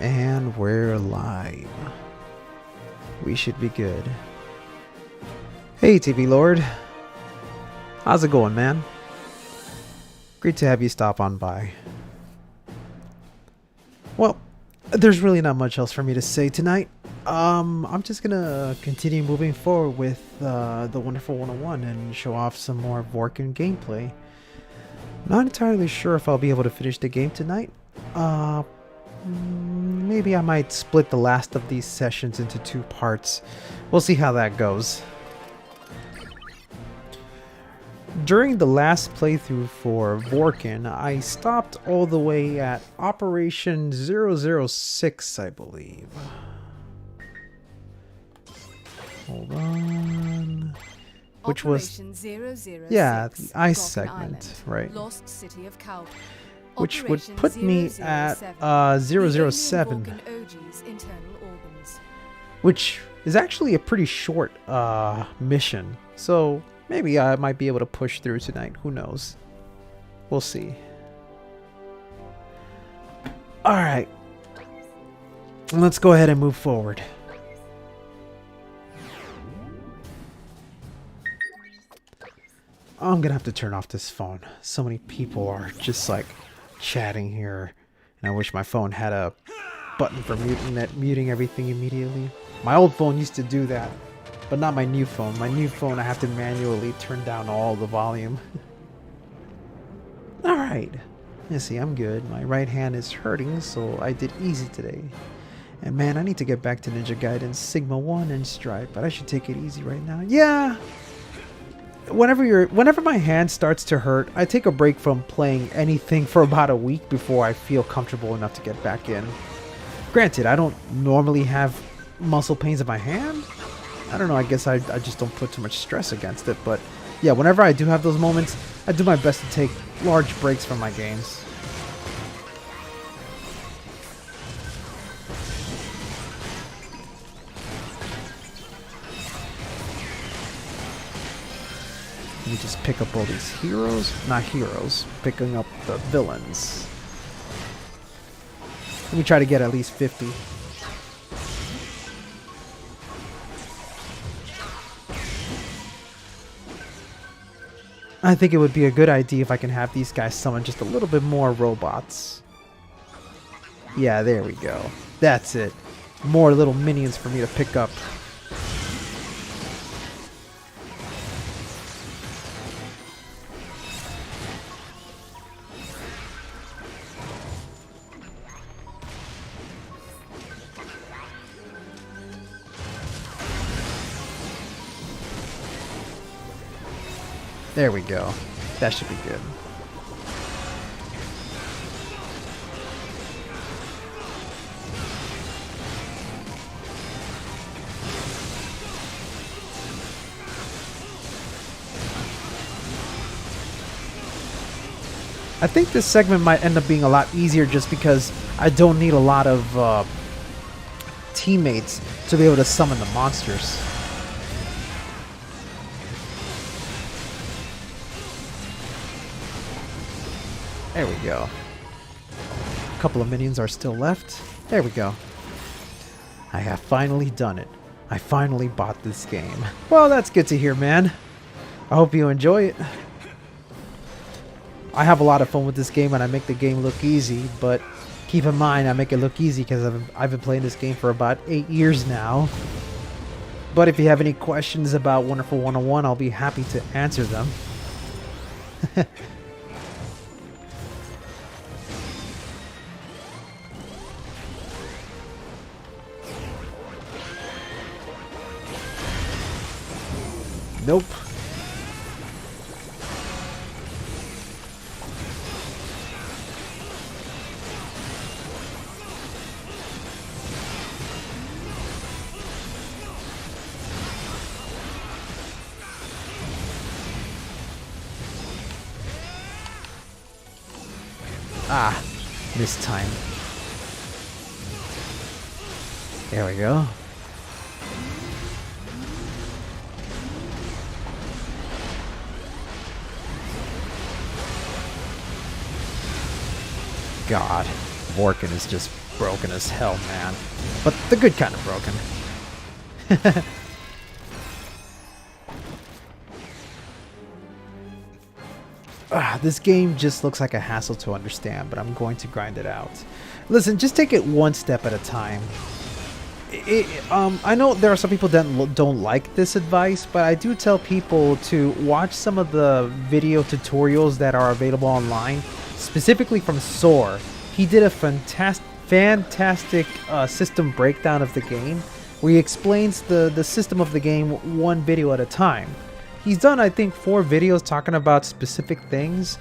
And we're live. We should be good. Hey TV Lord. How's it going, man? Great to have you stop on by. Well, there's really not much else for me to say tonight. I'm just gonna continue moving forward with the Wonderful 101 and show off some more Vorken gameplay. Not entirely sure if I'll be able to finish the game tonight. Maybe I might split the last of these sessions into 2 parts. We'll see how that goes. During the last playthrough for Vorken, I stopped all the way at Operation 006, I believe. Hold on. Which was, yeah, the ice segment, right? Lost City of Cow. Which would put me at 007, which is actually a pretty short mission. So maybe I might be able to push through tonight. Who knows? We'll see. All right, let's go ahead and move forward. I'm gonna have to turn off this phone. So many people are just like chatting here, and I wish my phone had a button for muting everything immediately. My old phone used to do that, but not my new phone. My new phone, I have to manually turn down all the volume. All right, let's see. I'm good. My right hand is hurting, so I did easy today. And man, I need to get back to Ninja Gaiden Sigma 1 and Stripe, but I should take it easy right now. Yeah. Whenever my hand starts to hurt, I take a break from playing anything for about a week before I feel comfortable enough to get back in. Granted, I don't normally have muscle pains in my hand. I don't know, I guess I just don't put too much stress against it. But yeah, whenever I do have those moments, I do my best to take large breaks from my games. Let me just pick up all these heroes. Not heroes. Picking up the villains. Let me try to get at least 50. I think it would be a good idea if I can have these guys summon just a little bit more robots. Yeah, there we go. That's it. More little minions for me to pick up. There we go. That should be good. I think this segment might end up being a lot easier just because I don't need a lot of teammates to be able to summon the monsters. There we go. A couple of minions are still left. There we go. I have finally done it. I finally bought this game. Well, that's good to hear, man. I hope you enjoy it. I have a lot of fun with this game and I make the game look easy, but keep in mind I make it look easy because I've been playing this game for about 8 years now. But if you have any questions about Wonderful 101, I'll be happy to answer them. Nope. Ah, this time. There we go. God, Vorken is just broken as hell, man. But the good kind of broken. This game just looks like a hassle to understand, but I'm going to grind it out. Listen, just take it one step at a time. I know there are some people that don't like this advice, but I do tell people to watch some of the video tutorials that are available online, specifically from Soar. He did a fantastic system breakdown of the game, where he explains the system of the game one video at a time. He's done, I think, 4 videos talking about specific things,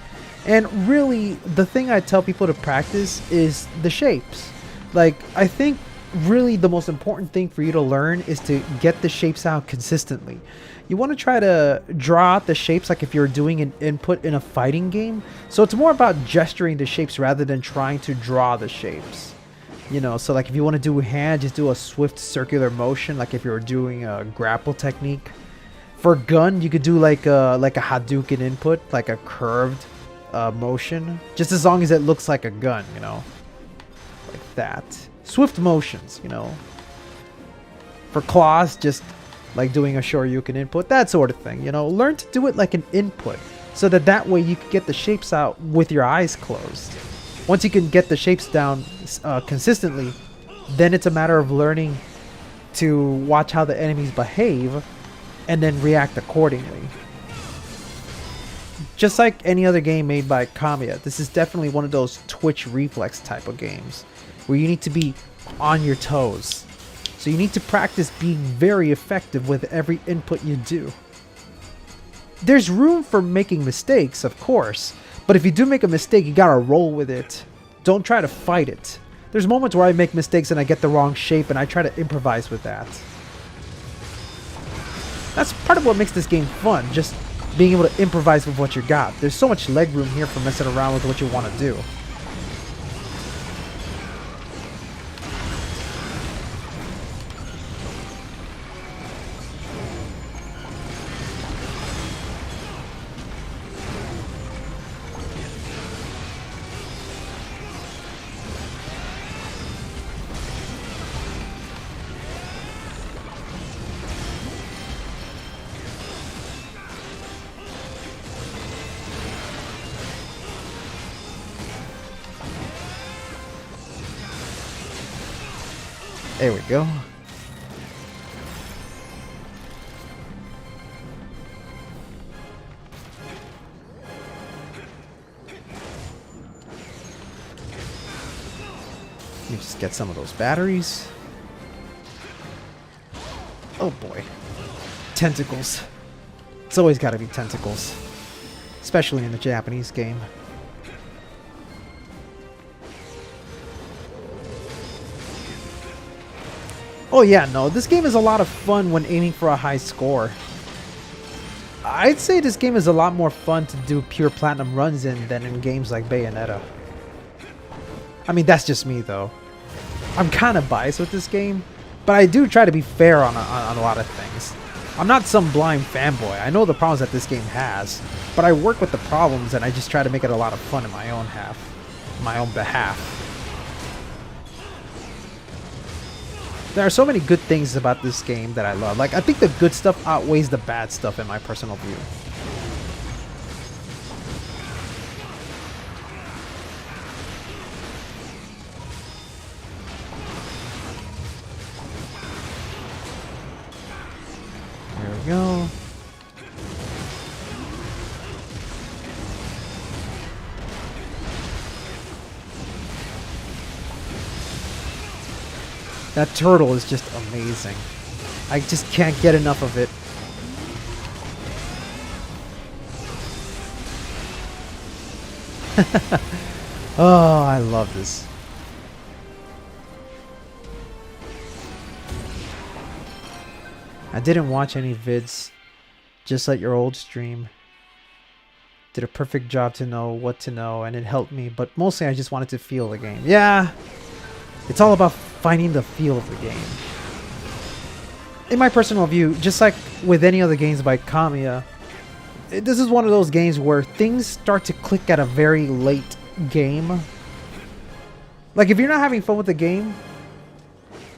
and really, the thing I tell people to practice is the shapes. Like, I think really the most important thing for you to learn is to get the shapes out consistently. You want to try to draw out the shapes like if you're doing an input in a fighting game. So it's more about gesturing the shapes rather than trying to draw the shapes. You know, so like if you want to do a hand, just do a swift circular motion, like if you're doing a grapple technique. For gun, you could do like a Hadouken input, like a curved motion, just as long as it looks like a gun, you know, like that. Swift motions, you know. For claws, just like doing a Shoryuken input, that sort of thing, you know. Learn to do it like an input, so that way you can get the shapes out with your eyes closed. Once you can get the shapes down consistently, then it's a matter of learning to watch how the enemies behave and then react accordingly. Just like any other game made by Kamiya, this is definitely one of those twitch reflex type of games where you need to be on your toes. So you need to practice being very effective with every input you do. There's room for making mistakes, of course, but if you do make a mistake, you gotta roll with it. Don't try to fight it. There's moments where I make mistakes and I get the wrong shape, and I try to improvise with that. That's part of what makes this game fun, just being able to improvise with what you got. There's so much leg room here for messing around with what you want to do. There we go. Let me just get some of those batteries. Oh boy. Tentacles. It's always got to be tentacles. Especially in the Japanese game. Oh yeah, no, this game is a lot of fun when aiming for a high score. I'd say this game is a lot more fun to do pure platinum runs in than in games like Bayonetta. I mean, that's just me though. I'm kind of biased with this game, but I do try to be fair on a lot of things. I'm not some blind fanboy. I know the problems that this game has, but I work with the problems and I just try to make it a lot of fun in my own behalf. There are so many good things about this game that I love. Like, I think the good stuff outweighs the bad stuff in my personal view. There we go. That turtle is just amazing. I just can't get enough of it. Oh, I love this. I didn't watch any vids, just like your old stream. Did a perfect job to know what to know, and it helped me, but mostly I just wanted to feel the game. Yeah, it's all about finding the feel of the game. In my personal view, just like with any other games by Kamiya, this is one of those games where things start to click at a very late game. Like, if you're not having fun with the game,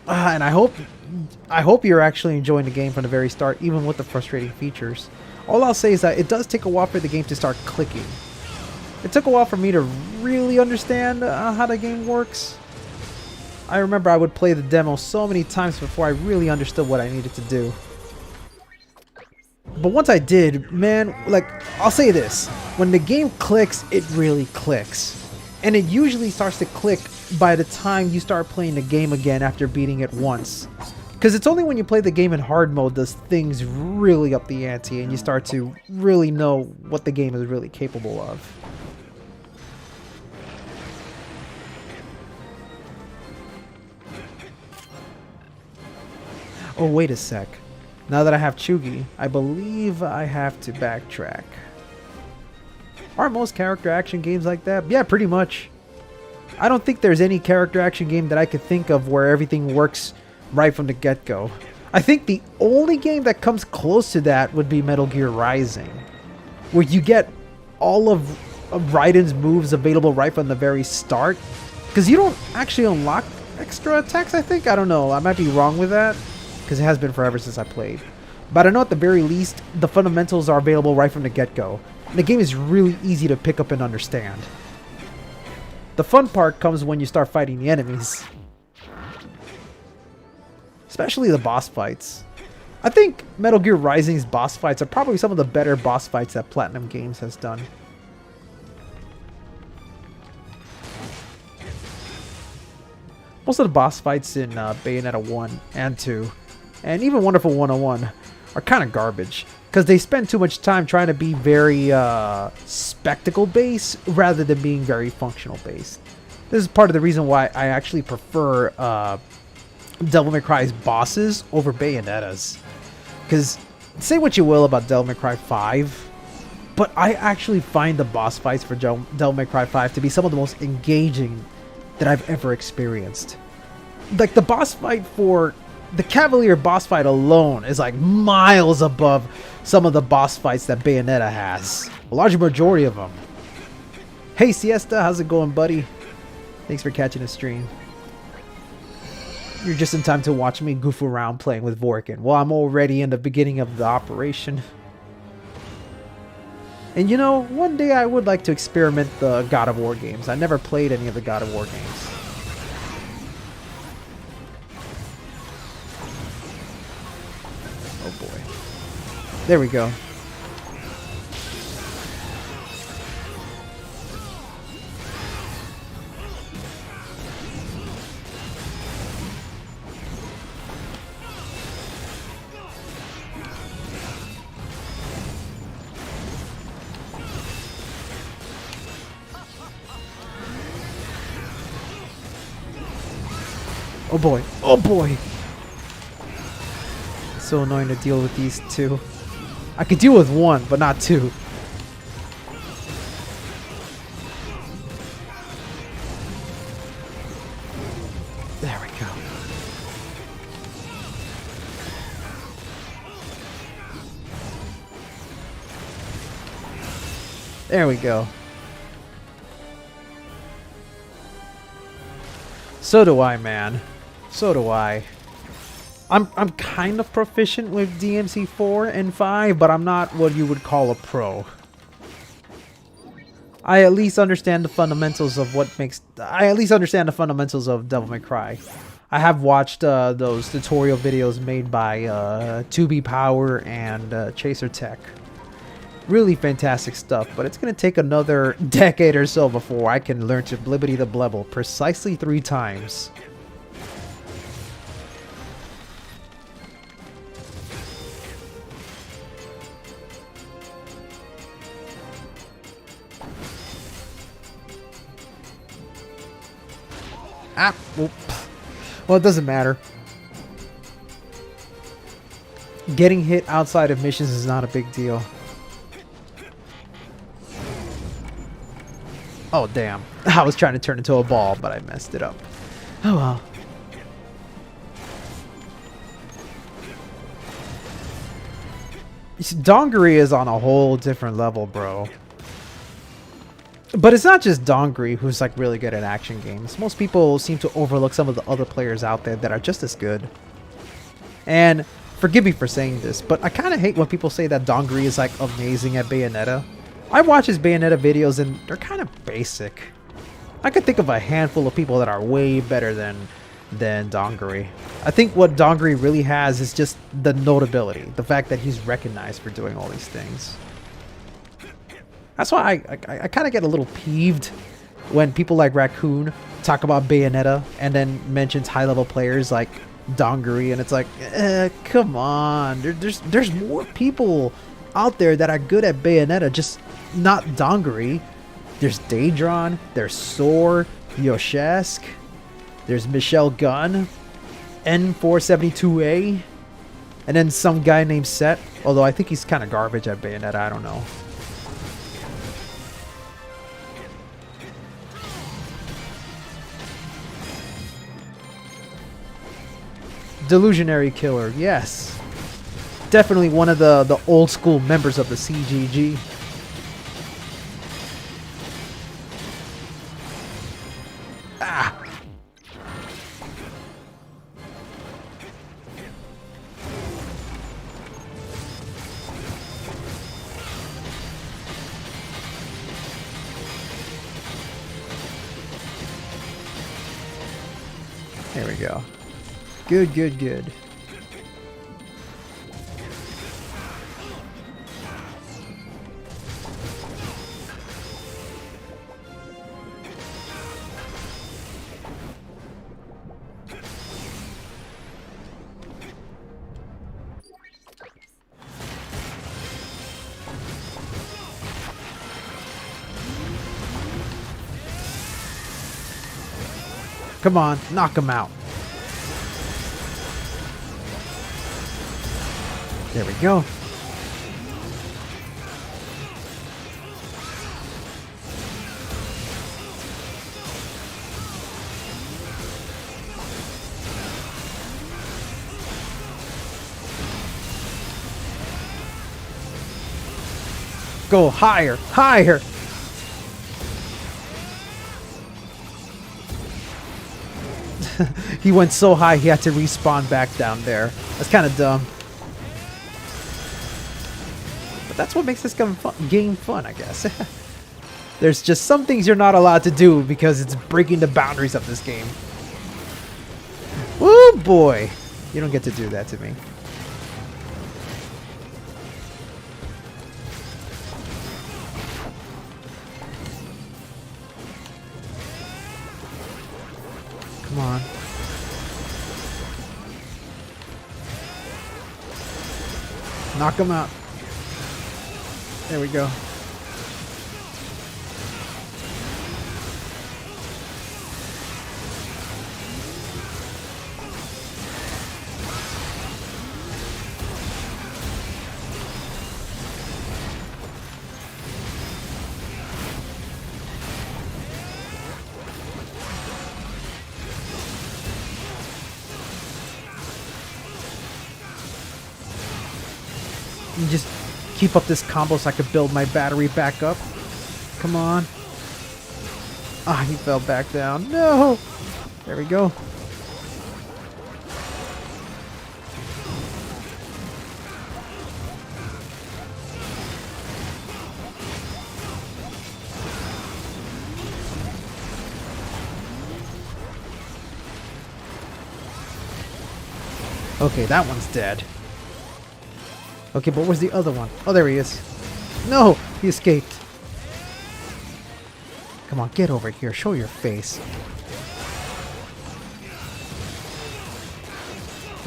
and I hope you're actually enjoying the game from the very start, even with the frustrating features. All I'll say is that it does take a while for the game to start clicking. It took a while for me to really understand how the game works. I remember I would play the demo so many times before I really understood what I needed to do. But once I did, man, like, I'll say this. When the game clicks, it really clicks. And it usually starts to click by the time you start playing the game again after beating it once. Because it's only when you play the game in hard mode does things really up the ante and you start to really know what the game is really capable of. Oh, wait a sec. Now that I have Chugi, I believe I have to backtrack. Are most character action games like that? Yeah, pretty much. I don't think there's any character action game that I could think of where everything works right from the get-go. I think the only game that comes close to that would be Metal Gear Rising, where you get all of Raiden's moves available right from the very start. Because you don't actually unlock extra attacks, I think? I don't know. I might be wrong with that, because it has been forever since I played. But I know at the very least, the fundamentals are available right from the get-go. The game is really easy to pick up and understand. The fun part comes when you start fighting the enemies. Especially the boss fights. I think Metal Gear Rising's boss fights are probably some of the better boss fights that PlatinumGames has done. Most of the boss fights in Bayonetta 1 and 2, and even Wonderful 101, are kind of garbage. Because they spend too much time trying to be very spectacle-based rather than being very functional-based. This is part of the reason why I actually prefer Devil May Cry's bosses over Bayonetta's. Because say what you will about Devil May Cry 5, but I actually find the boss fights for Devil May Cry 5 to be some of the most engaging that I've ever experienced. Like the boss fight for the Cavalier boss fight alone is like miles above some of the boss fights that Bayonetta has. A large majority of them. Hey Siesta, how's it going, buddy? Thanks for catching the stream. You're just in time to watch me goof around playing with Vorken. Well, I'm already in the beginning of the operation. And you know, one day I would like to experiment the God of War games. I never played any of the God of War games. Oh boy. There we go. Oh boy. Oh boy. It's so annoying to deal with these two. I could deal with one, but not two. There we go. There we go. So do I, man. So do I. I'm kind of proficient with DMC4 and 5, but I'm not what you would call a pro. I at least understand the fundamentals of Devil May Cry. I have watched those tutorial videos made by 2B Power and Chaser Tech. Really fantastic stuff, but it's going to take another decade or so before I can learn to blibbity the blebble precisely 3 times. Ah, well, it doesn't matter. Getting hit outside of missions is not a big deal. Oh, damn. I was trying to turn into a ball, but I messed it up. Oh, well. Dongery is on a whole different level, bro. But it's not just Dongri who's like really good at action games. Most people seem to overlook some of the other players out there that are just as good. And forgive me for saying this, but I kind of hate when people say that Dongri is like amazing at Bayonetta. I watch his Bayonetta videos and they're kind of basic. I could think of a handful of people that are way better than Dongri. I think what Dongri really has is just the notability, the fact that he's recognized for doing all these things. That's why I kind of get a little peeved when people like Raccoon talk about Bayonetta and then mentions high-level players like Dongri, and it's like, come on, there's more people out there that are good at Bayonetta, just not Dongri. There's Daedron, there's Soar, Yoshesk, there's Michelle Gunn, N472A, and then some guy named Set, although I think he's kind of garbage at Bayonetta, I don't know. Delusionary Killer, yes. Definitely one of the old school members of the CGG. Ah! There we go. Good, good, good. Come on, knock him out. There we go. Go higher, higher. He went so high he had to respawn back down there. That's kind of dumb. But that's what makes this game fun, I guess. There's just some things you're not allowed to do because it's breaking the boundaries of this game. Woo boy! You don't get to do that to me. Come on. Knock him out. There we go. You just keep up this combo so I could build my battery back up. Come on. Ah, he fell back down. No! There we go. Okay, that one's dead. Okay, but where's the other one? Oh, there he is. No! He escaped. Come on, get over here. Show your face.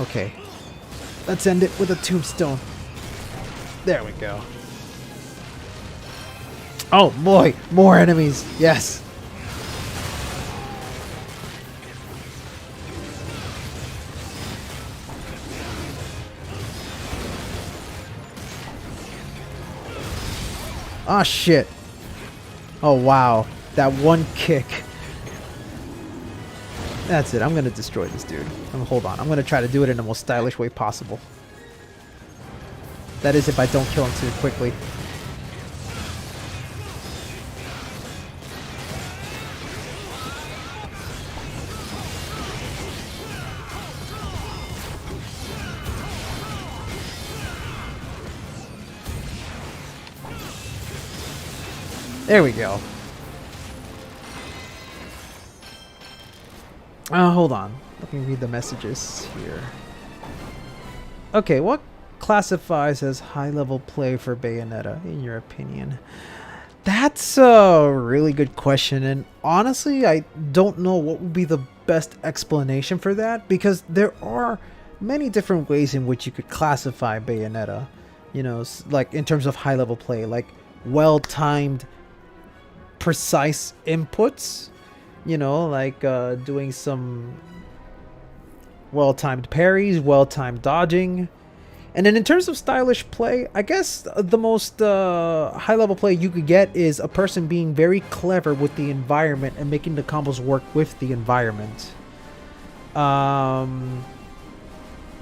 Okay. Let's end it with a tombstone. There we go. Oh, boy! More enemies! Yes! Oh shit. Oh wow. That one kick. That's it. I'm gonna destroy this dude. Hold on. I'm gonna try to do it in the most stylish way possible. That is if I don't kill him too quickly. There we go. Hold on. Let me read the messages here. Okay, what classifies as high-level play for Bayonetta, in your opinion? That's a really good question, and honestly, I don't know what would be the best explanation for that, because there are many different ways in which you could classify Bayonetta. You know, like in terms of high-level play, like well-timed, precise inputs. You know, like doing some well-timed parries, well-timed dodging. And then in terms of stylish play, I guess the most high-level play you could get is a person being very clever with the environment and making the combos work with the environment. But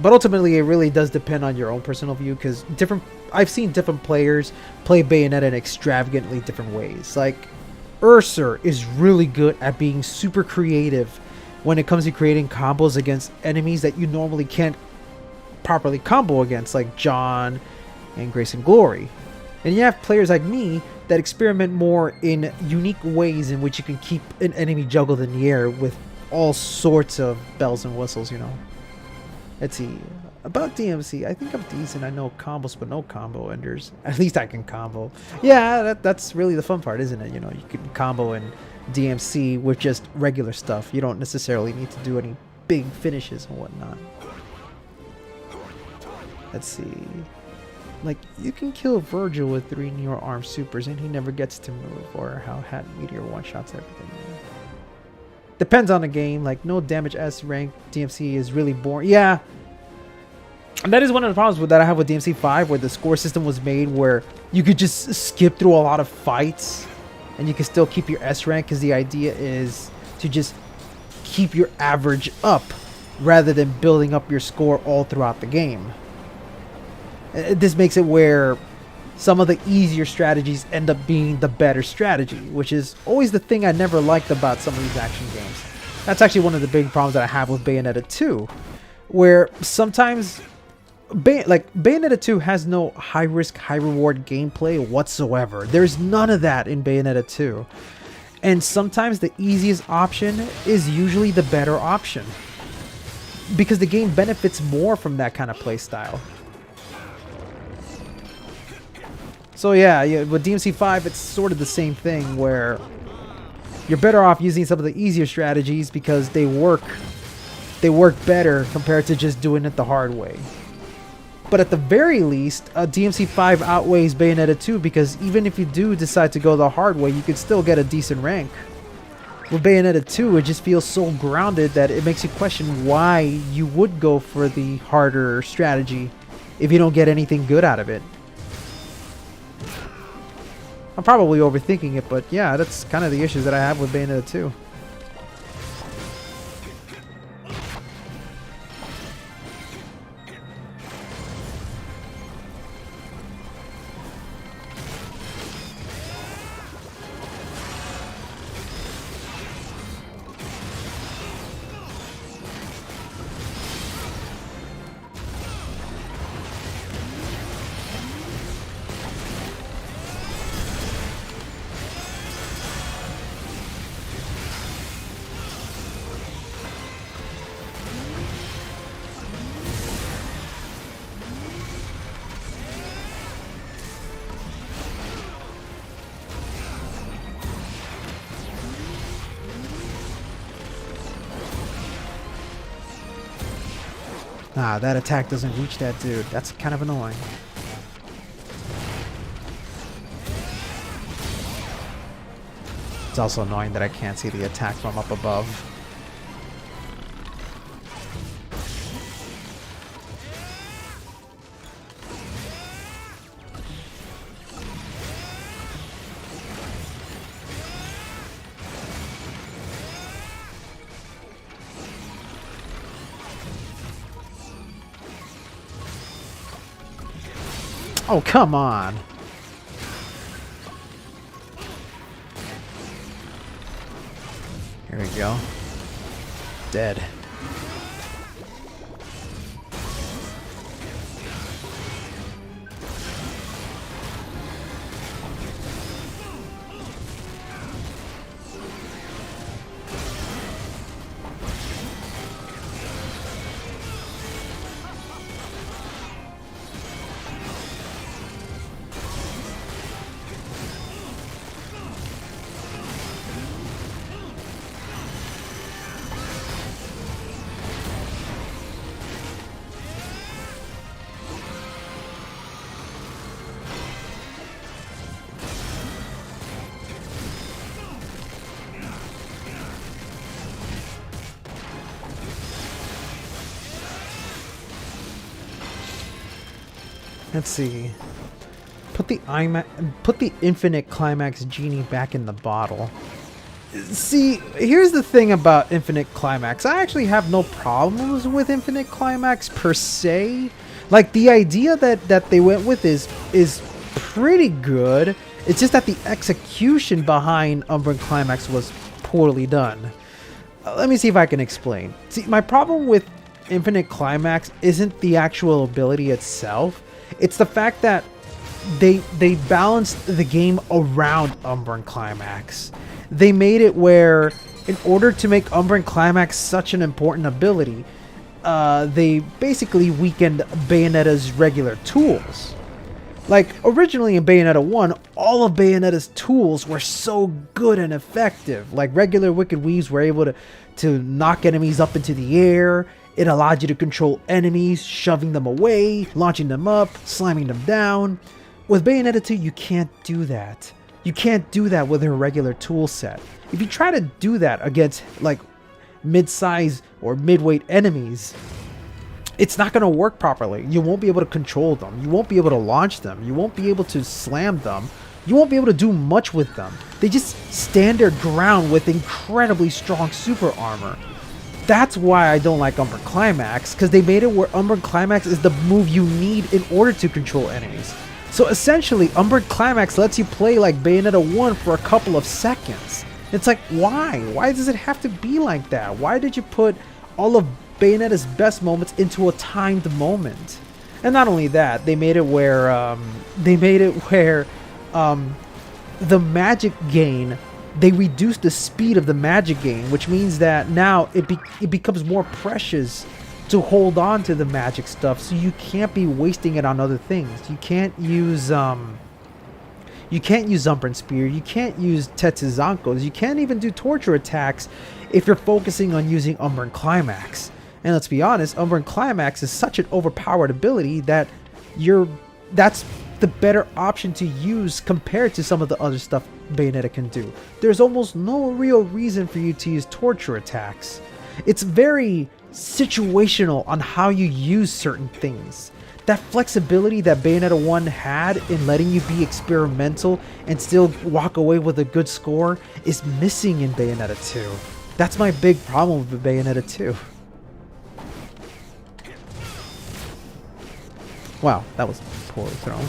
ultimately, it really does depend on your own personal view, because I've seen different players play Bayonetta in extravagantly different ways. Like, Urser is really good at being super creative when it comes to creating combos against enemies that you normally can't properly combo against, like John and Grace and Glory. And you have players like me that experiment more in unique ways in which you can keep an enemy juggled in the air with all sorts of bells and whistles, you know. Let's see. About DMC, I think I'm decent. I know combos, but no combo enders. At least I can combo. Yeah, that's really the fun part, isn't it? You know, you can combo in DMC with just regular stuff. You don't necessarily need to do any big finishes and whatnot. Let's see. Like, you can kill Virgil with 3 Neo Arm Supers and he never gets to move, or how Hat Meteor one-shots everything. Depends on the game. Like, no damage S rank DMC is really boring. Yeah. And that is one of the problems that I have with DMC 5, where the score system was made where you could just skip through a lot of fights and you can still keep your S rank, because the idea is to just keep your average up rather than building up your score all throughout the game. This makes it where some of the easier strategies end up being the better strategy, which is always the thing I never liked about some of these action games. That's actually one of the big problems that I have with Bayonetta 2, where sometimes Bayonetta 2 has no high risk, high reward gameplay whatsoever. There's none of that in Bayonetta 2. And sometimes the easiest option is usually the better option, because the game benefits more from that kind of play style. So yeah, with DMC 5, it's sort of the same thing, where you're better off using some of the easier strategies because they work better compared to just doing it the hard way. But at the very least, DMC 5 outweighs Bayonetta 2, because even if you do decide to go the hard way, you could still get a decent rank. With Bayonetta 2, it just feels so grounded that it makes you question why you would go for the harder strategy if you don't get anything good out of it. I'm probably overthinking it, but yeah, that's kind of the issues that I have with Bayonetta 2. Ah, that attack doesn't reach that dude. That's kind of annoying. It's also annoying that I can't see the attack from up above. Oh, come on. Here we go. Dead. Let's see. Put the infinite climax genie back in the bottle. See, here's the thing about infinite climax. I actually have no problems with infinite climax per se. Like, the idea that they went with is pretty good. It's just that the execution behind Umbran Climax was poorly done. Let me see if I can explain. See, my problem with infinite climax isn't the actual ability itself. It's the fact that they balanced the game around Umbran Climax. They made it where, in order to make Umbran Climax such an important ability, they basically weakened Bayonetta's regular tools. Like, originally in Bayonetta 1, all of Bayonetta's tools were so good and effective. Like, regular Wicked Weaves were able to knock enemies up into the air. It allowed you to control enemies, shoving them away, launching them up, slamming them down. With Bayonetta 2, you can't do that. You can't do that with her regular tool set. If you try to do that against, like, mid-size or mid-weight enemies, it's not going to work properly. You won't be able to control them. You won't be able to launch them. You won't be able to slam them. You won't be able to do much with them. They just stand their ground with incredibly strong super armor. That's why I don't like Umbran Climax, because they made it where Umbran Climax is the move you need in order to control enemies. So essentially, Umbran Climax lets you play like Bayonetta 1 for a couple of seconds. It's like, why? Why does it have to be like that? Why did you put all of Bayonetta's best moments into a timed moment? And not only that, they made it where the magic gain, they reduced the speed of the magic gain, which means that now it becomes more precious to hold on to the magic stuff, so you can't be wasting it on other things. You can't use Umbran Spear, you can't use Tetsuzankos, you can't even do torture attacks if you're focusing on using Umbran Climax. And let's be honest, Umbran Climax is such an overpowered ability that that's the better option to use compared to some of the other stuff Bayonetta can do. There's almost no real reason for you to use torture attacks. It's very situational on how you use certain things. That flexibility that Bayonetta 1 had in letting you be experimental and still walk away with a good score is missing in Bayonetta 2. That's my big problem with Bayonetta 2. Wow, that was poorly thrown.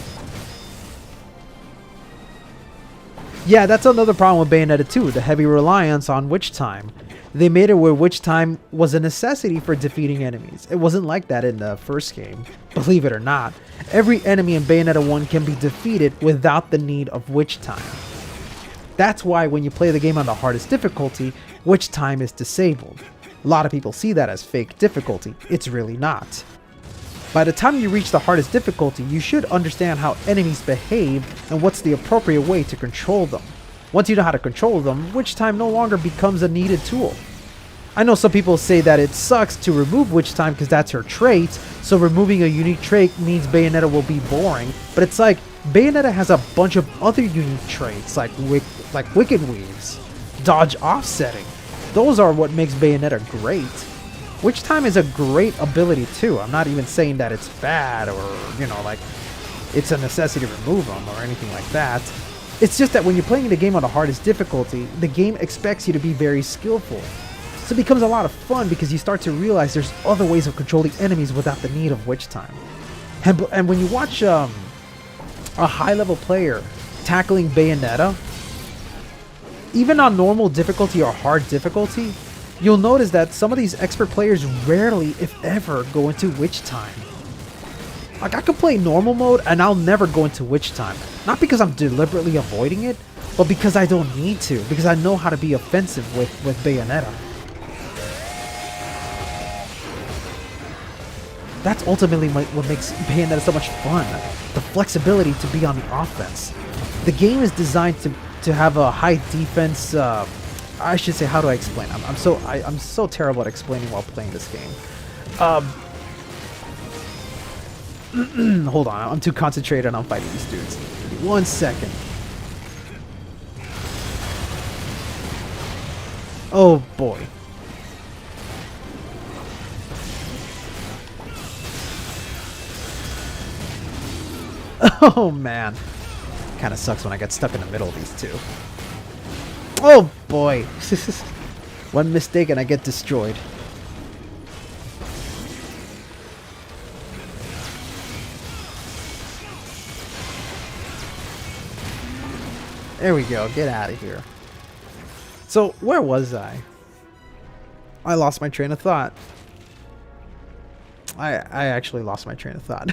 Yeah, that's another problem with Bayonetta 2, the heavy reliance on witch time. They made it where witch time was a necessity for defeating enemies. It wasn't like that in the first game. Believe it or not, every enemy in Bayonetta 1 can be defeated without the need of witch time. That's why when you play the game on the hardest difficulty, witch time is disabled. A lot of people see that as fake difficulty. It's really not. By the time you reach the hardest difficulty, you should understand how enemies behave and what's the appropriate way to control them. Once you know how to control them, witch time no longer becomes a needed tool. I know some people say that it sucks to remove witch time because that's her trait, so removing a unique trait means Bayonetta will be boring, but it's like, Bayonetta has a bunch of other unique traits like Wicked Weaves, dodge offsetting. Those are what makes Bayonetta great. Witch time is a great ability too. I'm not even saying that it's bad or, you know, like, it's a necessity to remove them or anything like that. It's just that when you're playing the game on the hardest difficulty, the game expects you to be very skillful. So it becomes a lot of fun because you start to realize there's other ways of controlling enemies without the need of witch time. And when you watch a high-level player tackling Bayonetta, even on normal difficulty or hard difficulty, you'll notice that some of these expert players rarely, if ever, go into witch time. Like, I could play normal mode and I'll never go into witch time. Not because I'm deliberately avoiding it, but because I don't need to. Because I know how to be offensive with Bayonetta. That's ultimately what makes Bayonetta so much fun. The flexibility to be on the offense. The game is designed to have a high defense... I should say, how do I explain? I'm so terrible at explaining while playing this game. Hold on, I'm too concentrated on fighting these dudes. Give me 1 second. Oh boy. Oh man. Kind of sucks when I get stuck in the middle of these two. Oh boy. One mistake and I get destroyed. There we go. Get out of here. So, where was I? I lost my train of thought. I actually lost my train of thought.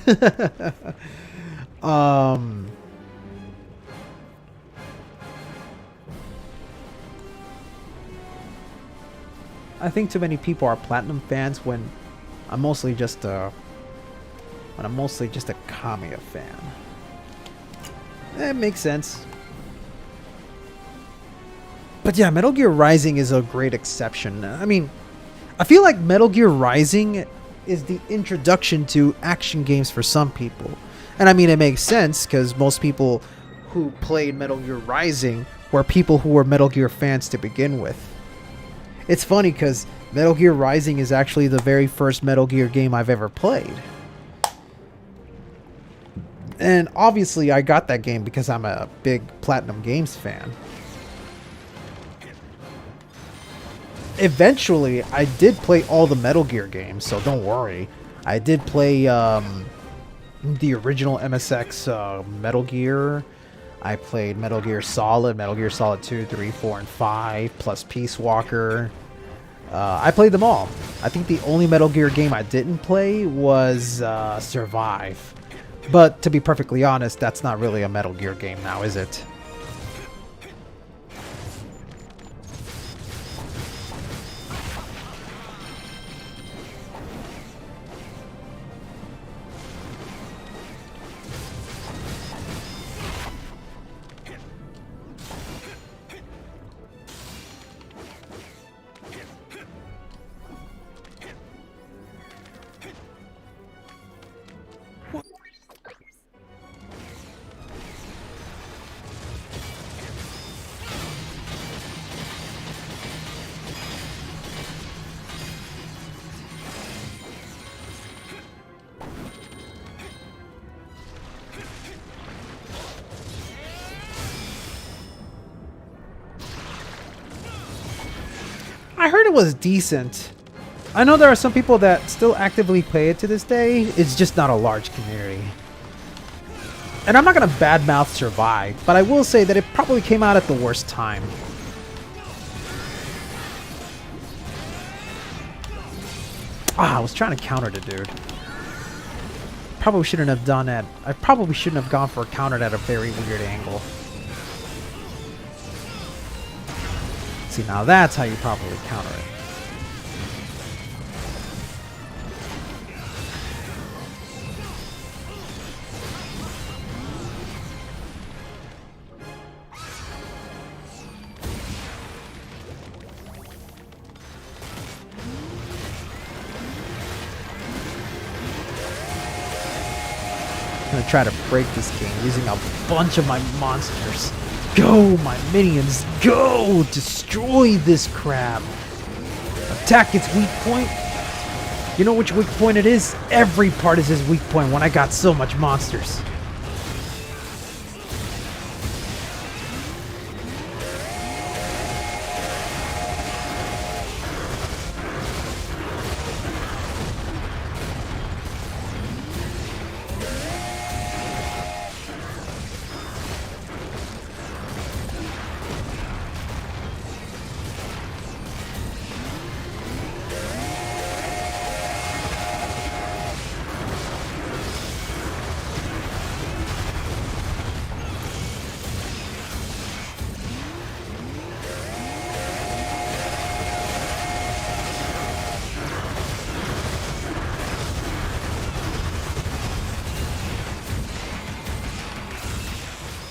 I think too many people are Platinum fans when I'm mostly just a Kamiya fan. It makes sense. But yeah, Metal Gear Rising is a great exception. I mean, I feel like Metal Gear Rising is the introduction to action games for some people. And I mean, it makes sense because most people who played Metal Gear Rising were people who were Metal Gear fans to begin with. It's funny because Metal Gear Rising is actually the very first Metal Gear game I've ever played. And obviously I got that game because I'm a big PlatinumGames fan. Eventually, I did play all the Metal Gear games, so don't worry. I did play the original MSX Metal Gear. I played Metal Gear Solid 2, 3, 4, and 5, plus Peace Walker. I played them all. I think the only Metal Gear game I didn't play was Survive. But to be perfectly honest, that's not really a Metal Gear game now, is it? I heard it was decent. I know there are some people that still actively play it to this day. It's just not a large community. And I'm not going to badmouth Survive, but I will say that it probably came out at the worst time. Ah, I was trying to counter the dude. Probably shouldn't have done that. I probably shouldn't have gone for a counter at a very weird angle. See, now that's how you properly counter it. I'm gonna try to break this game using a bunch of my monsters. Go, my minions, go! Destroy this crab! Attack its weak point. You know which weak point it is? Every part is his weak point when I got so much monsters.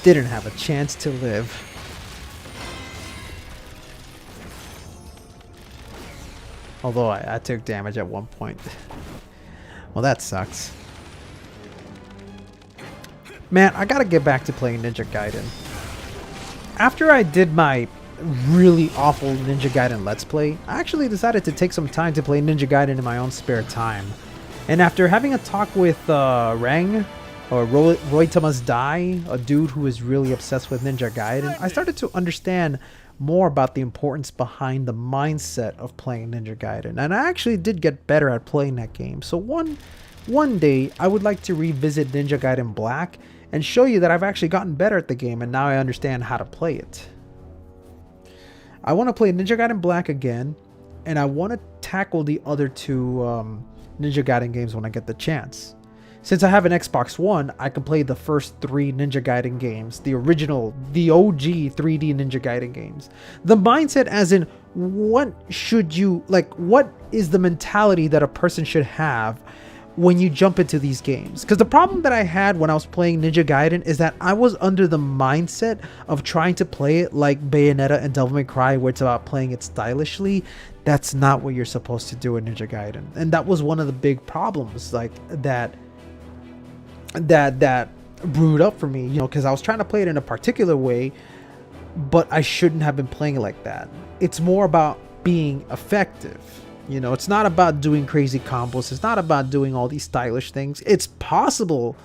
Didn't have a chance to live. Although I took damage at one point. Well, that sucks. Man, I gotta get back to playing Ninja Gaiden. After I did my really awful Ninja Gaiden Let's Play, I actually decided to take some time to play Ninja Gaiden in my own spare time. And after having a talk with Rang, or Roita Must Die, a dude who is really obsessed with Ninja Gaiden, I started to understand more about the importance behind the mindset of playing Ninja Gaiden. And I actually did get better at playing that game. So one day, I would like to revisit Ninja Gaiden Black and show you that I've actually gotten better at the game and now I understand how to play it. I want to play Ninja Gaiden Black again, and I want to tackle the other two Ninja Gaiden games when I get the chance. Since I have an Xbox One, I can play the first 3 Ninja Gaiden games, the original, the OG 3D Ninja Gaiden games. The mindset as in, what should you, like, what is the mentality that a person should have when you jump into these games? Because the problem that I had when I was playing Ninja Gaiden is that I was under the mindset of trying to play it like Bayonetta and Devil May Cry, where it's about playing it stylishly. That's not what you're supposed to do in Ninja Gaiden. And that was one of the big problems, like, that brewed up for me, you know, because I was trying to play it in a particular way, but I shouldn't have been playing it like that. It's more about being effective. You know, it's not about doing crazy combos. It's not about doing all these stylish things. It's possible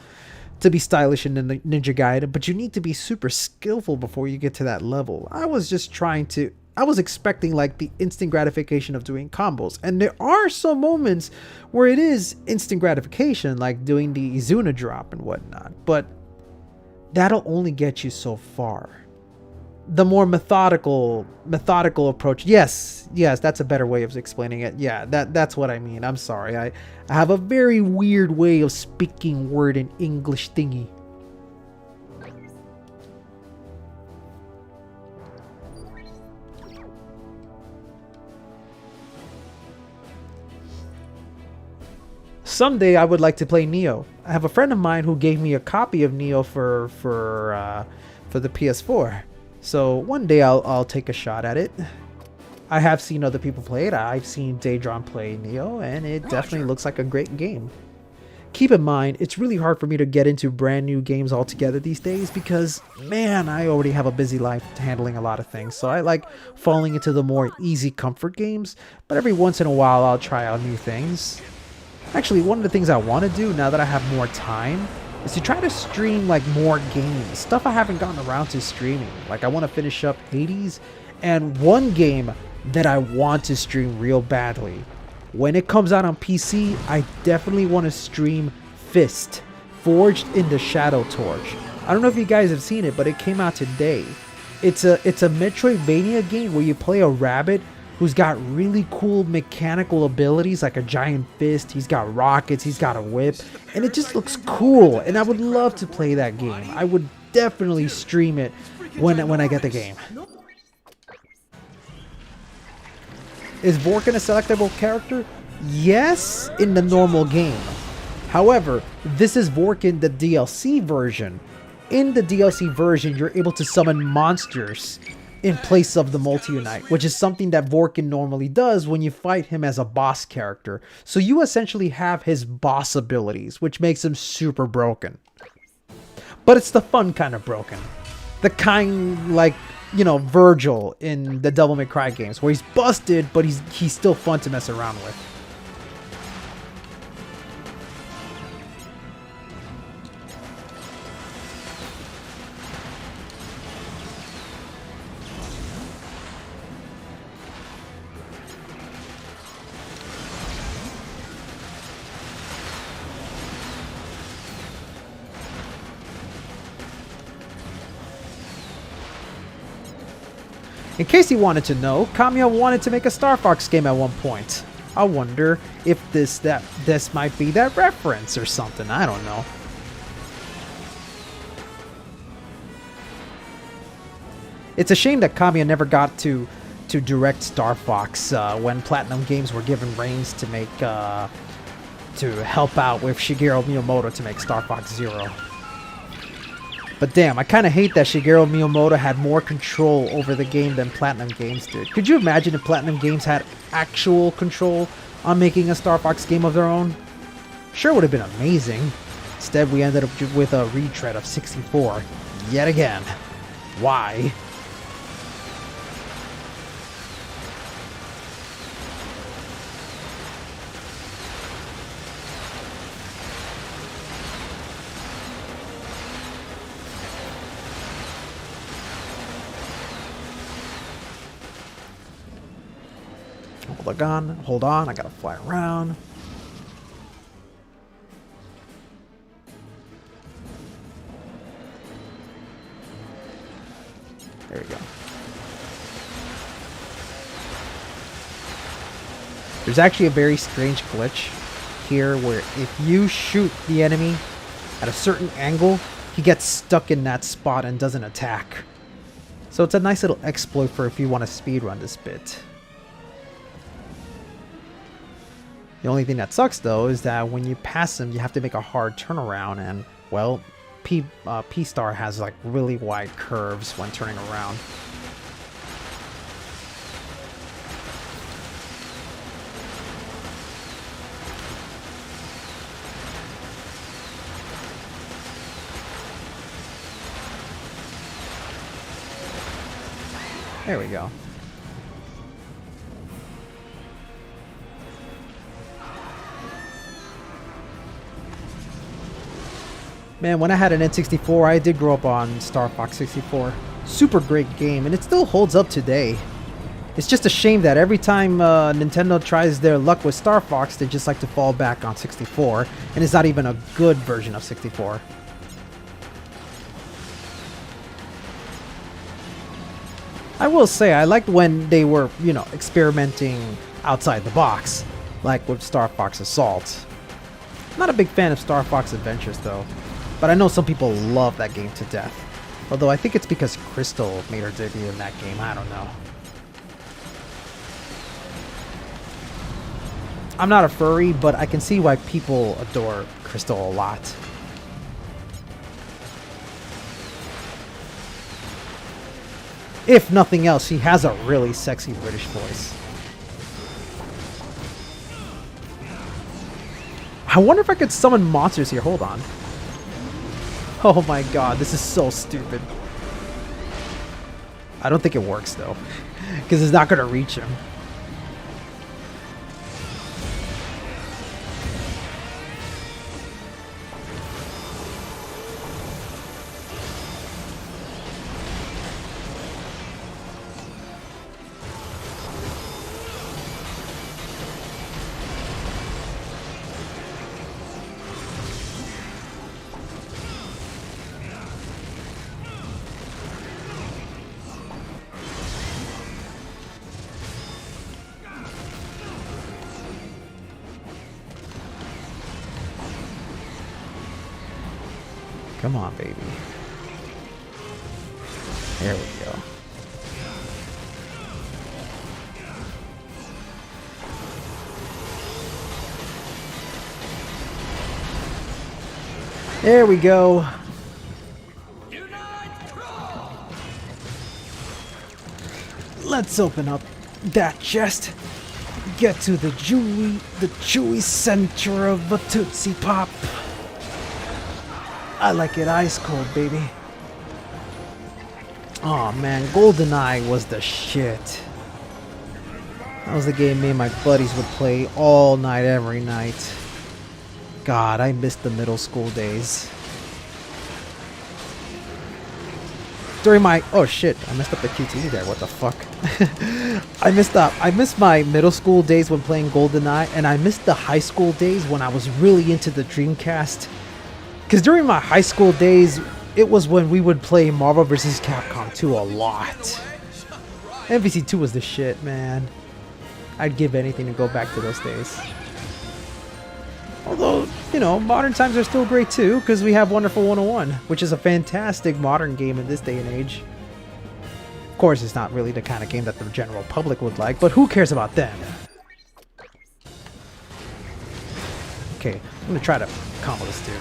to be stylish in the Ninja Gaiden, but you need to be super skillful before you get to that level. I was expecting like the instant gratification of doing combos. And there are some moments where it is instant gratification, like doing the Izuna drop and whatnot. But that'll only get you so far. The more methodical approach. Yes, that's a better way of explaining it. Yeah, that's what I mean. I'm sorry. I have a very weird way of speaking word in English thingy. Someday I would like to play Neo. I have a friend of mine who gave me a copy of Neo for the PS4. So one day I'll take a shot at it. I have seen other people play it. I've seen Daedron play Neo, and it definitely looks like a great game. Keep in mind, it's really hard for me to get into brand new games altogether these days because, man, I already have a busy life handling a lot of things. So I like falling into the more easy comfort games, but every once in a while I'll try out new things. Actually, one of the things I want to do now that I have more time is to try to stream like more games, stuff I haven't gotten around to streaming. Like I want to finish up Hades, and one game that I want to stream real badly, when it comes out on PC, I definitely want to stream Fist, Forged in the Shadow Torch. I don't know if you guys have seen it, but it came out today. It's a Metroidvania game where you play a rabbit who's got really cool mechanical abilities, like a giant fist. He's got rockets, he's got a whip, and it just looks cool. And I would love to play that game. I would definitely stream it when I get the game. Is Vorken a selectable character? Yes, in the normal game. However, this is Vorken, the DLC version. In the DLC version, you're able to summon monsters in place of the multi-unite, which is something that Vorken normally does when you fight him as a boss character. So you essentially have his boss abilities, which makes him super broken. But it's the fun kind of broken. The kind like, you know, Virgil in the Devil May Cry games, where he's busted, but he's still fun to mess around with. In case you wanted to know, Kamiya wanted to make a Star Fox game at one point. I wonder if this might be that reference or something. I don't know. It's a shame that Kamiya never got to direct Star Fox when Platinum Games were given reins to make to help out with Shigeru Miyamoto to make Star Fox Zero. But damn, I kind of hate that Shigeru Miyamoto had more control over the game than Platinum Games did. Could you imagine if Platinum Games had actual control on making a Star Fox game of their own? Sure would have been amazing. Instead, we ended up with a retread of 64. Yet again. Why? Hold on, I gotta fly around. There we go. There's actually a very strange glitch here where if you shoot the enemy at a certain angle, he gets stuck in that spot and doesn't attack. So it's a nice little exploit for if you want to speedrun this bit. The only thing that sucks though is that when you pass him, you have to make a hard turnaround, and well, P-Star has like really wide curves when turning around. There we go. Man, when I had an N64, I did grow up on Star Fox 64. Super great game, and it still holds up today. It's just a shame that every time Nintendo tries their luck with Star Fox, they just like to fall back on 64, and it's not even a good version of 64. I will say, I liked when they were, you know, experimenting outside the box, like with Star Fox Assault. Not a big fan of Star Fox Adventures, though, but I know some people love that game to death. Although I think it's because Crystal made her debut in that game, I don't know. I'm not a furry, but I can see why people adore Crystal a lot. If nothing else, she has a really sexy British voice. I wonder if I could summon monsters here. Hold on. Oh my god, this is so stupid. I don't think it works though, because it's not going to reach him. Come on, baby. There we go. There we go. Let's open up that chest. Get to the chewy center of a Tootsie Pop. I like it ice cold, baby. Oh man, GoldenEye was the shit. That was the game me and my buddies would play all night, every night. God, I missed the middle school days. During my... Oh shit, I messed up the QTE there, what the fuck? I missed my middle school days when playing GoldenEye, and I missed the high school days when I was really into the Dreamcast. Because during my high school days, it was when we would play Marvel vs. Capcom 2 a lot. MVC 2 was the shit, man. I'd give anything to go back to those days. Although, you know, modern times are still great too, because we have Wonderful 101, which is a fantastic modern game in this day and age. Of course, it's not really the kind of game that the general public would like, but who cares about them? Okay, I'm gonna try to combo this dude.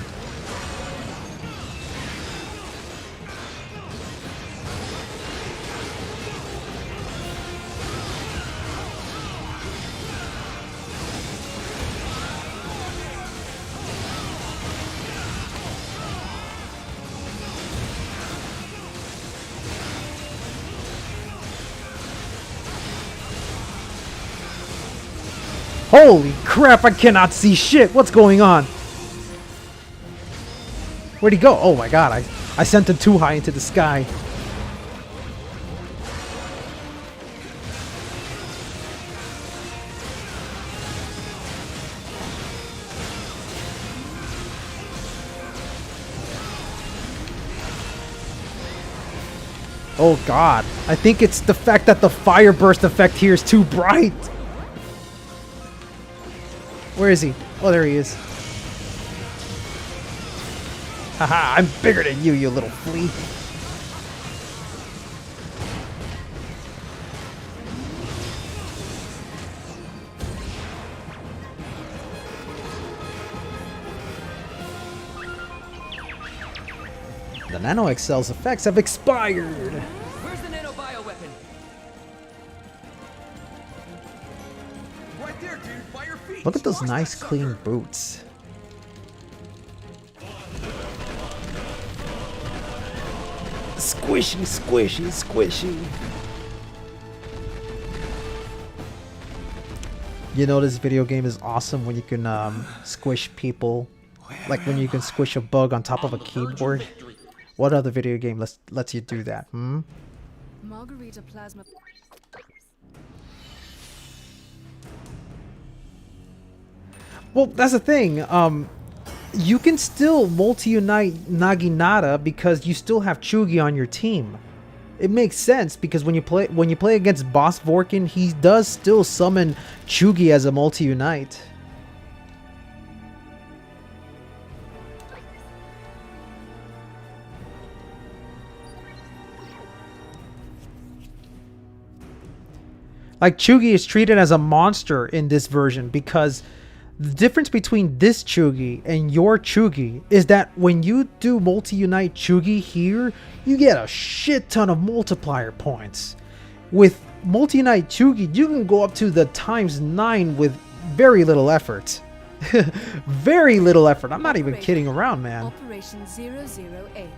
Holy crap, I cannot see shit! What's going on? Where'd he go? Oh my god, I sent him too high into the sky. Oh god. I think it's the fact that the fire burst effect here is too bright. Where is he? Oh, there he is. Haha, I'm bigger than you, you little flea. The Nano XL's effects have expired. Where's the nano bioweapon? Right there, dude, by your feet. Look at those Squash nice that clean sucker. boots. Squishy, squishy, squishy. You know this video game is awesome when you can squish people. Like when you can squish a bug on top of a keyboard. What other video game lets you do that? Hmm? Margarita plasma. Well, that's the thing. You can still multi-unite Naginata because you still have Chugi on your team. It makes sense because when you play against Boss Vorken, he does still summon Chugi as a multi-unite. Like Chugi is treated as a monster in this version because the difference between this Chugi and your Chugi is that when you do multi-unite Chugi here, you get a shit ton of multiplier points. With multi-unite Chugi, you can go up to the ×9 with very little effort. Very little effort. I'm not even kidding around, man. Operation 008,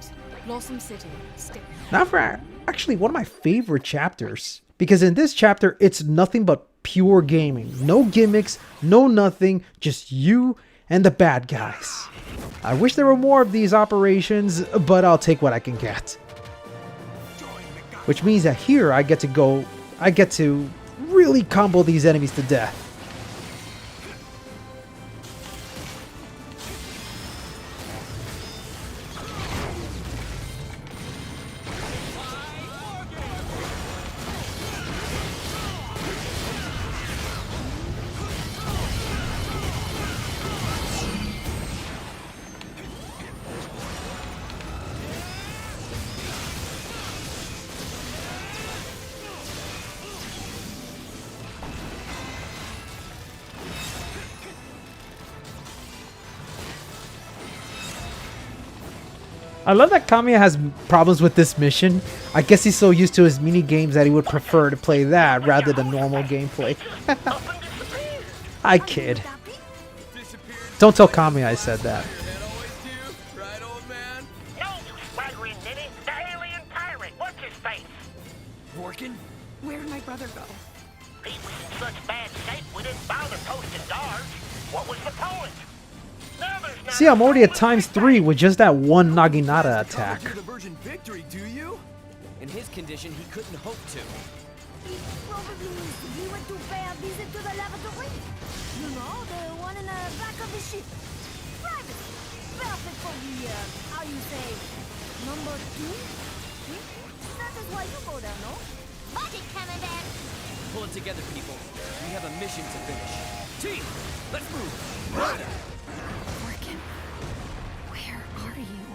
Blossom City. Now for actually one of my favorite chapters. Because in this chapter, it's nothing but pure gaming. No gimmicks, no nothing, just you and the bad guys. I wish there were more of these operations, but I'll take what I can get. Which means that here I get to really combo these enemies to death. I love that Kamiya has problems with this mission. I guess he's so used to his mini games that he would prefer to play that rather than normal gameplay. I kid. Don't tell Kamiya I said that. Right, old man? No, you swaggering ninny! The alien pirate! What's his face? Vorken? Where'd my brother go? He was in such bad shape we didn't bother posting guards. What was the point? Now there's not See, I'm already at ×3 with just that one Naginata attack. The Virgin Victory, do you? In his condition, he couldn't hope to. He probably means he went to pay a visit to the laboratory. You know, the one in the back of the ship. Private. Perfect for the, how you say, number 2? That is why you go there, no? Budget coming back. Pull it together, people. We have a mission to finish. Team, let's move. Vorken, where are you?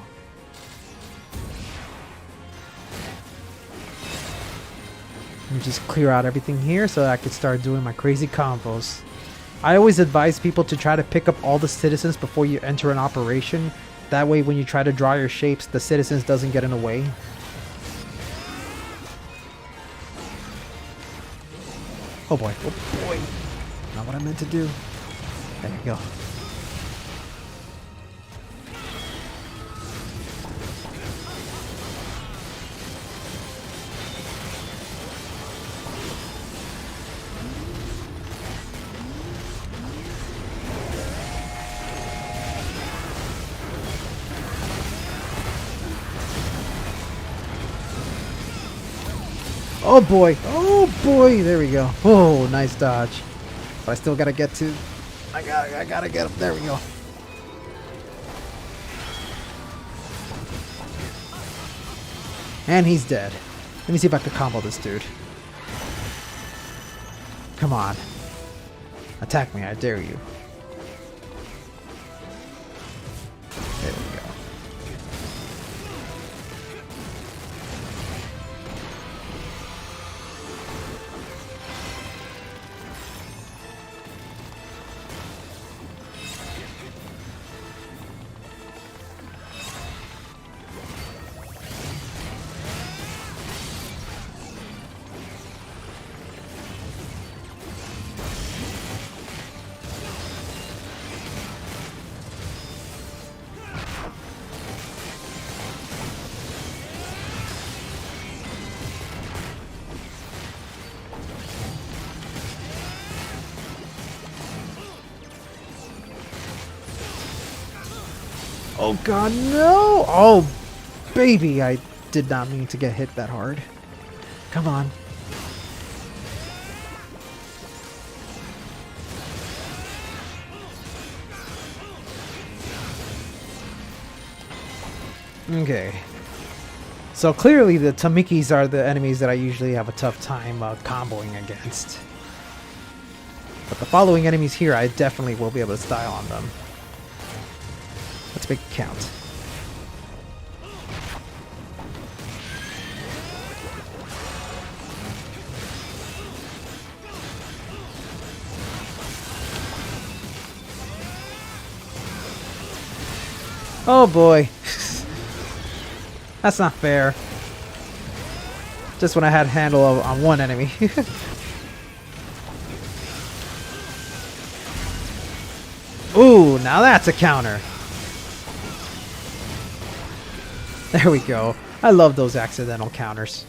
Let me just clear out everything here so I can start doing my crazy combos. I always advise people to try to pick up all the citizens before you enter an operation. That way when you try to draw your shapes, the citizens doesn't get in the way. Oh boy, oh boy. Not what I meant to do. There you go. Oh boy, there we go. Oh, nice dodge. But I still gotta get to, I gotta get up, there we go. And he's dead. Let me see if I can combo this dude. Come on. Attack me, I dare you. There we go. Oh god, no! Oh, baby, I did not mean to get hit that hard. Come on. Okay. So clearly the Tamikis are the enemies that I usually have a tough time comboing against. But the following enemies here, I definitely will be able to style on them. Let's make it count. Oh boy. That's not fair. Just when I had handle on one enemy. Ooh, now that's a counter. There we go. I love those accidental counters.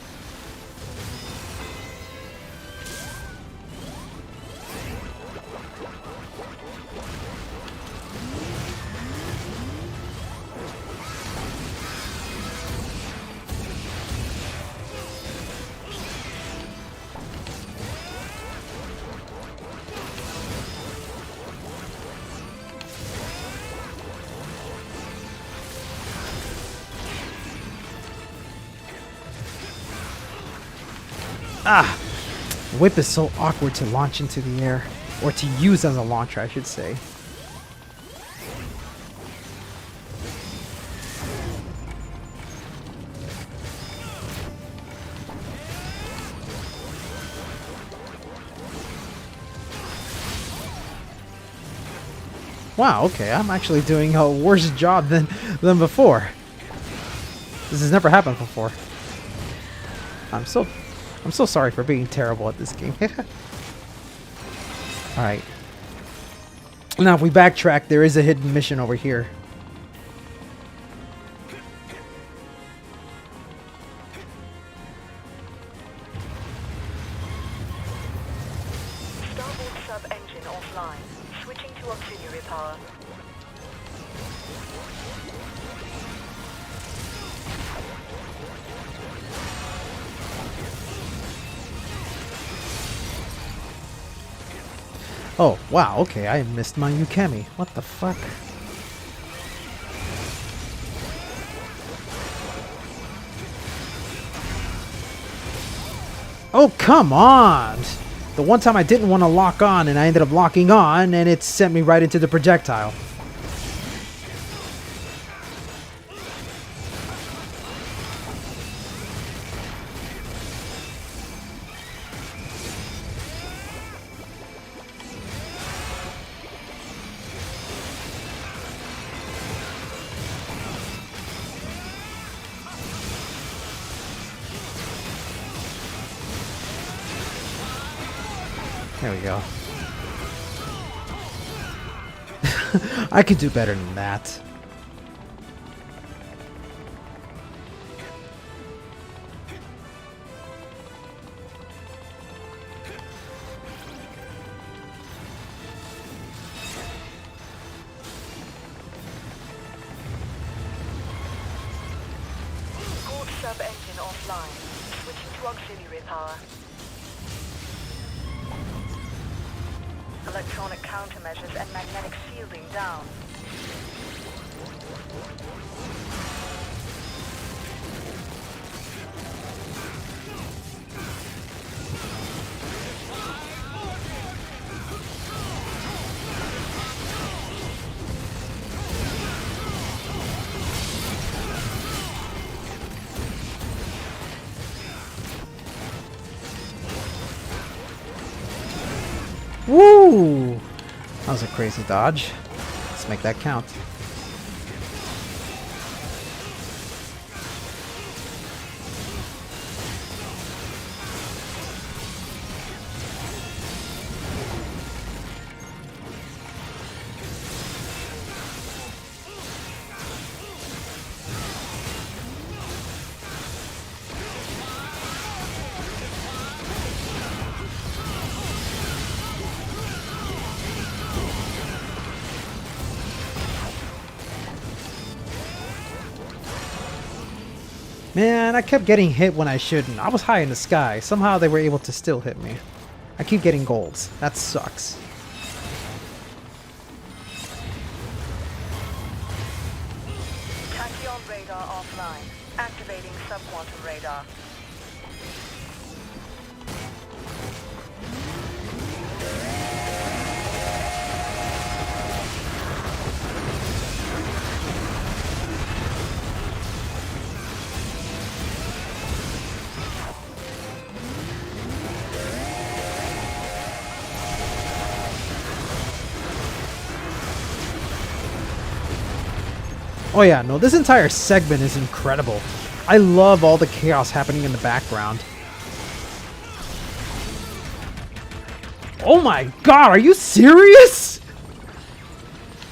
Ah! Whip is so awkward to launch into the air. Or to use as a launcher, I should say. Wow, okay, I'm actually doing a worse job than before. This has never happened before. I'm so sorry for being terrible at this game. Alright. Now if we backtrack, there is a hidden mission over here. Starboard sub-engine offline. Switching to auxiliary power. Oh, wow, okay, I missed my Yukemi. What the fuck? Oh, come on! The one time I didn't want to lock on and I ended up locking on and it sent me right into the projectile. There we go. I could do better than that. Core sub-engine offline. Switching to auxiliary power. Electronic countermeasures and magnetic shielding down. Woo! That was a crazy dodge. Let's make that count. Man, I kept getting hit when I shouldn't. I was high in the sky. Somehow they were able to still hit me. I keep getting golds. That sucks. Tachyon radar offline. Activating subquantum radar. Oh yeah, no, this entire segment is incredible. I love all the chaos happening in the background. Oh my god, are you serious?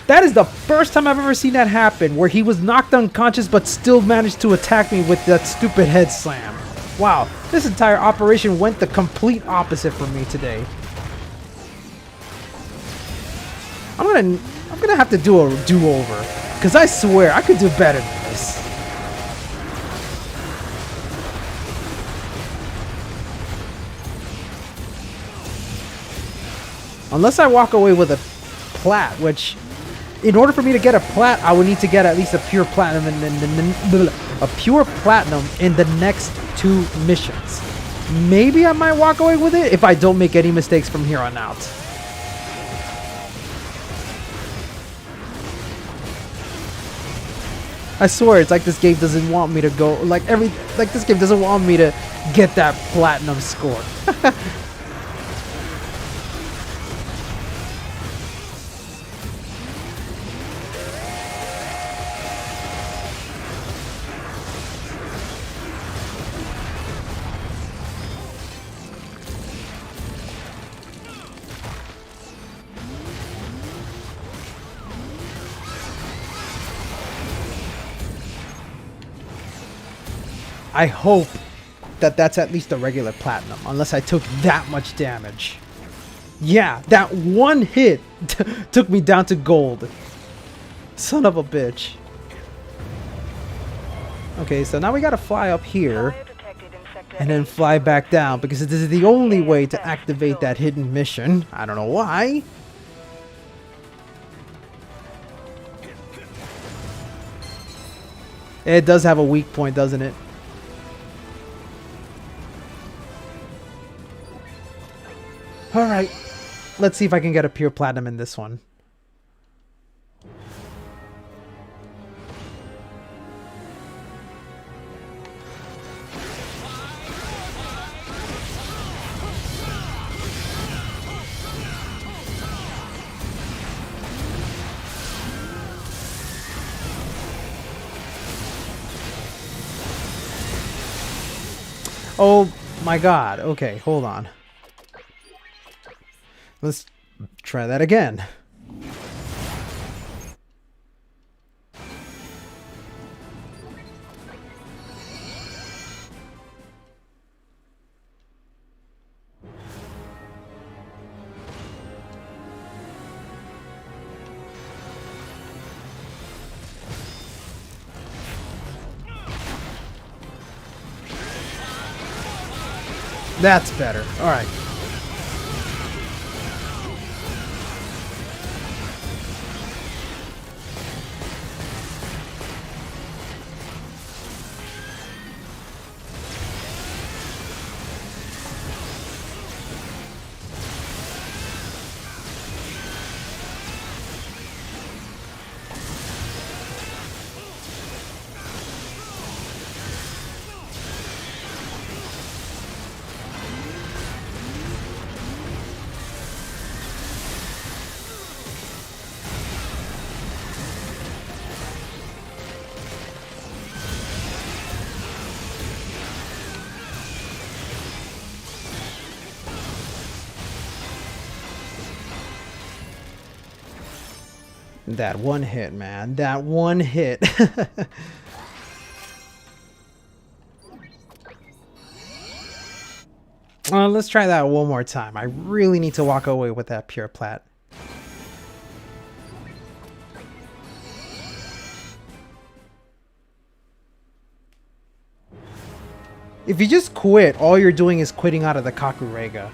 That is the first time I've ever seen that happen, where he was knocked unconscious but still managed to attack me with that stupid head slam. Wow, this entire operation went the complete opposite for me today. I'm gonna have to do a do-over, because I swear I could do better than this. Unless I walk away with a plat, which, in order for me to get a plat, I would need to get at least a pure platinum in the next 2 missions. Maybe I might walk away with it if I don't make any mistakes from here on out. I swear, it's like this game doesn't want me to go, this game doesn't want me to get that platinum score. I hope that that's at least a regular platinum, unless I took that much damage. Yeah, that one hit took me down to gold. Son of a bitch. Okay, so now we gotta fly up here and then fly back down, because this is the only way to activate that hidden mission. I don't know why. It does have a weak point, doesn't it? Alright, let's see if I can get a pure platinum in this one. Oh my god, okay, hold on. Let's try that again. That's better. All right. That one hit, man. That one hit. Let's try that one more time. I really need to walk away with that pure plat. If you just quit, all you're doing is quitting out of the CUHRAYZEE.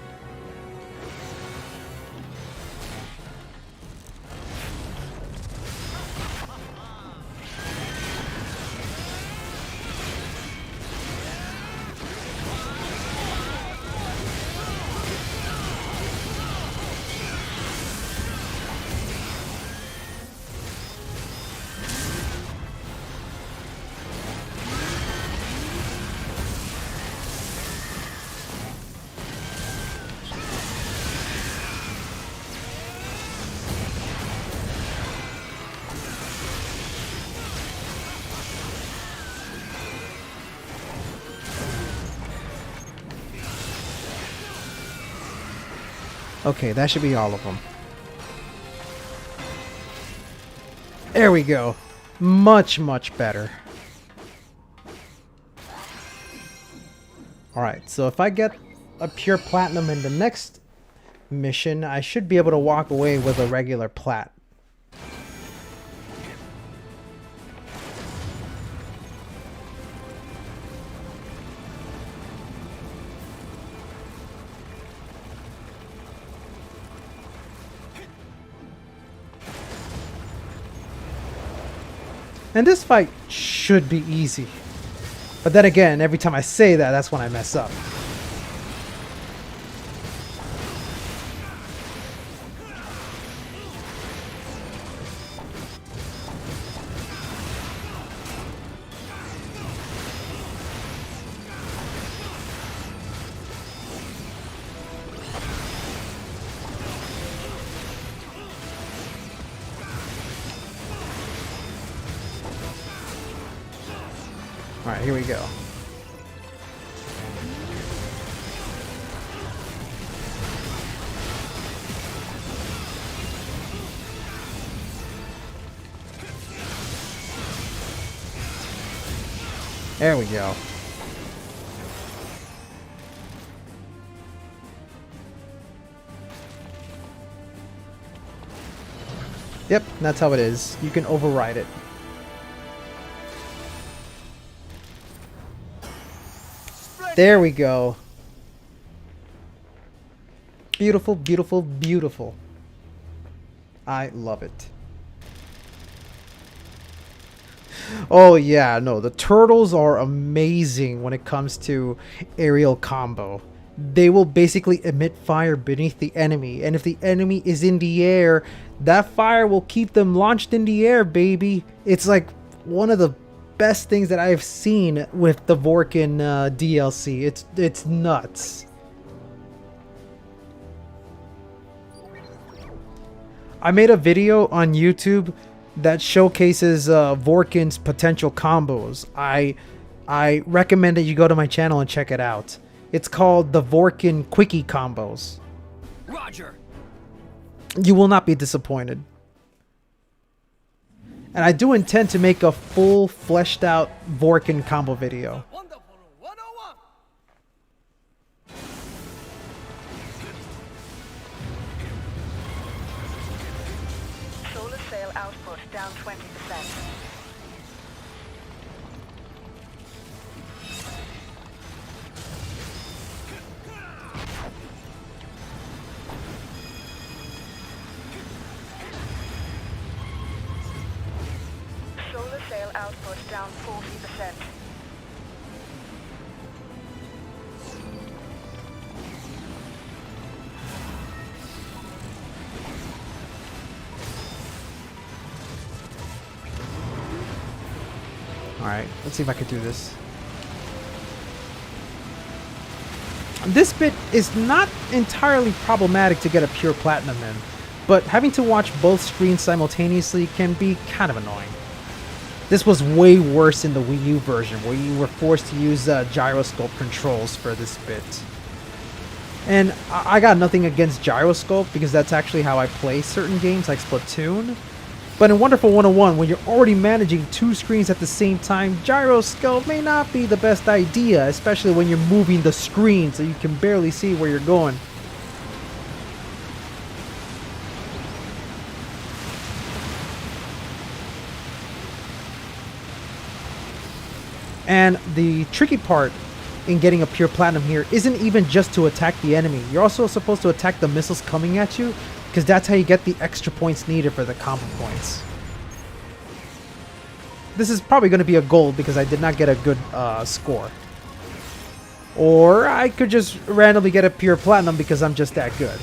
Okay, that should be all of them. There we go. Much, much better. Alright, so if I get a pure platinum in the next mission, I should be able to walk away with a regular plat. And this fight should be easy. But then again, every time I say that, that's when I mess up. Alright, here we go. There we go. Yep, that's how it is. You can override it. There we go. Beautiful, beautiful, beautiful. I love it. Oh yeah, no, the turtles are amazing when it comes to aerial combo. They will basically emit fire beneath the enemy, and if the enemy is in the air, that fire will keep them launched in the air, baby. It's like one of the best things that I've seen with the Vorken DLC. It's nuts. I made a video on YouTube that showcases Vorken's potential combos. I recommend that you go to my channel and check it out. It's called the Vorken Quickie Combos. Roger. You will not be disappointed. And I do intend to make a full fleshed out Vorken combo video. Wonderful 101. Solar sail output down 20%. Solar sail output down 40%. Alright, let's see if I can do this. This bit is not entirely problematic to get a pure platinum in, but having to watch both screens simultaneously can be kind of annoying. This was way worse in the Wii U version, where you were forced to use gyroscope controls for this bit. And I got nothing against gyroscope, because that's actually how I play certain games like Splatoon. But in Wonderful 101, when you're already managing 2 screens at the same time, gyroscope may not be the best idea, especially when you're moving the screen so you can barely see where you're going. And the tricky part in getting a pure platinum here isn't even just to attack the enemy. You're also supposed to attack the missiles coming at you, because that's how you get the extra points needed for the combo points. This is probably going to be a gold because I did not get a good score. Or I could just randomly get a pure platinum because I'm just that good.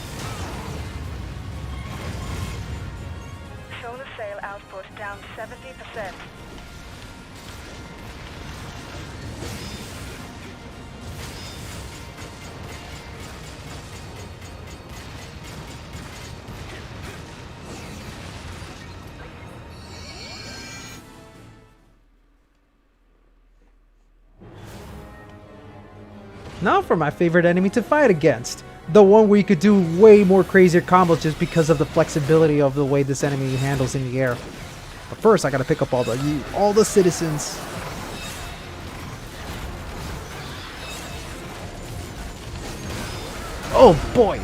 Solar sail output down 70%. Now for my favorite enemy to fight against. The one where you could do way more crazier combos just because of the flexibility of the way this enemy handles in the air. But first I gotta pick up all the citizens. Oh boy!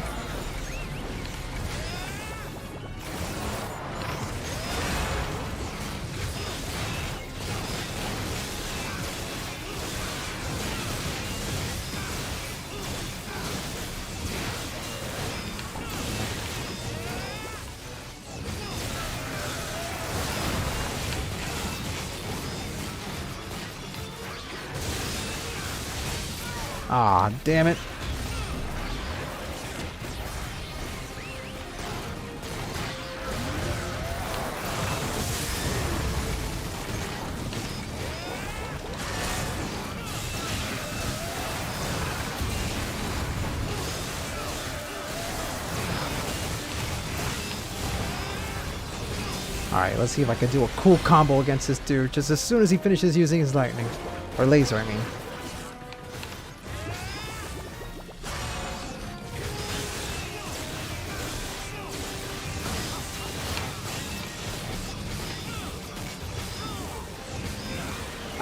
Ah, damn it. Alright, let's see if I can do a cool combo against this dude just as soon as he finishes using his lightning. Or laser, I mean.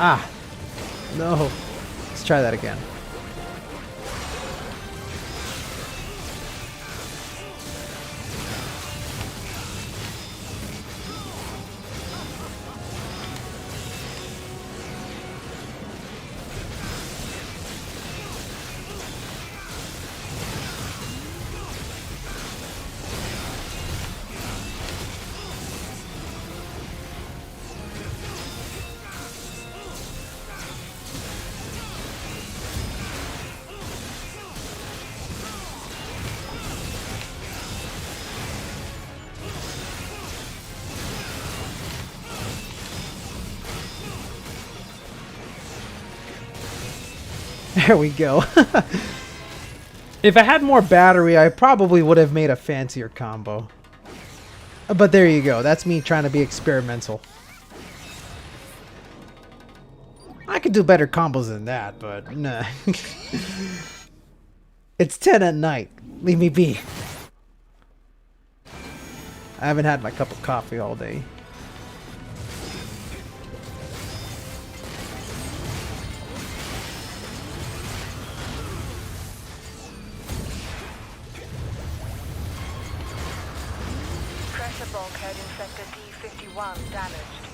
Ah, no. Let's try that again. There we go. If I had more battery, I probably would have made a fancier combo. But there you go. That's me trying to be experimental. I could do better combos than that, but nah. It's 10 at night. Leave me be. I haven't had my cup of coffee all day. Bulkhead in sector D51 damaged.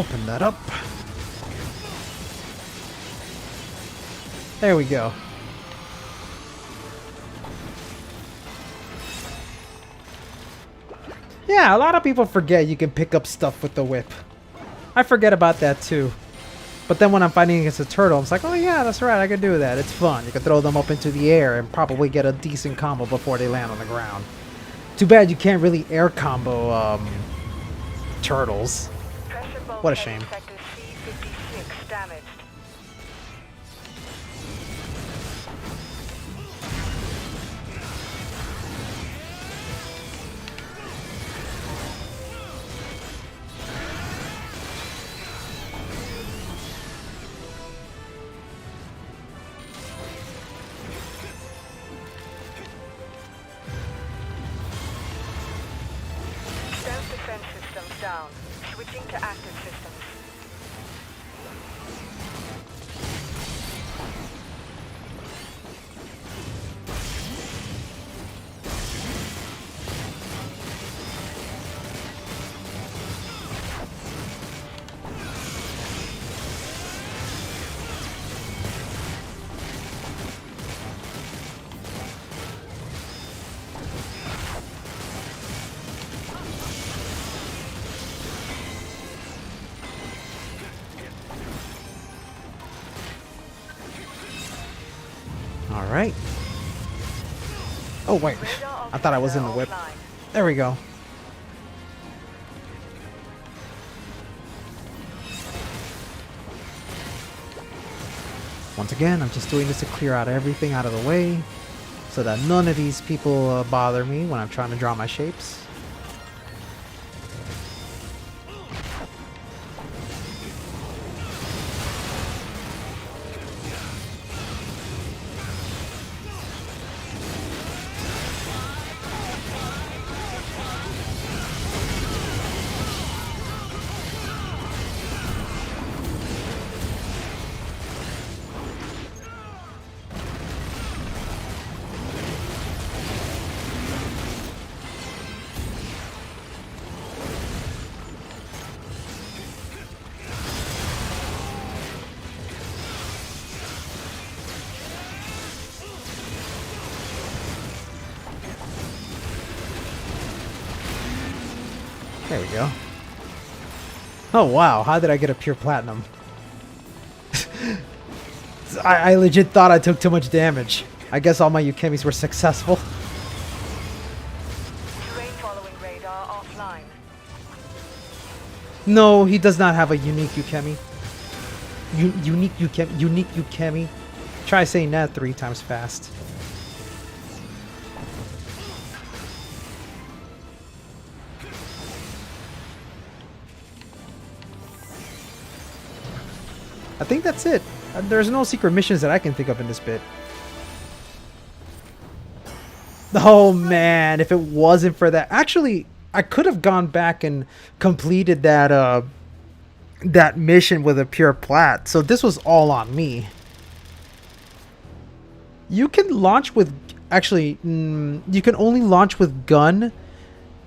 Open that up. There we go. Yeah, a lot of people forget you can pick up stuff with the whip. I forget about that too. But then when I'm fighting against a turtle, I'm like, oh yeah, that's right, I can do that. It's fun. You can throw them up into the air and probably get a decent combo before they land on the ground. Too bad you can't really air combo turtles. What a shame. Sector C56 damaged. Self-defense systems down. Switching to active systems. Alright. Oh wait, I thought I was in the whip. There we go. Once again, I'm just doing this to clear out everything out of the way so that none of these people bother me when I'm trying to draw my shapes. There we go. Oh wow, how did I get a pure platinum? I legit thought I took too much damage. I guess all my Yukemis were successful. Terrain following radar offline. No, he does not have a unique Yukemi. Unique Yukemi. Try saying that 3 times fast. I think that's it. There's no secret missions that I can think of in this bit. Oh man, if it wasn't for that. Actually, I could have gone back and completed that that mission with a pure plat. So this was all on me. You can launch with... Actually, you can only launch with gun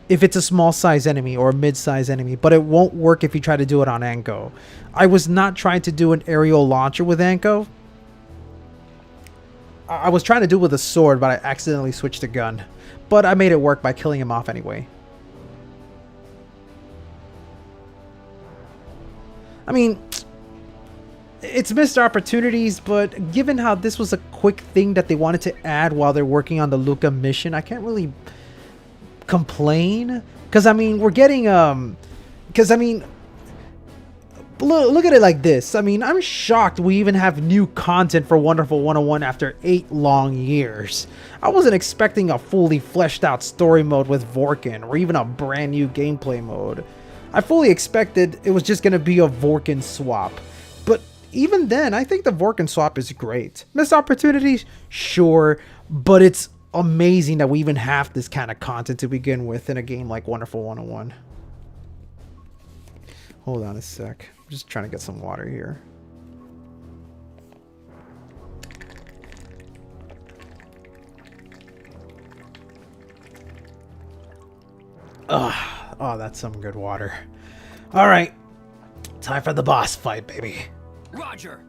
if it's a small size enemy or a mid size enemy, but it won't work if you try to do it on Anko. I was not trying to do an aerial launcher with Anko. I was trying to do it with a sword, but I accidentally switched to gun. But I made it work by killing him off anyway. I mean, it's missed opportunities, but given how this was a quick thing that they wanted to add while they're working on the Luca mission, I can't really complain. Because, I mean, we're getting, because, I mean, look at it like this. I mean, I'm shocked we even have new content for Wonderful 101 after 8 long years. I wasn't expecting a fully fleshed out story mode with Vorken, or even a brand new gameplay mode. I fully expected it was just going to be a Vorken swap. But even then, I think the Vorken swap is great. Missed opportunities? Sure. But it's amazing that we even have this kind of content to begin with in a game like Wonderful 101. Hold on a sec. I'm just trying to get some water here. Ugh. Oh, that's some good water. All right. Time for the boss fight, baby. Roger.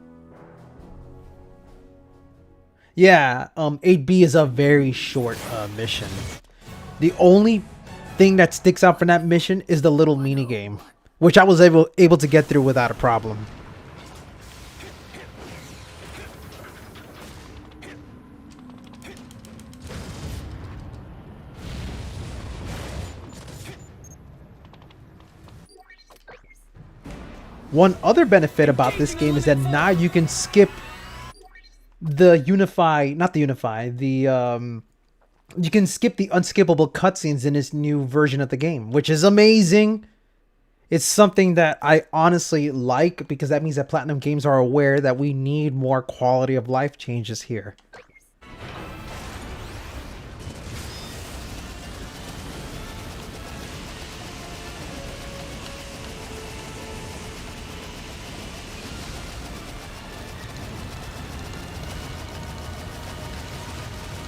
Yeah, 8B is a very short mission. The only thing that sticks out from that mission is the little mini game, which I was able to get through without a problem. One other benefit about this game is that now you can skip the you can skip the unskippable cutscenes in this new version of the game, which is amazing. It's something that I honestly like, because that means that Platinum Games are aware that we need more quality of life changes here.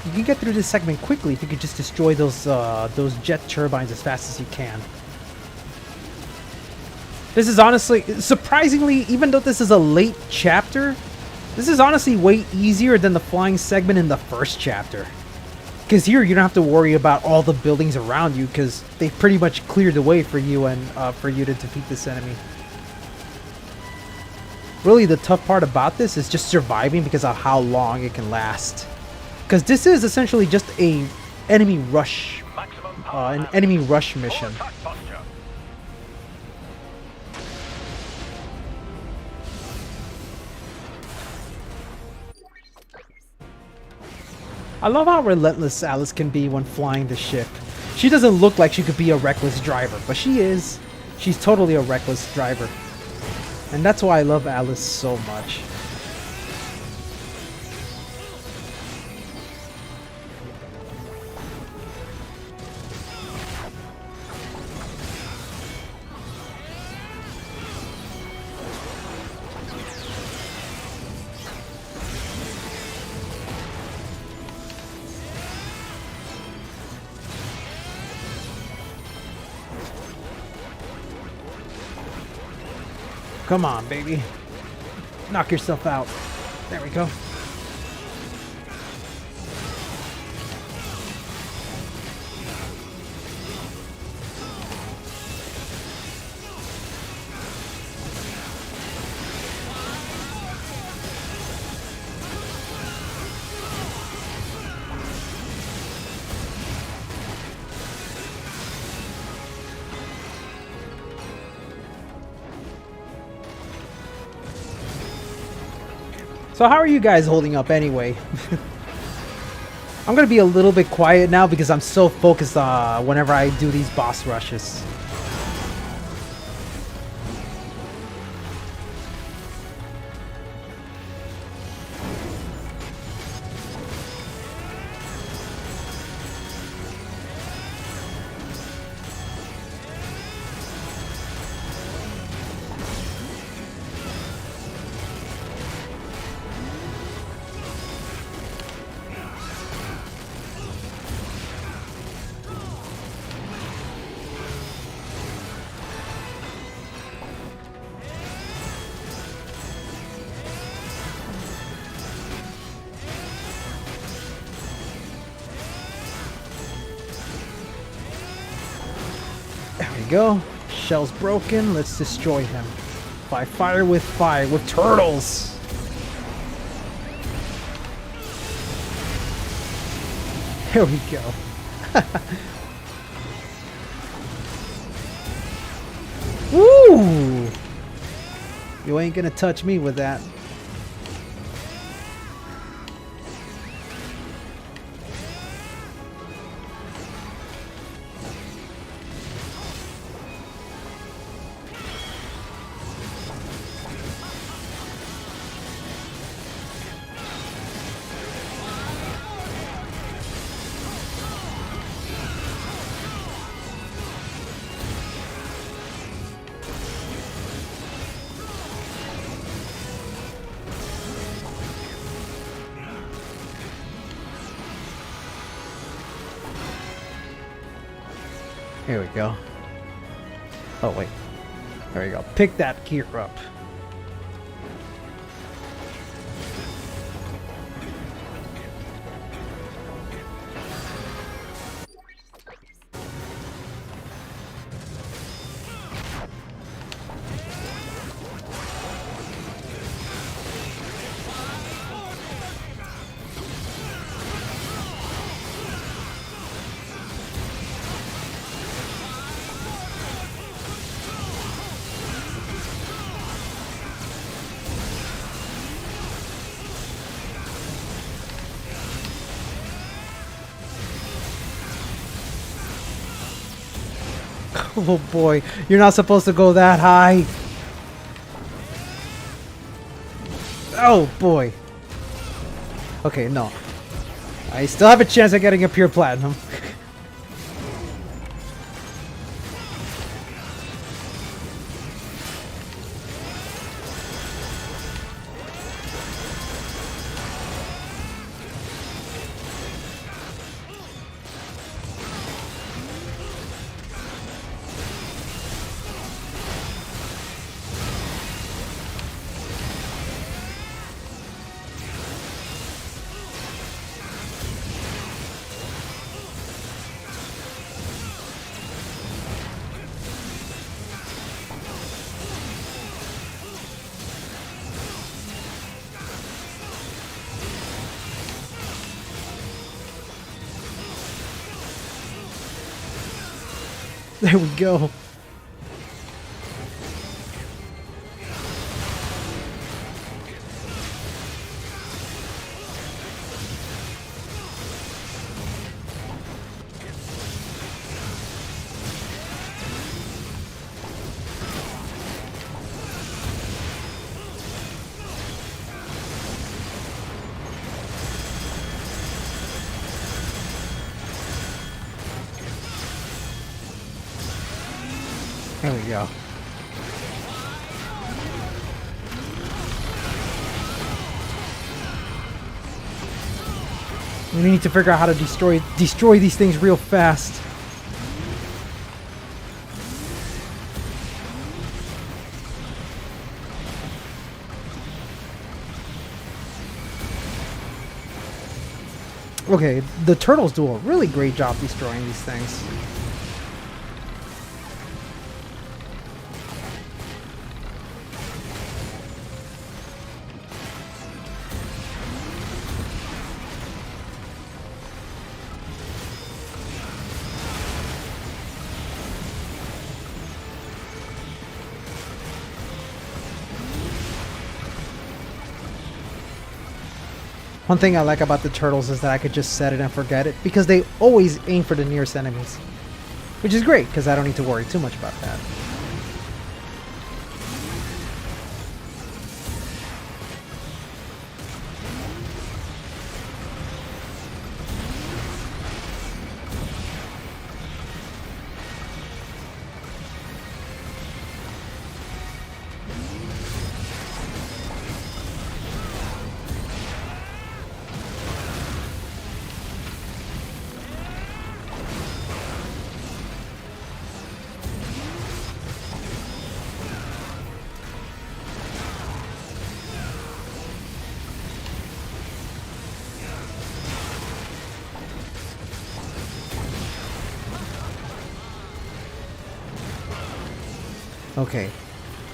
You can get through this segment quickly if you could just destroy those jet turbines as fast as you can. This is honestly, surprisingly, even though this is a late chapter, this is honestly way easier than the flying segment in the first chapter. Because here you don't have to worry about all the buildings around you, because they pretty much cleared the way for you and for you to defeat this enemy. Really, the tough part about this is just surviving because of how long it can last. Because this is essentially just an enemy rush mission. I love how relentless Alice can be when flying the ship. She doesn't look like she could be a reckless driver, but she is. She's totally a reckless driver. And that's why I love Alice so much. Come on, baby. Knock yourself out. There we go. So how are you guys holding up anyway? I'm gonna be a little bit quiet now because I'm so focused whenever I do these boss rushes. There we go. Shell's broken. Let's destroy him. By fire with turtles. There we go. Woo! You ain't gonna touch me with that. Here we go. Oh, wait. There we go. Pick that gear up. Oh boy, you're not supposed to go that high. Oh boy. Okay, no. I still have a chance at getting a pure platinum. There we go. There we go. We need to figure out how to destroy these things real fast. Okay, the turtles do a really great job destroying these things. One thing I like about the turtles is that I could just set it and forget it, because they always aim for the nearest enemies. Which is great, because I don't need to worry too much about that. Okay,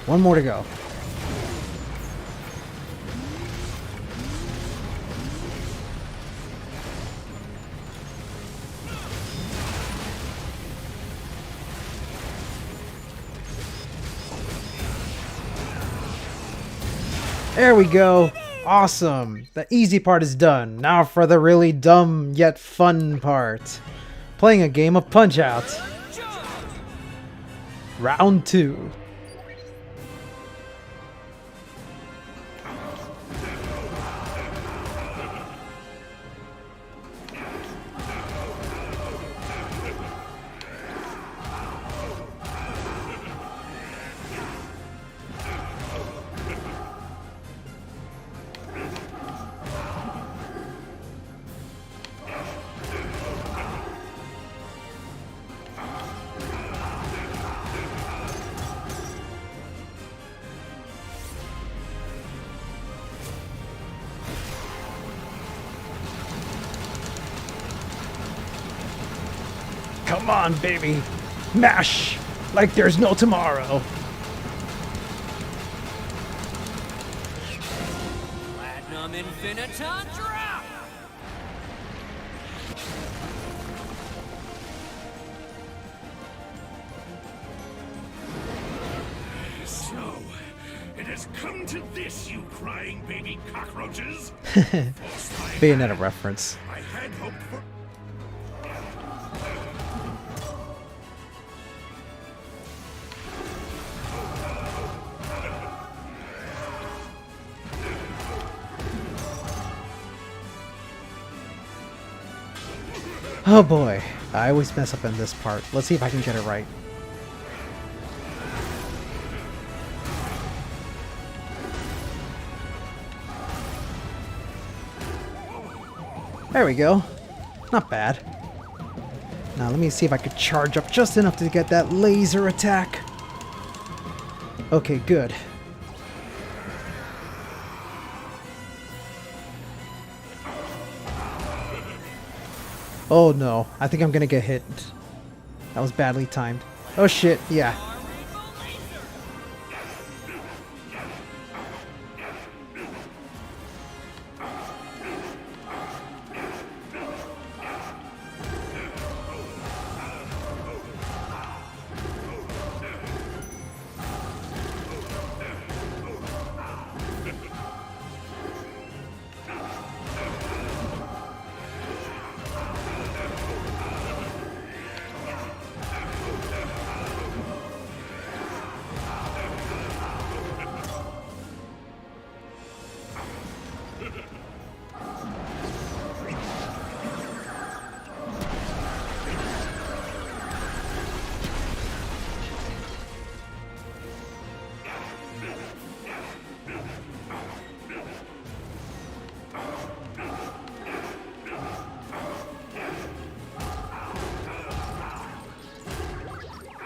one more to go. There we go. Awesome. The easy part is done. Now for the really dumb yet fun part. Playing a game of Punch-Out. Round 2. Come on, baby. Mash like there's no tomorrow. Platinum Infinitundra! So, it has come to this, you crying baby cockroaches. Bayonetta reference. I had hoped for. Oh boy, I always mess up in this part. Let's see if I can get it right. There we go. Not bad. Now let me see if I could charge up just enough to get that laser attack. Okay, good. Oh no, I think I'm gonna get hit. That was badly timed. Oh shit, yeah.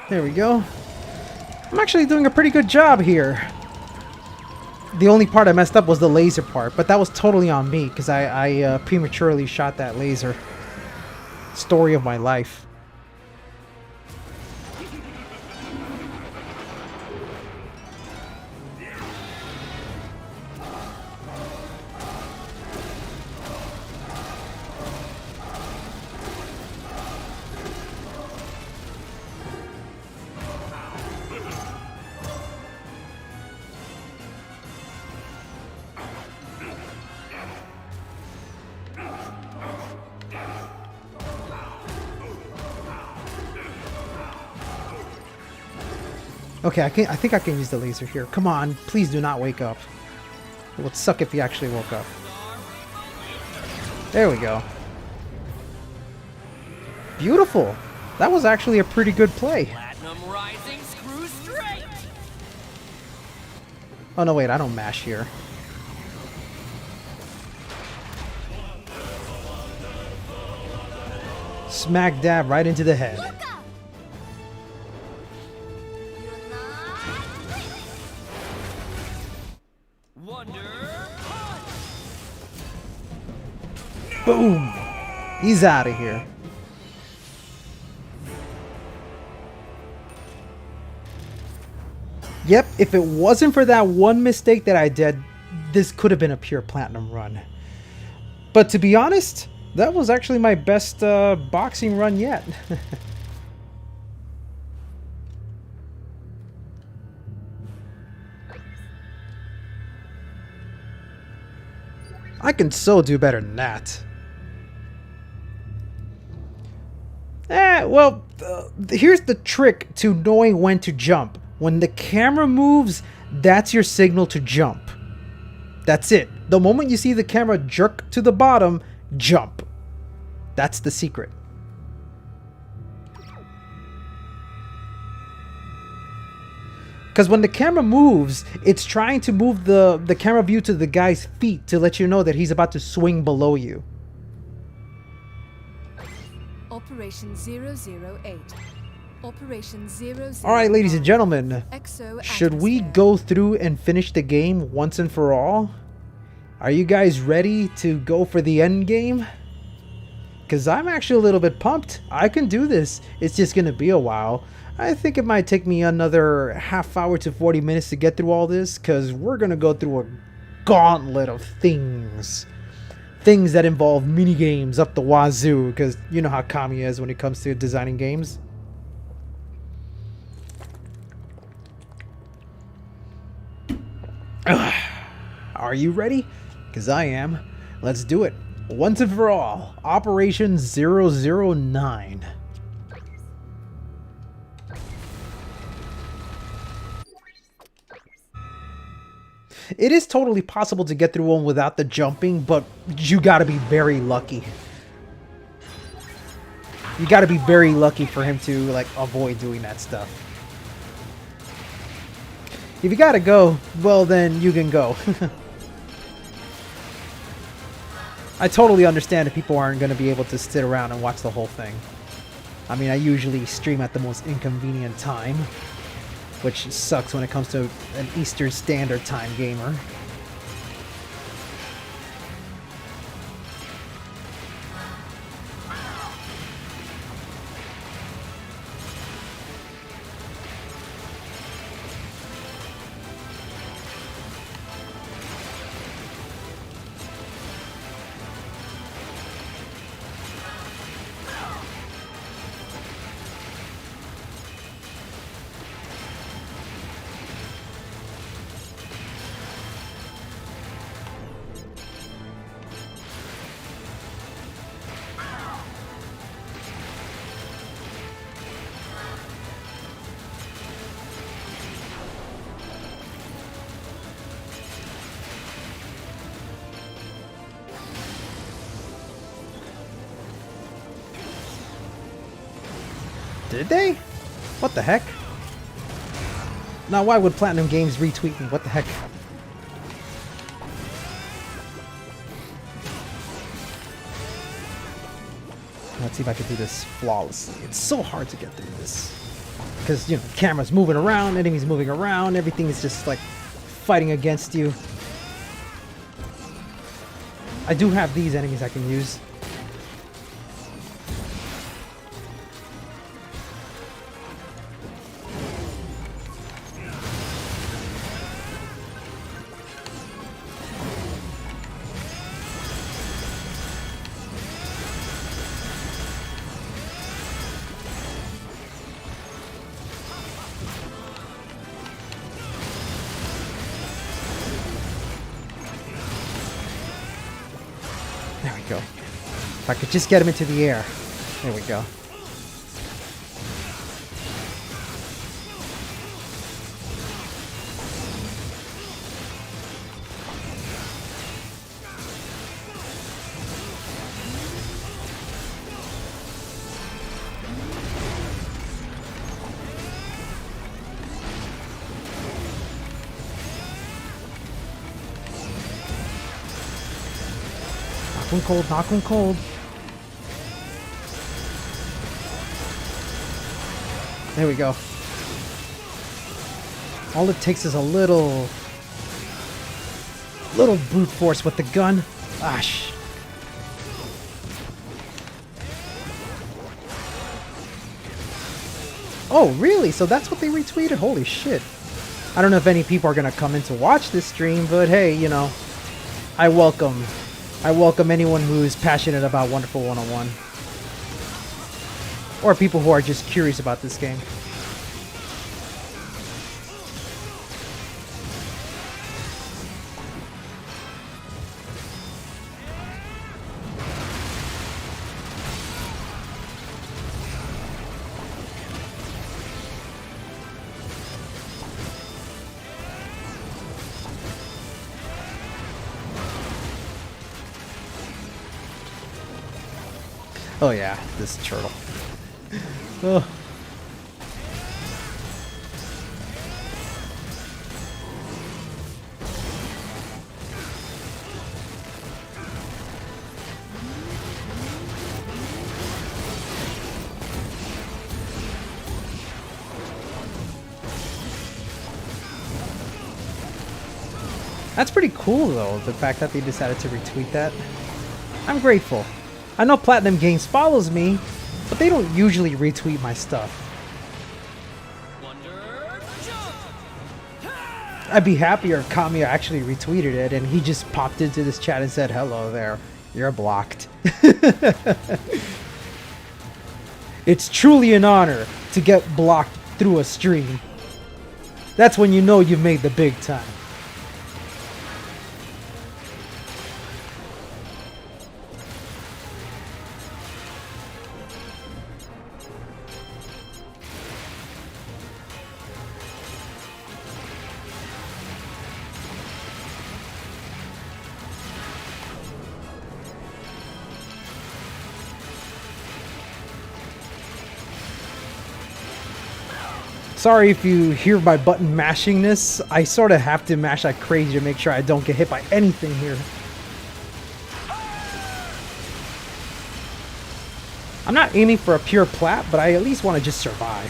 There we go. I'm actually doing a pretty good job here. The only part I messed up was the laser part, but that was totally on me because I prematurely shot that laser. Story of my life. Okay, I think I can use the laser here. Come on, please do not wake up. It would suck if he actually woke up. There we go. Beautiful. That was actually a pretty good play. Platinum Rising Screw Straight! Oh no, wait, I don't mash here. Smack dab right into the head. Boom! He's out of here. Yep, if it wasn't for that one mistake that I did, this could have been a pure platinum run. But to be honest, that was actually my best boxing run yet. I can so do better than that. Well, here's the trick to knowing when to jump. When the camera moves, that's your signal to jump. That's it. The moment you see the camera jerk to the bottom, jump. That's the secret. Because when the camera moves, it's trying to move the camera view to the guy's feet to let you know that he's about to swing below you. Operation 008. Operation 008. Alright, ladies and gentlemen, Exo should we atmosphere. go through and finish the game once and for all? Are you guys ready to go for the end game? because I'm actually a little bit pumped. I can do this. It's just going to be a while. I think it might take me another half hour to 40 minutes to get through all this, because we're going to go through a gauntlet of things. Things that involve minigames up the wazoo, because you know how Kami is when it comes to designing games. Are you ready? Because I am. Let's do it. Once and for all, Operation 009. It is totally possible to get through one without the jumping, but you gotta be very lucky. You gotta be very lucky for him to, like, avoid doing that stuff. If you gotta go, well then you can go. I totally understand if people aren't going to be able to sit around and watch the whole thing. I mean, I usually stream at the most inconvenient time, which sucks when it comes to an Eastern Standard Time gamer. Did they? What the heck? Now why would Platinum Games retweet me? What the heck? Let's see if I can do this flawlessly. It's so hard to get through this. Because, you know, the camera's moving around, enemies moving around, everything is just like fighting against you. I do have these enemies I can use. There we go. If I could just get him into the air. There we go. Knock one cold, knock one cold. There we go. All it takes is a little brute force with the gun. Gosh. Oh, really? So that's what they retweeted? Holy shit. I don't know if any people are going to come in to watch this stream, but hey, you know, I welcome anyone who's passionate about Wonderful 101. Or people who are just curious about this game. Oh yeah, this turtle. Oh. That's pretty cool though, the fact that they decided to retweet that. I'm grateful. I know Platinum Games follows me, but they don't usually retweet my stuff. Wonder jump. I'd be happier if Kamiya actually retweeted it and he just popped into this chat and said, "Hello there, you're blocked." It's truly an honor to get blocked through a stream. That's when you know you've made the big time. Sorry if you hear my button mashingness. I sort of have to mash like crazy to make sure I don't get hit by anything here. I'm not aiming for a pure plat, but I at least want to just survive.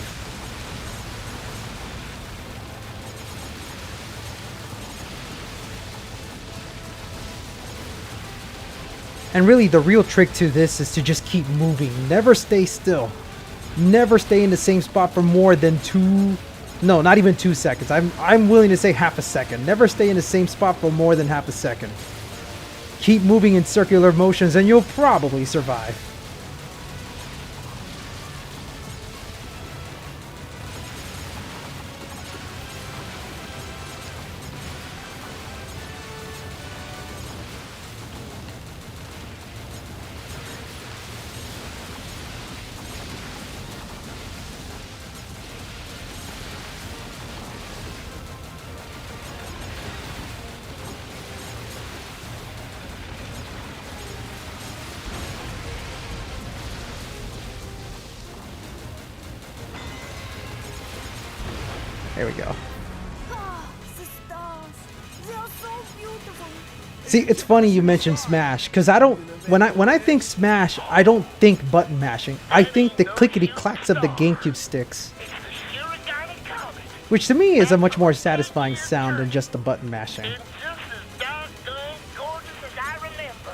And really the real trick to this is to just keep moving. Never stay still. Never stay in the same spot for more than not even 2 seconds. I'm willing to say half a second. Never stay in the same spot for more than half a second. Keep moving in circular motions and you'll probably survive. There we go. Oh, the stars. They are so beautiful. See, it's funny you mentioned Smash, because I don't, when I think Smash, I don't think button mashing. I think the clickety clacks of the GameCube sticks, which to me is a much more satisfying sound than just the button mashing. It's just as doggone gorgeous as I remember.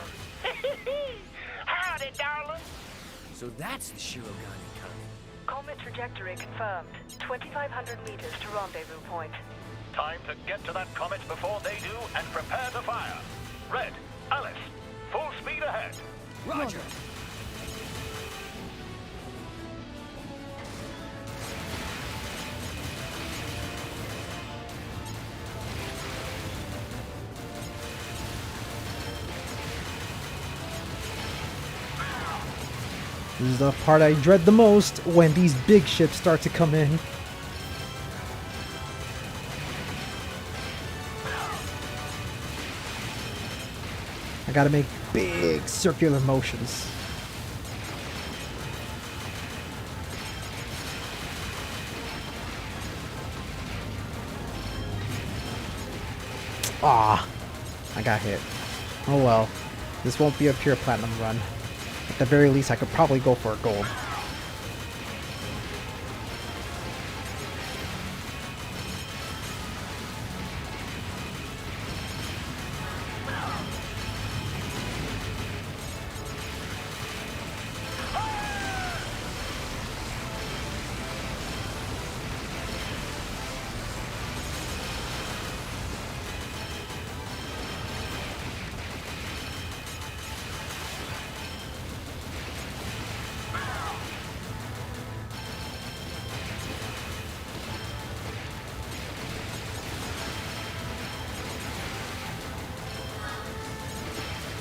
Howdy, darling. So that's the Shirogane coming. Comet trajectory confirmed. 2,500 meters to rendezvous point. Time to get to that comet before they do and prepare to fire. Red, Alice, full speed ahead. Roger. This is the part I dread the most, when these big ships start to come in. I gotta make big circular motions. Ah, I got hit. Oh well, this won't be a pure platinum run. At the very least, I could probably go for a gold.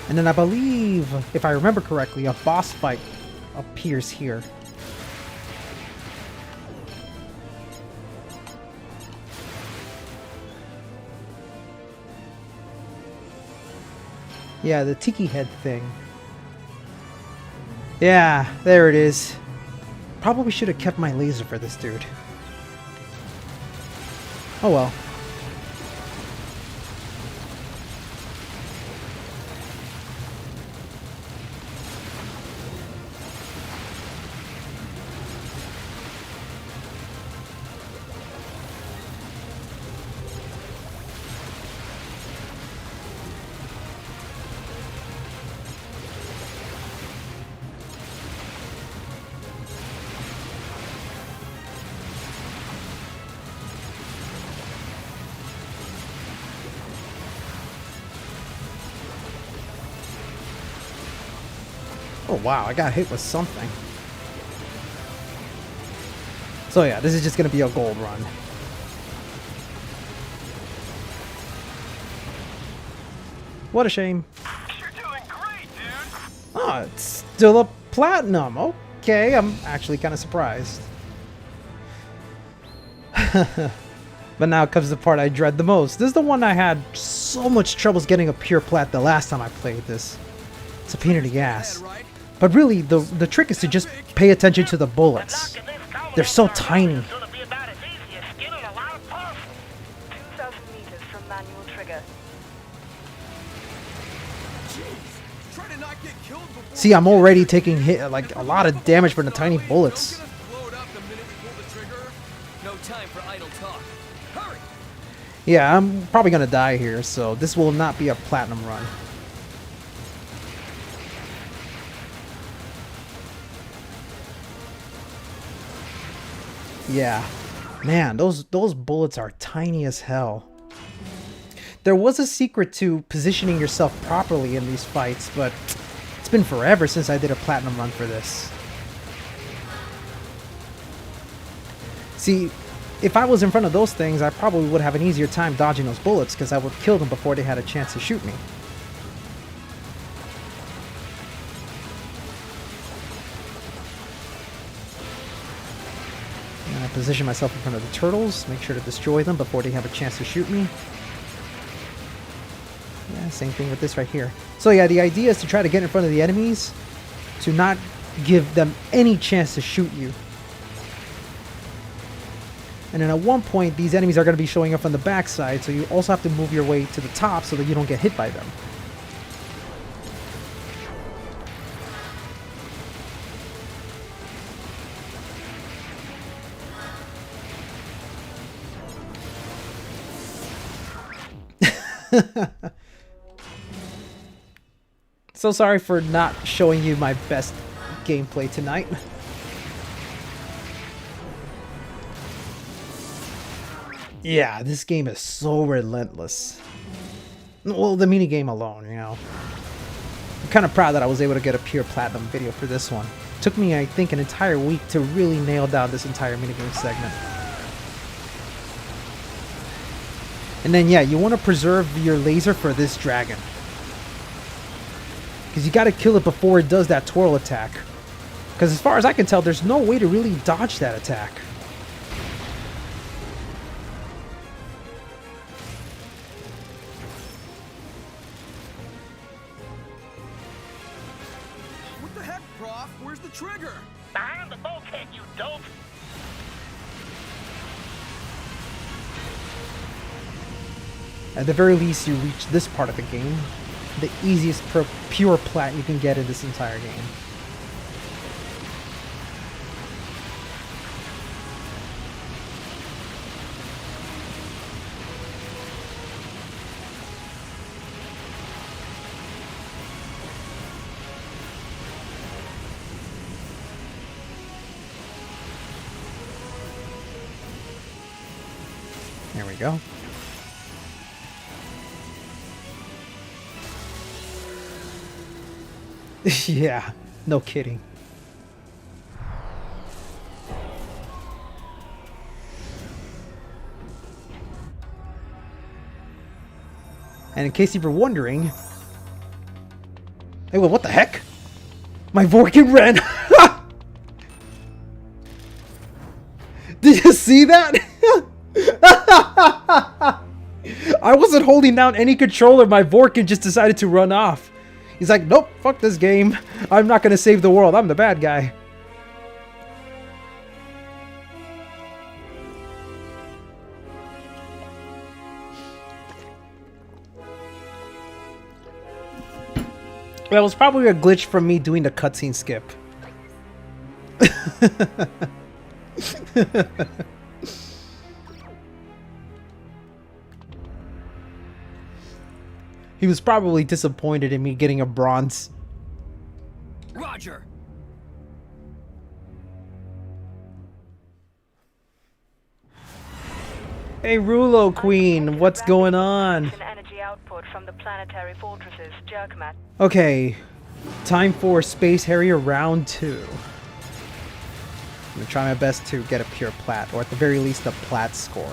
And then I believe, if I remember correctly, a boss fight appears here. Yeah, the tiki head thing. Yeah, there it is. Probably should have kept my laser for this dude. Oh well. Oh wow, I got hit with something. So yeah, this is just gonna be a gold run. What a shame. You're doing great, dude. Oh, it's still a platinum. Okay, I'm actually kind of surprised. But now comes the part I dread the most. This is the one I had so much troubles getting a pure plat the last time I played this. It's a pain in the ass. But really, the trick is to just pay attention to the bullets. They're so tiny. It's gonna be about as easy as skinning a lot of puff. 2,000 meters from manual trigger. Jeez, try to not get killed before. See, I'm already taking like a lot of damage from the tiny bullets. Don't get us blowed up the minute we pull the trigger. No time for idle talk. Hurry! Yeah, I'm probably gonna die here, so this will not be a platinum run. Yeah, man, those bullets are tiny as hell. There was a secret to positioning yourself properly in these fights, but it's been forever since I did a platinum run for this. See, if I was in front of those things, I probably would have an easier time dodging those bullets because I would kill them before they had a chance to shoot me. And I position myself in front of the turtles, make sure to destroy them before they have a chance to shoot me. Yeah, same thing with this right here. So yeah, the idea is to try to get in front of the enemies, to not give them any chance to shoot you. And then at one point, these enemies are going to be showing up on the backside, so you also have to move your way to the top so that you don't get hit by them. So sorry for not showing you my best gameplay tonight. Yeah, this game is so relentless. Well, the minigame alone, you know. I'm kind of proud that I was able to get a pure platinum video for this one. It took me, I think, an entire week to really nail down this entire minigame segment. And then, yeah, you want to preserve your laser for this dragon. Because you got to kill it before it does that twirl attack. Because as far as I can tell, there's no way to really dodge that attack. What the heck, Prof? Where's the trigger? Behind the bulkhead, you dope. At the very least, you reach this part of the game. The easiest pure plat you can get in this entire game. There we go. Yeah, no kidding. And in case you were wondering... Hey, well, what the heck? My Vorken ran! Did you see that? I wasn't holding down any controller, my Vorken just decided to run off. He's like, nope, fuck this game. I'm not gonna save the world, I'm the bad guy. That was probably a glitch from me doing the cutscene skip. He was probably disappointed in me getting a bronze. Roger. Hey, Rulo Queen, what's going on? Energy output from the planetary fortresses, Jerkmat. Okay, Time for Space Harrier round 2. I'm gonna try my best to get a pure plat, or at the very least a plat score.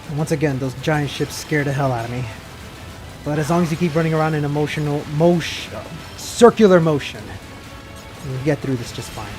And once again, those giant ships scare the hell out of me. But as long as you keep running around in circular motion, you can get through this just fine.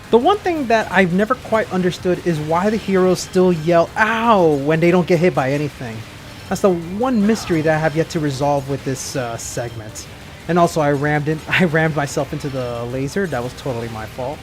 The one thing that I've never quite understood is why the heroes still yell "ow" when they don't get hit by anything. That's the one mystery that I have yet to resolve with this segment. And also, I rammed myself into the laser. That was totally my fault.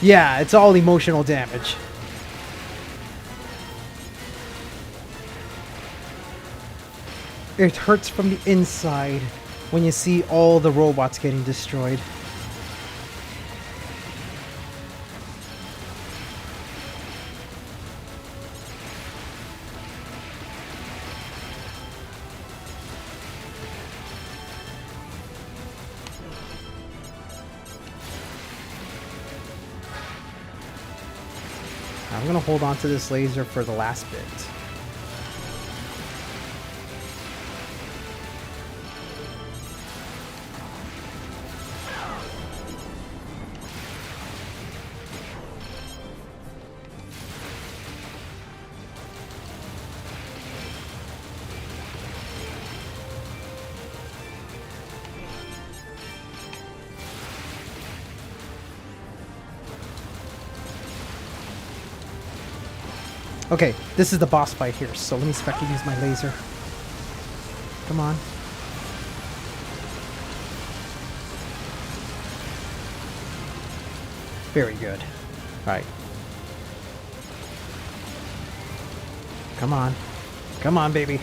Yeah, it's all emotional damage. It hurts from the inside when you see all the robots getting destroyed. I'm gonna hold on to this laser for the last bit. Okay, this is the boss fight here, so let me see if I can use my laser. Come on. Very good. Alright. Come on. Come on, baby.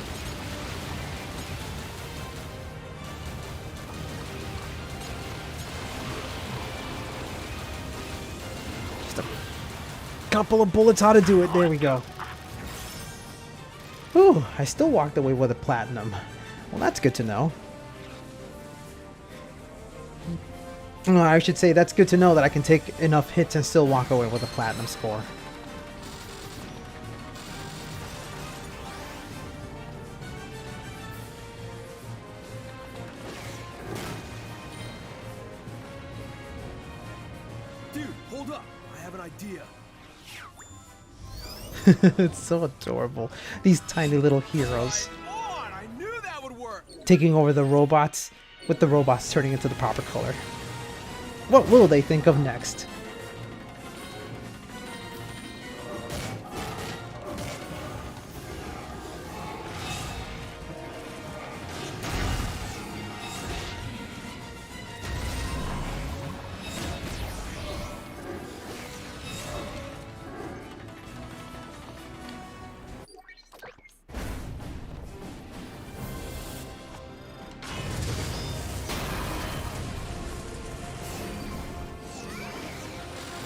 Just a couple of bullets, how to do it. There we go. Ooh, I still walked away with a platinum. Well, that's good to know. I should say that's good to know that I can take enough hits and still walk away with a platinum score. Dude, hold up. I have an idea. It's so adorable. These tiny little heroes On! I knew that would work. taking over the robots, with the robots turning into the proper color. What will they think of next?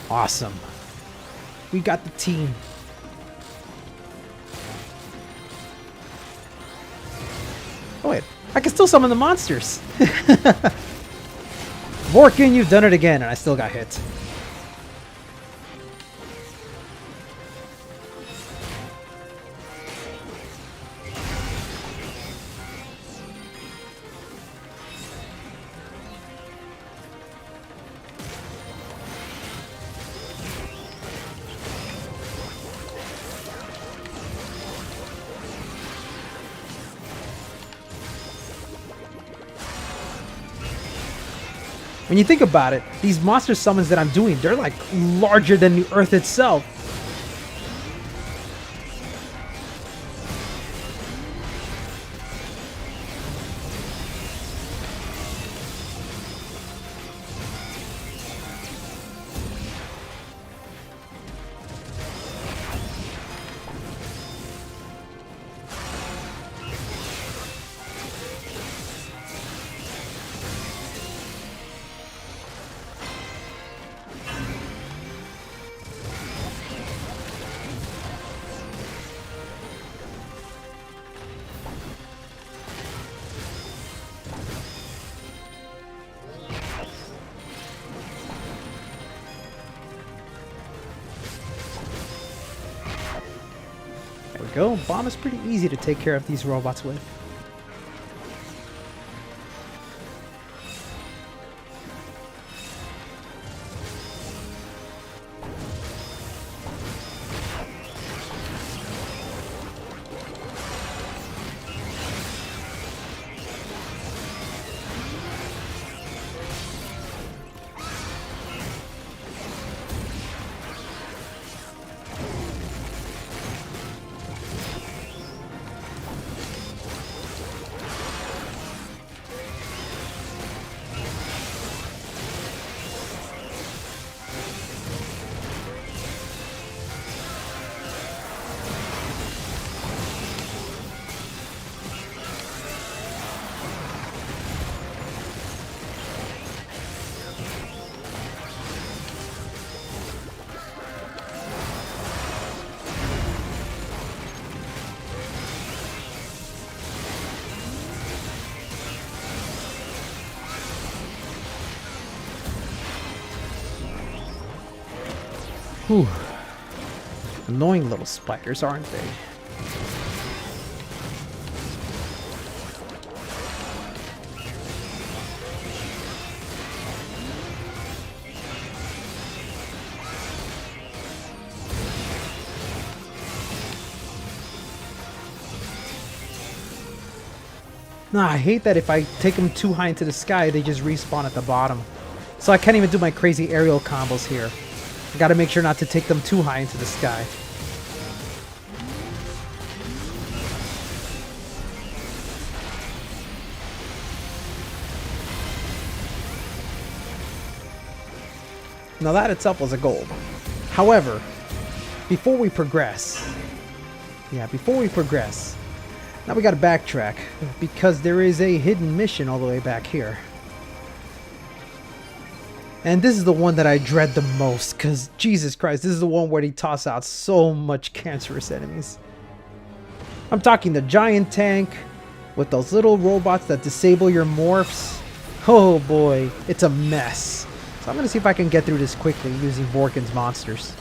Awesome. We got the team. I can still summon the monsters. Vorken, you've done it again, and I still got hit. When you think about it, these monster summons that I'm doing, they're like larger than the Earth itself. Go. Bomb is pretty easy to take care of these robots with. Whew. Annoying little spiders, aren't they? Nah, I hate that if I take them too high into the sky, they just respawn at the bottom. So I can't even do my crazy aerial combos here. I gotta make sure not to take them too high into the sky. Now that itself was a goal. However, before we progress, now we gotta backtrack because there is a hidden mission all the way back here. And this is the one that I dread the most, because Jesus Christ, this is the one where they toss out so much cancerous enemies. I'm talking the giant tank with those little robots that disable your morphs. Oh boy, it's a mess. So I'm going to see if I can get through this quickly using Vorken's monsters.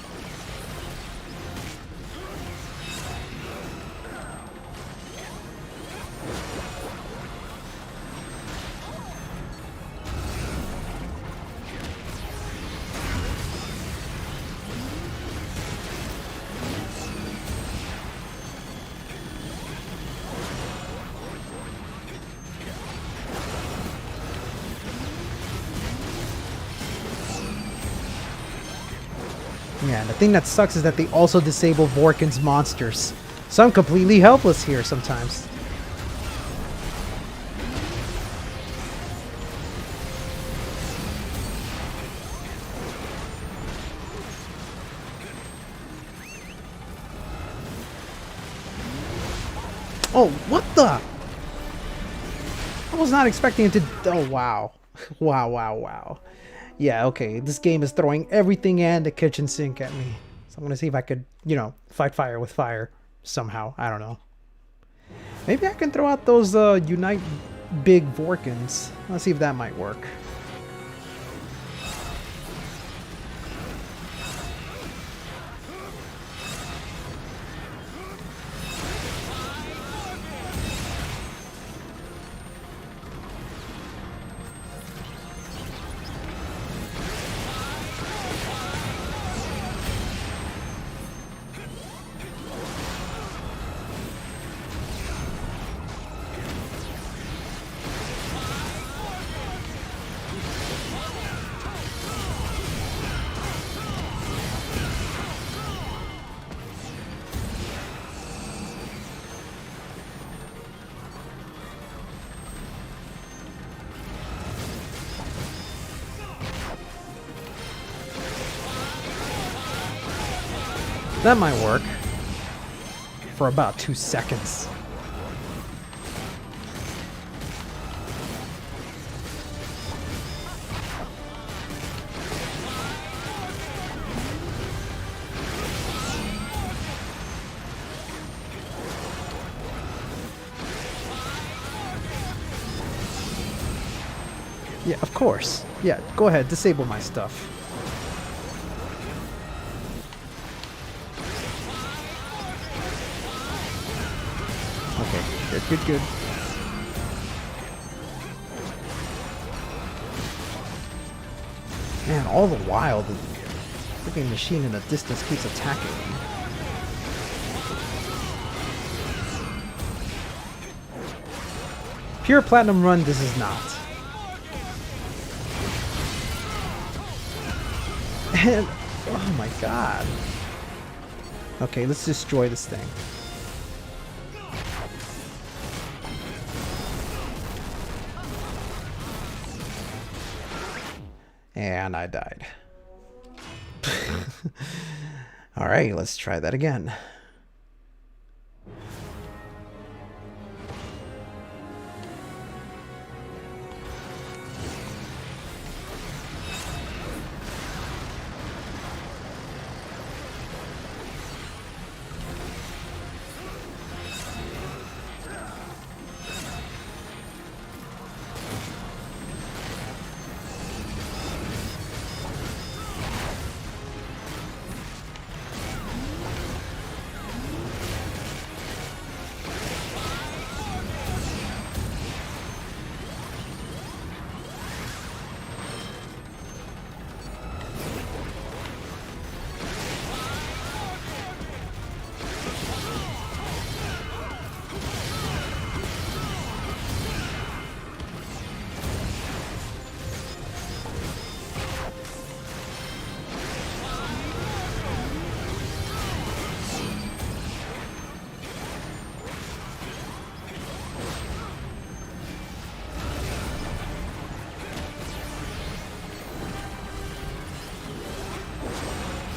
Yeah, and the thing that sucks is that they also disable Vorken's monsters. So I'm completely helpless here sometimes. Oh, what the? I was not expecting it to... Oh, wow. Wow. Yeah, okay, this game is throwing everything and the kitchen sink at me. So I'm gonna see if I could, you know, fight fire with fire somehow. I don't know. Maybe I can throw out those Unite big Vorkens. Let's see if that might work. That might work. For about 2 seconds. Yeah, of course. Yeah, go ahead, disable my stuff. Okay, good, good. Man, all the while, the freaking machine in the distance keeps attacking me. Pure Platinum run, this is not. And, oh my god. Okay, let's destroy this thing. And I died. Alright, let's try that again.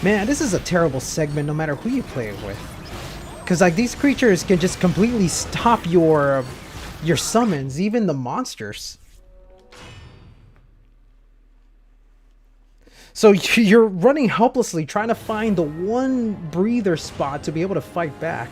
Man, this is a terrible segment no matter who you play it with. Because like these creatures can just completely stop your summons, even the monsters. So you're running helplessly trying to find the one breather spot to be able to fight back.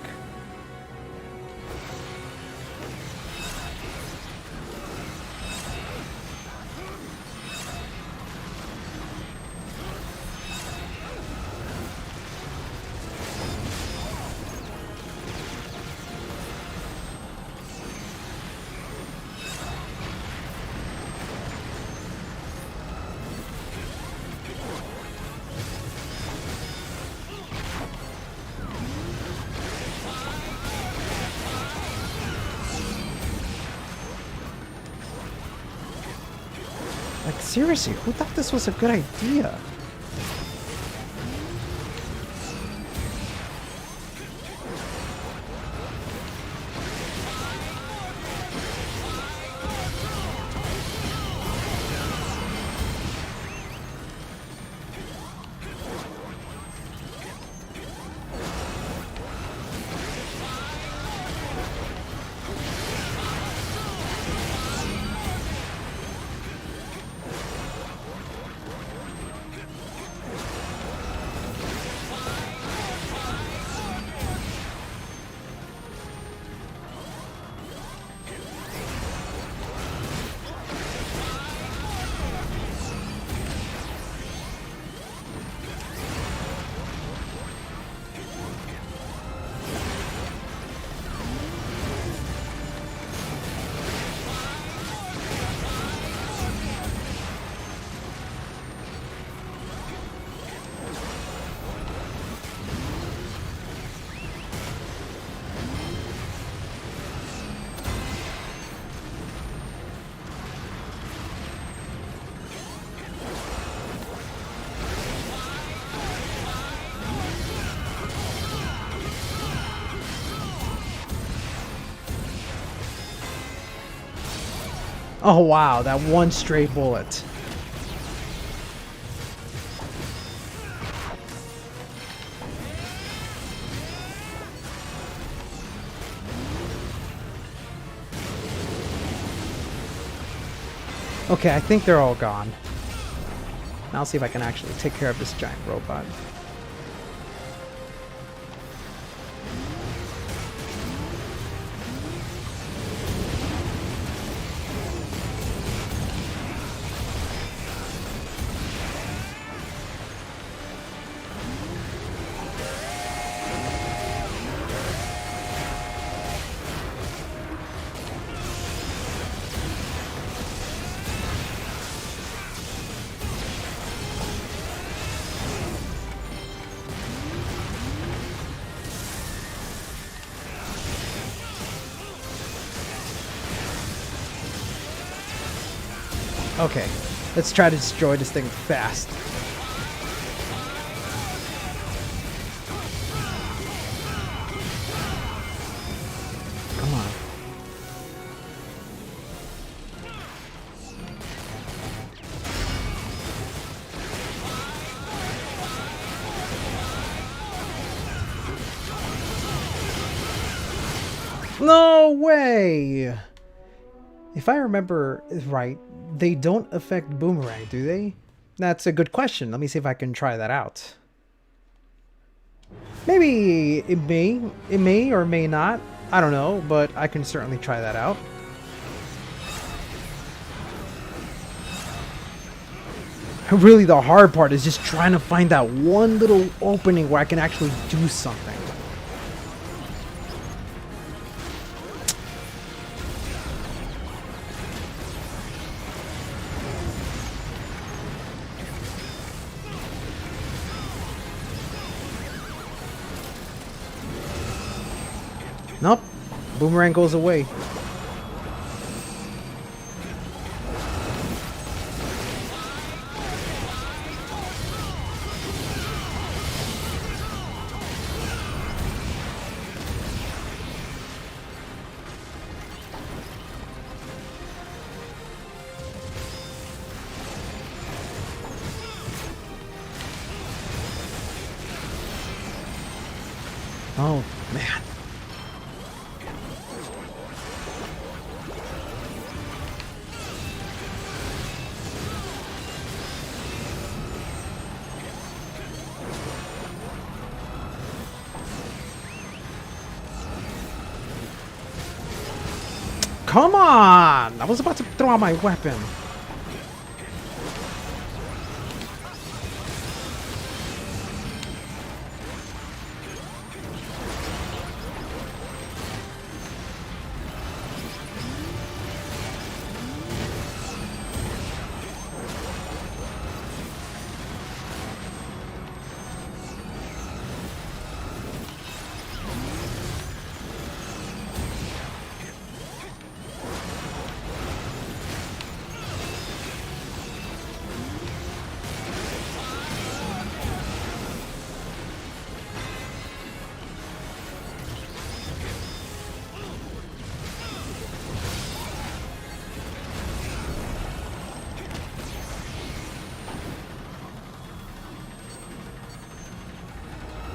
Like, seriously, who thought this was a good idea? Oh wow, that one stray bullet. Okay, I think they're all gone. Now I'll see if I can actually take care of this giant robot. Okay, let's try to destroy this thing fast. Come on. No way! If I remember right, they don't affect Boomerang, do they? That's a good question. Let me see if I can try that out. Maybe it may or may not. I don't know, but I can certainly try that out. Really, the hard part is just trying to find that one little opening where I can actually do something. Nope. Boomerang goes away. Oh, man. Come on! I was about to throw out my weapon.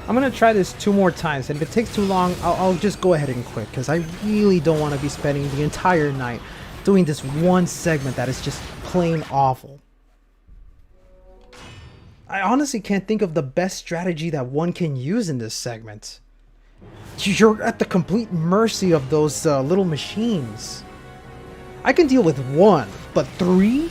I'm gonna try this 2 more times, and if it takes too long, I'll just go ahead and quit, because I really don't want to be spending the entire night doing this one segment that is just plain awful. I honestly can't think of the best strategy that one can use in this segment. You're at the complete mercy of those little machines. I can deal with 1, but 3?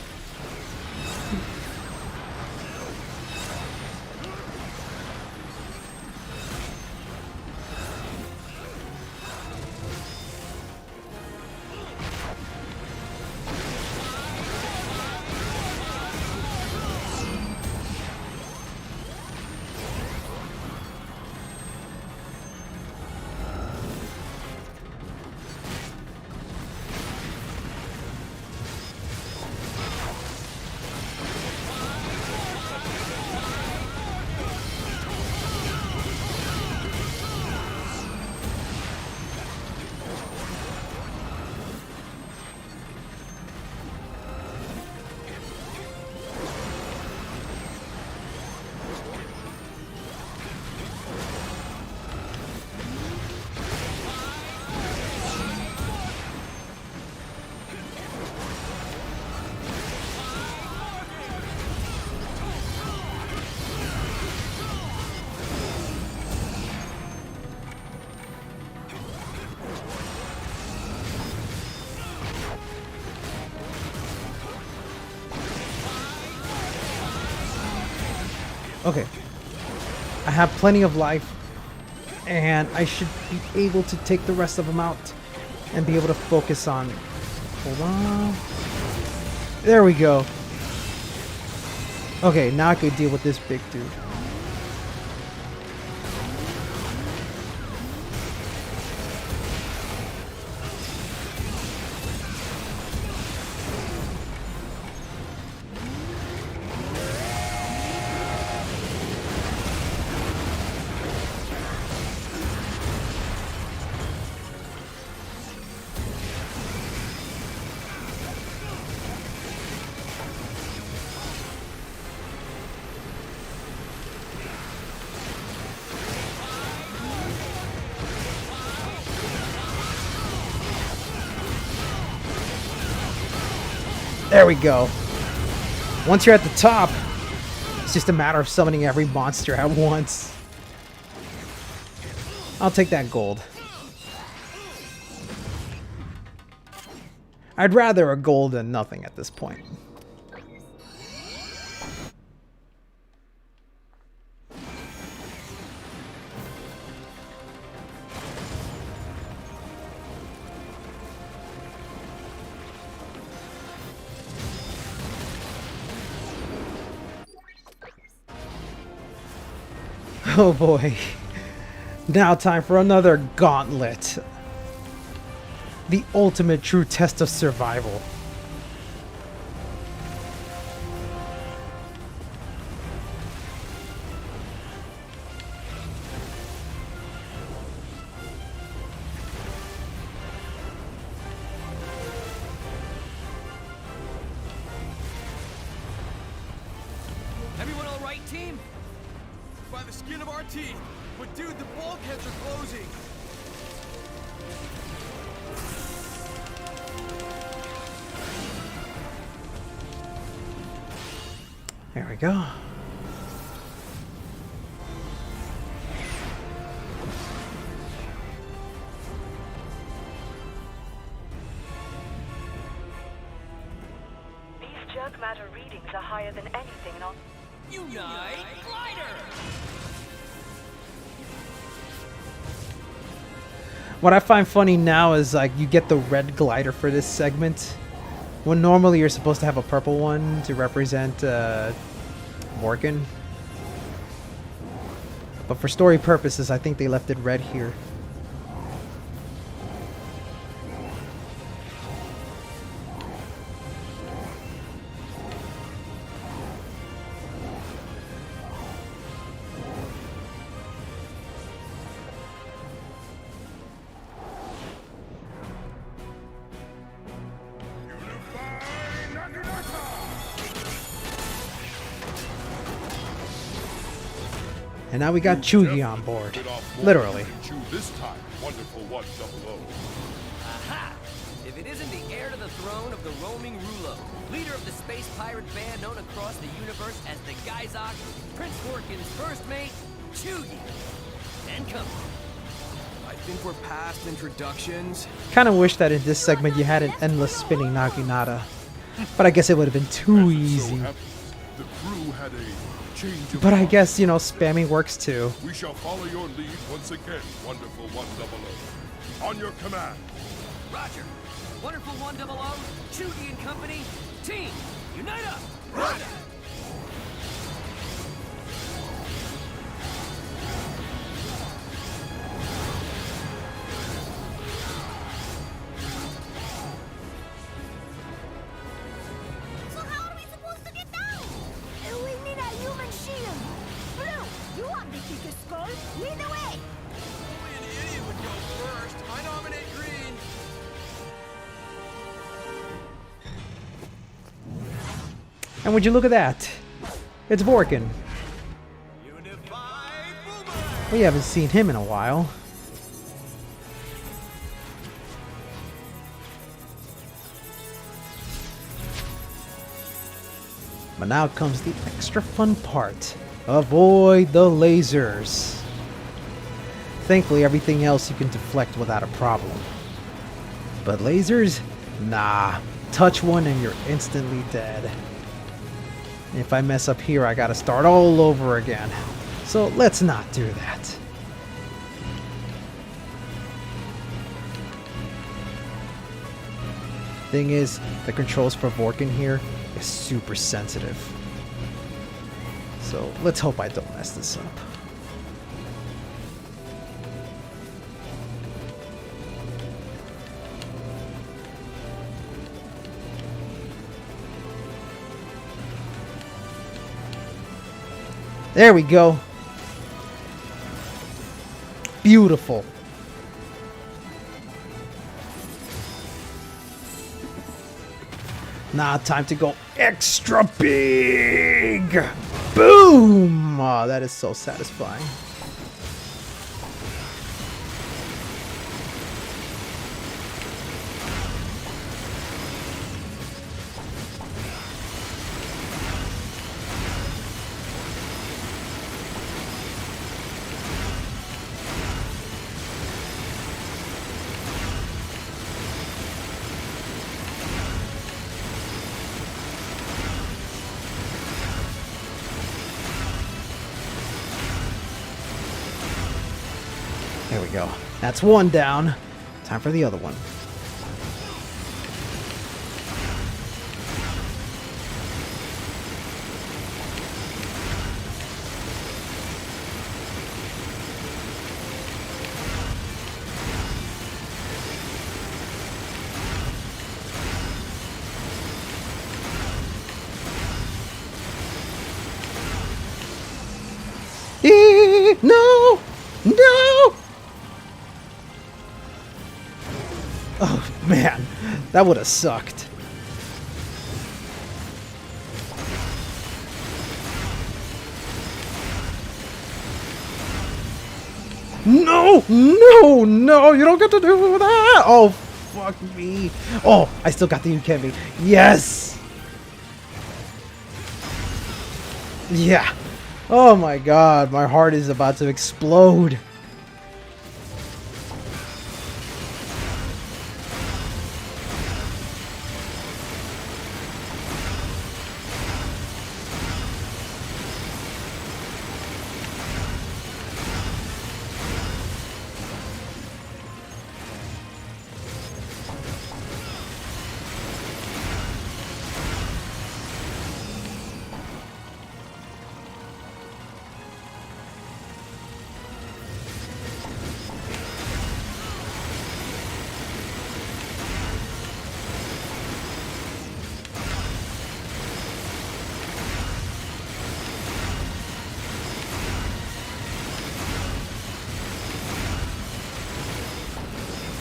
Okay. I have plenty of life, and I should be able to take the rest of them out and be able to focus on... Hold on. There we go. Okay, now I could deal with this big dude. There we go. Once you're at the top, it's just a matter of summoning every monster at once. I'll take that gold. I'd rather a gold than nothing at this point. Oh boy. Now time for another gauntlet. The ultimate true test of survival. Everyone all right, team? By the skin of our teeth. But dude, the bulkheads are closing. There we go. These junk matter readings are higher than anything on... Unite Glider! What I find funny now is like you get the red glider for this segment, when normally you're supposed to have a purple one to represent Vorken. But for story purposes, I think they left it red here. And now we got Chugi on board. Literally. This time, wonderful 100. Aha! If it isn't the heir to the throne of the roaming Rulo, leader of the space pirate band known across the universe as the Geizok, Prince Vorken's first mate, Chugi. And come. I think we're past introductions. Kind of wish that in this segment you had an endless spinning Naginata. But I guess it would have been too easy. The crew had a change of But I heart. guess, you know, spamming works too. We shall follow your lead once again, wonderful 100. On your command. Roger. Wonderful 100, Chugi and company, team, unite up! Right. So how are we supposed to get down? We need a human shield. Blue, you have the thickest skull. Lead the way. Only an idiot would go first. I nominate green. And would you look at that? It's Vorken. Unify Boomerang. We haven't seen him in a while. But now comes the extra fun part. Avoid the lasers. Thankfully, everything else you can deflect without a problem. But lasers? Nah. Touch one and you're instantly dead. If I mess up here, I gotta start all over again. So let's not do that. Thing is, the controls for Vorken here is super sensitive. So let's hope I don't mess this up. There we go. Beautiful. Now time to go extra big. Boom! Oh, that is so satisfying. There we go. That's one down. Time for the other one. No! No! Oh man, that would have sucked. No! No! No! You don't get to do that! Oh, fuck me. Oh, I still got the Ukemi. Yes! Yeah. Oh my god, my heart is about to explode.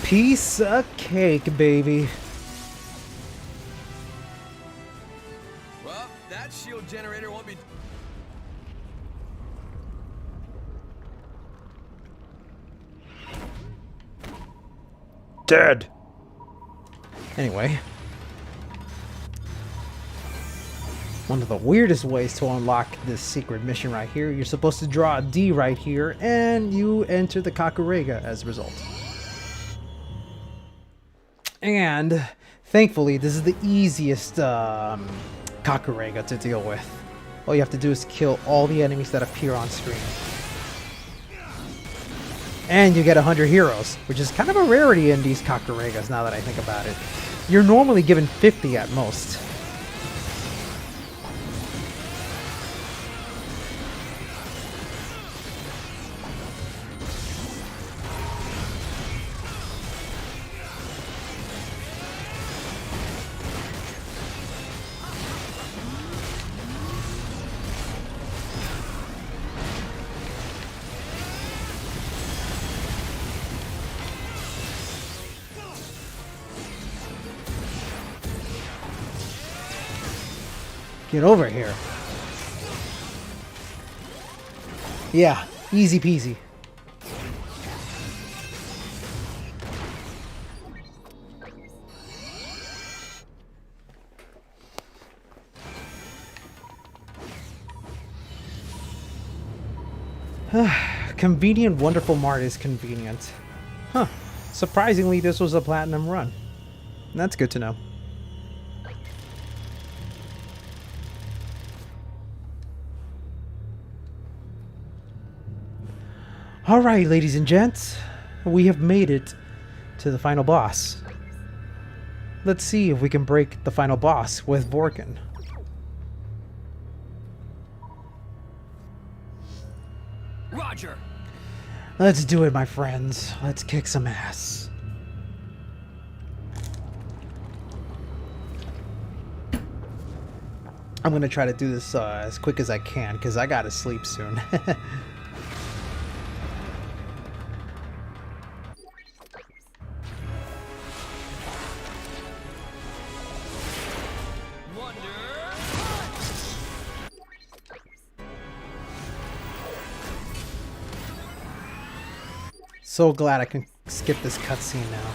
Piece of cake, baby. Well, that shield generator won't be... Dead. Anyway. One of the weirdest ways to unlock this secret mission right here, you're supposed to draw a D right here, and you enter the CUHRAYZEE as a result. And thankfully, this is the easiest CUHRAYZEE to deal with. All you have to do is kill all the enemies that appear on screen. And you get 100 heroes, which is kind of a rarity in these CUHRAYZEEs now that I think about it. You're normally given 50 at most. Get over here. Yeah, easy peasy. Convenient, wonderful mart is convenient. Huh. Surprisingly, this was a platinum run. That's good to know. Alright, ladies and gents, we have made it to the final boss. Let's see if we can break the final boss with Vorken. Roger. Let's do it, my friends. Let's kick some ass. I'm gonna try to do this as quick as I can, because I gotta sleep soon. So glad I can skip this cutscene now.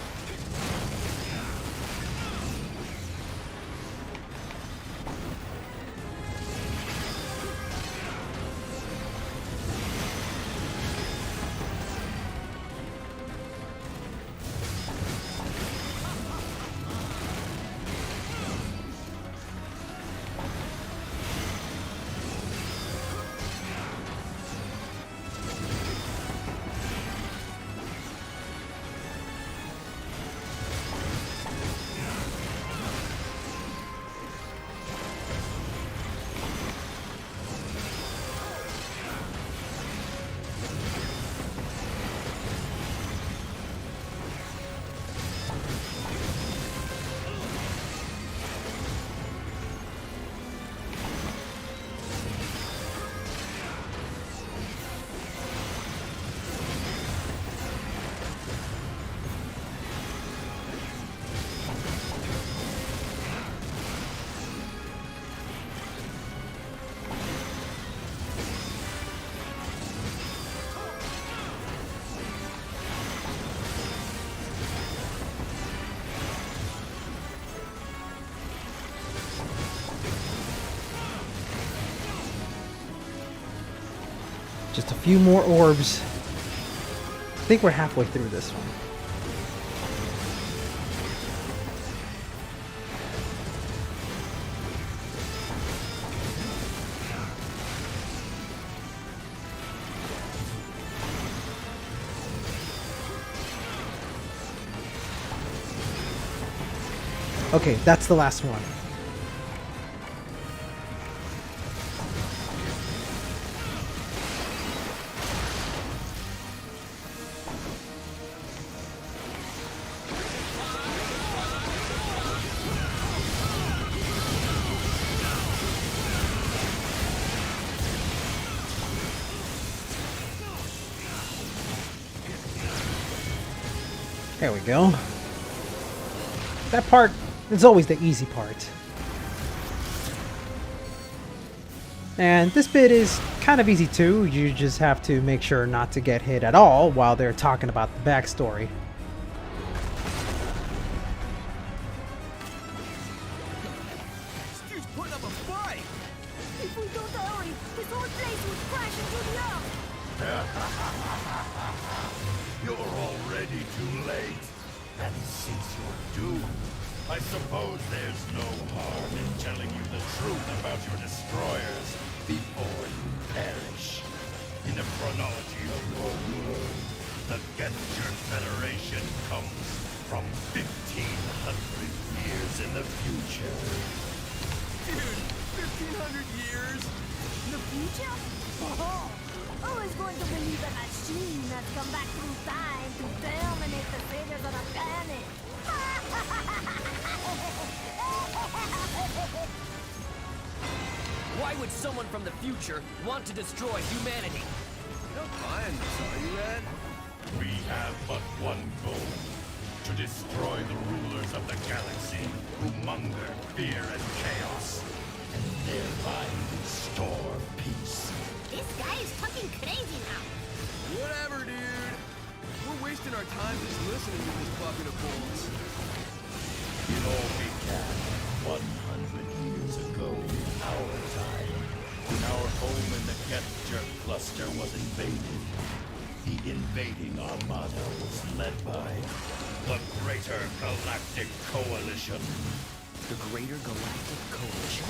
Just a few more orbs. I think we're halfway through this one. Okay, that's the last one. There we go. That part is always the easy part. And this bit is kind of easy too. You just have to make sure not to get hit at all while they're talking about the backstory. This dude's putting up a fight! If we don't hurry, this whole place will crash into the earth! You're already too late. And since you're doomed, I suppose there's no harm in telling you the truth about your destroyers before you perish. In the chronology of your world, the Gesture Federation comes from 1,500 years in the future. Dude, 1,500 years? The future? Oh, who is going to believe a machine that's come back through time to terminate the saviors of the planet? Why would someone from the future want to destroy humanity? You're not buying this, are you, Ed? We have but one goal. To destroy the rulers of the galaxy who monger fear and chaos, and thereby restore peace. This guy is fucking crazy now. Whatever, dude. We're wasting our time just listening to this bucket of bullets. It all began 100 years ago in our time, when our home in the Gesture Cluster was invaded. The invading armada was led by the Greater Galactic Coalition. The Greater Galactic Coalition?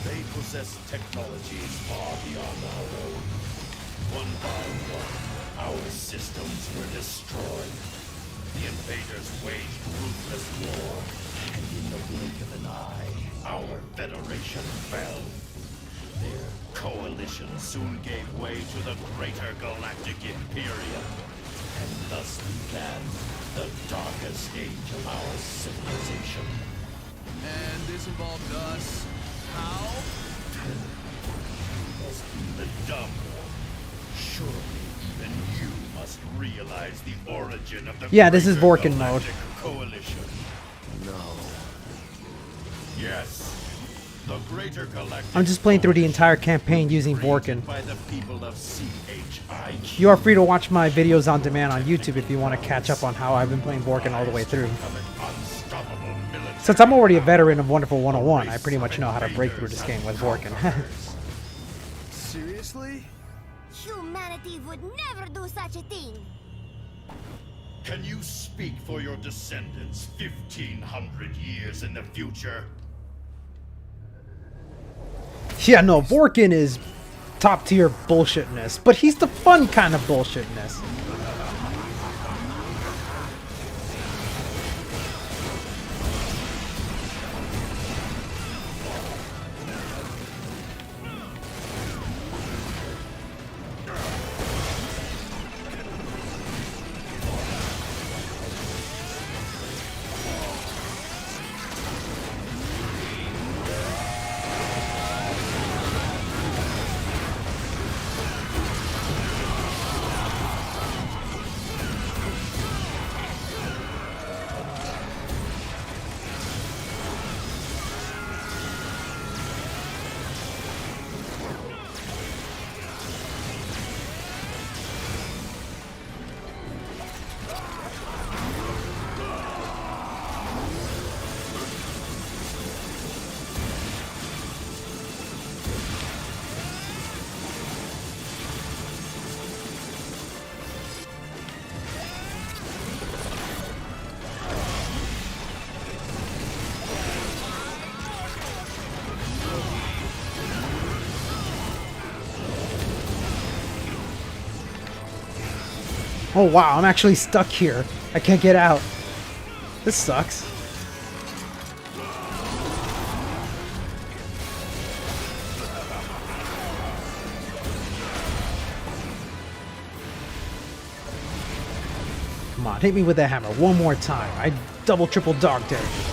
They possess technologies far beyond our own. One by one, Our systems were destroyed. The invaders waged ruthless war, and in the blink of an eye, our Federation fell. Their coalition soon gave way to the greater galactic Imperium, and thus began the darkest age of our civilization. And this involved us. How? You must be the dumb one. Surely even you must realize the origin of the Yeah, this is greater Vorken mode. galactic coalition. No. Yes. The greater galactic I'm just playing through the entire campaign using created Vorken. by the people of CUHRAYZEE. You are free to watch my videos on demand on YouTube if you want to catch up on how I've been playing Vorken all the way through. Of an unstoppable military Since I'm already a veteran of Wonderful 101, I pretty much know how to break through this game with Vorken. Seriously? Humanity would never do such a thing. Can you speak for your descendants 1,500 years in the future? Yeah, no, Vorken is top tier bullshitness, but he's the fun kind of bullshitness. Oh wow, I'm actually stuck here. I can't get out. This sucks. Come on, hit me with that hammer one more time. I double triple dog dare you.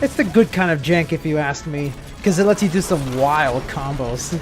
It's the good kind of jank if you ask me, because it lets you do some wild combos.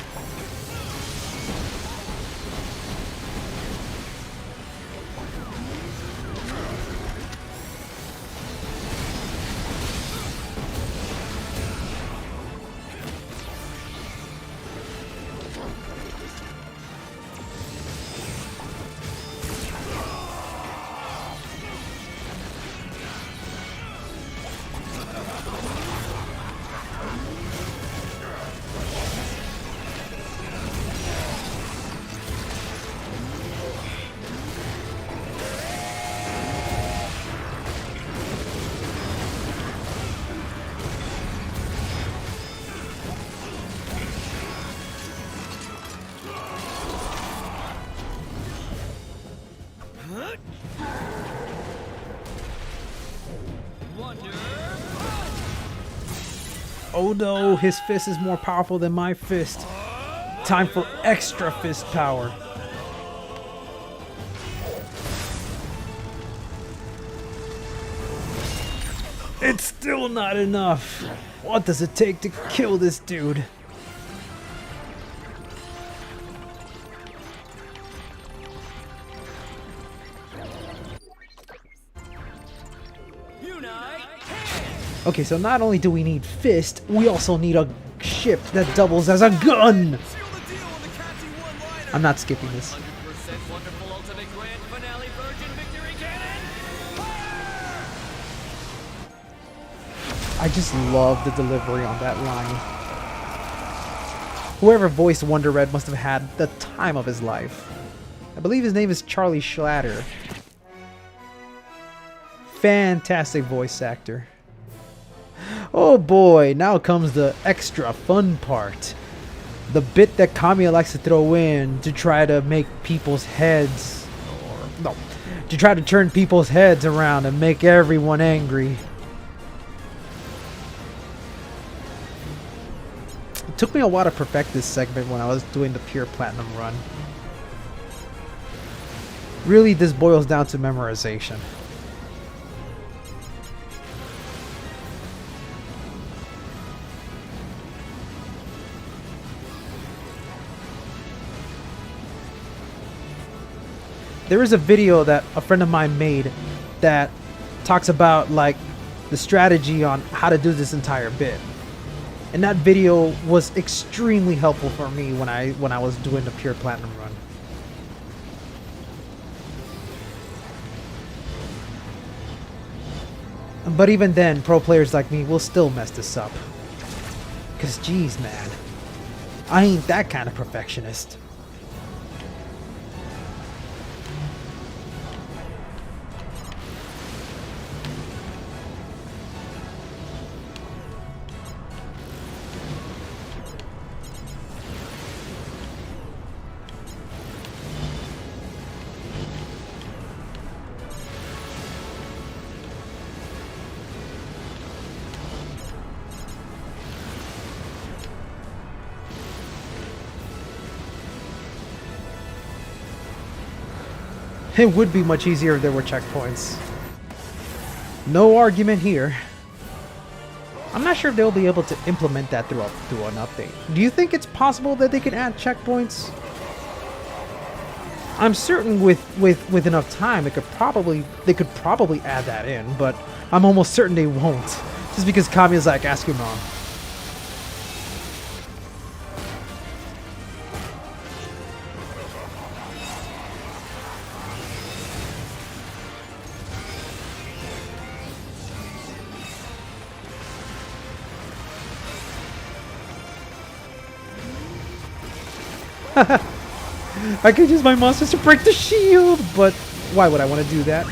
Oh no, his fist is more powerful than my fist. Time for extra fist power. It's still not enough. What does it take to kill this dude? Okay, so not only do we need fist, we also need a ship that doubles as a gun. I'm not skipping this. 100% wonderful ultimate grand finale virgin victory cannon. I just love the delivery on that line. Whoever voiced Wonder Red must have had the time of his life. I believe his name is Charlie Schlatter. Fantastic voice actor. Oh boy, now comes the extra fun part. The bit that Kamiya likes to throw in to try to make people's heads... to try to turn people's heads around and make everyone angry. It took me a while to perfect this segment when I was doing the pure platinum run. Really, this boils down to memorization. There is a video that a friend of mine made that talks about like the strategy on how to do this entire bit. And that video was extremely helpful for me when I was doing the pure platinum run. But even then, pro players like me will still mess this up. Cause geez, man, I ain't that kind of perfectionist. It would be much easier if there were checkpoints. No argument here. I'm not sure if they'll be able to implement that through an update. Do you think it's possible that they can add checkpoints? I'm certain with enough time they could probably add that in, but I'm almost certain they won't. Just because Kamiya's like, ask your mom. I could use my monsters to break the shield, but why would I want to do that?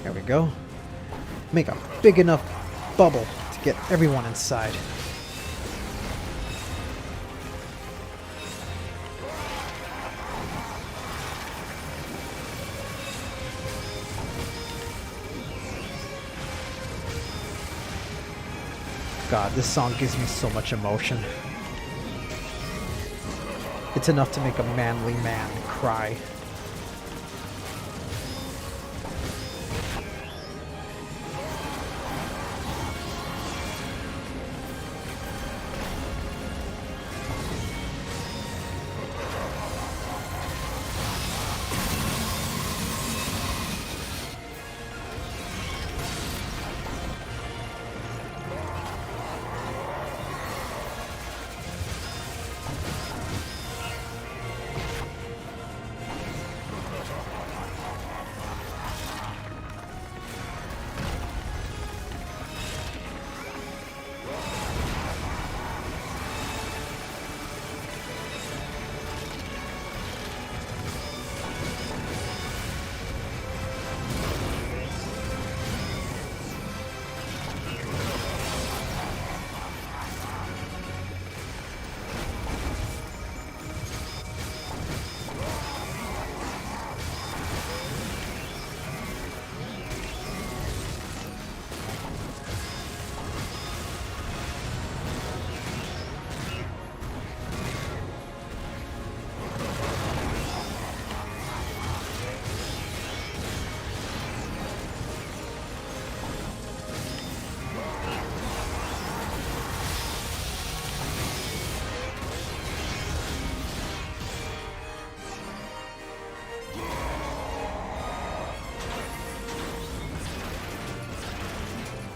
There we go. Make a big enough bubble to get everyone inside. God, this song gives me so much emotion. It's enough to make a manly man cry.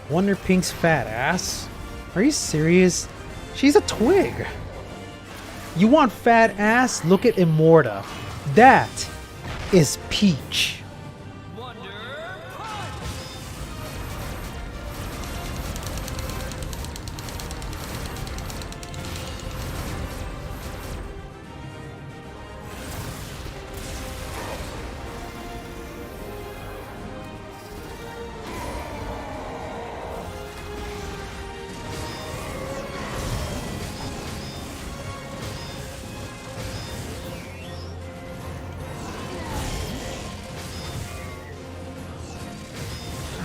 Wonder Pink's fat ass? Are you serious? She's a twig. You want fat ass? Look at Immorta. That is Peach.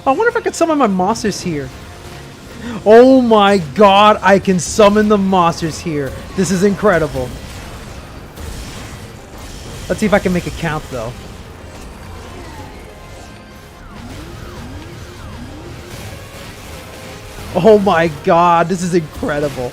I wonder if I could summon my monsters here. Oh my god, I can summon the monsters here. This is incredible. Let's see if I can make it count though. Oh my god, this is incredible.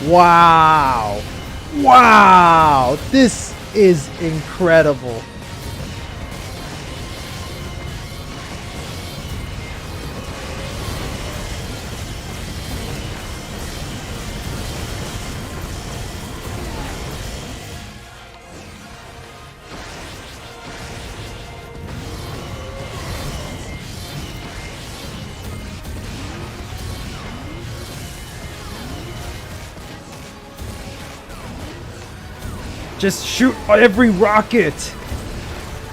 Wow. Wow. This is incredible. Just shoot every rocket!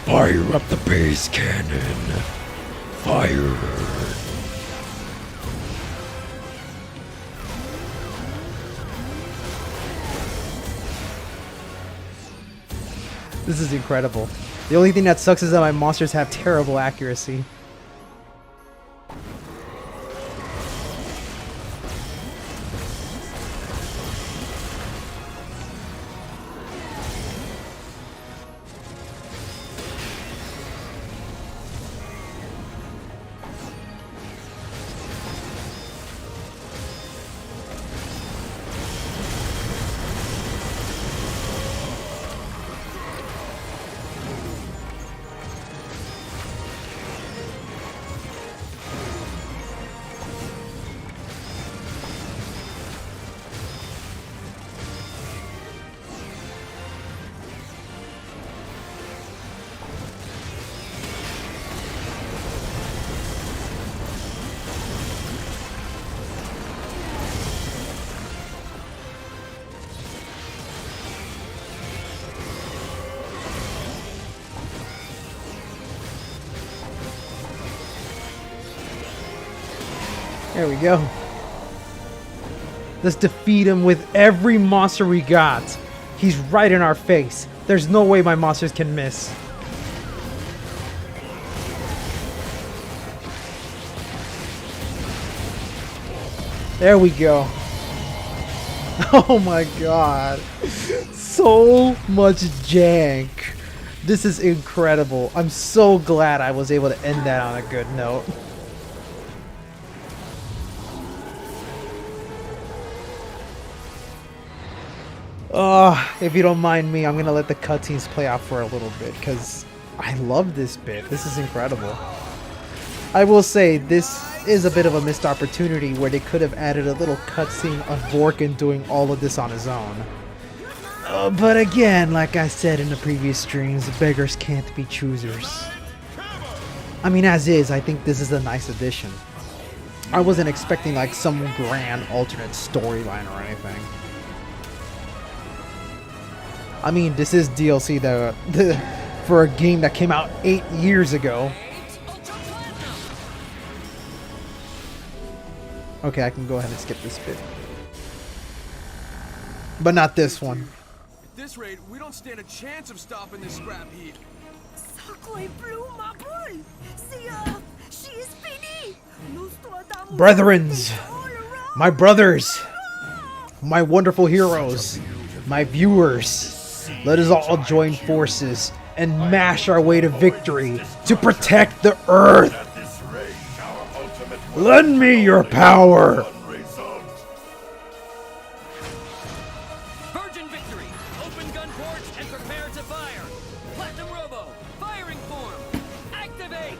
Fire up the base cannon. Fire. This is incredible. The only thing that sucks is that my monsters have terrible accuracy. There we go. Let's defeat him with every monster we got. He's right in our face. There's no way my monsters can miss. There we go. Oh my god. So much jank. This is incredible. I'm so glad I was able to end that on a good note. If you don't mind me, I'm gonna let the cutscenes play out for a little bit because I love this bit. This is incredible. I will say this is a bit of a missed opportunity where they could have added a little cutscene of Vorken doing all of this on his own. But again, like I said in the previous streams, beggars can't be choosers. I mean, as is, I think this is a nice addition. I wasn't expecting like some grand alternate storyline or anything. I mean, this is DLC for a game that came out 8 years ago. Okay, I can go ahead and skip this bit. But not this one. At this rate, we don't stand a chance of stopping this scrap heap. Brethrens, my brothers, my wonderful heroes, my viewers, let us all join forces and mash our way to victory to protect the Earth. At this rate, our Lend me your power! Result. Virgin victory! Open gun ports and prepare to fire! Platinum Robo, firing form! Activate!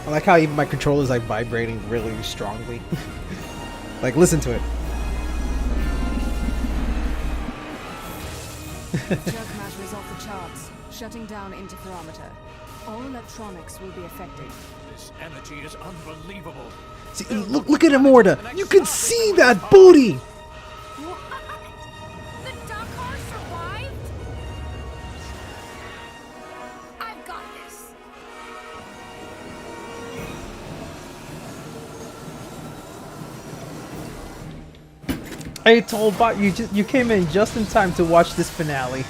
I like how even my controller's like vibrating really strongly. Like, listen to it. Jerk matter is off the charts, shutting down interferometer. All electronics will be affected. This energy is unbelievable. See, look at Immorta. You can see that booty. What? The Dakar survived? I've got this. I told Bot you came in just in time to watch this finale.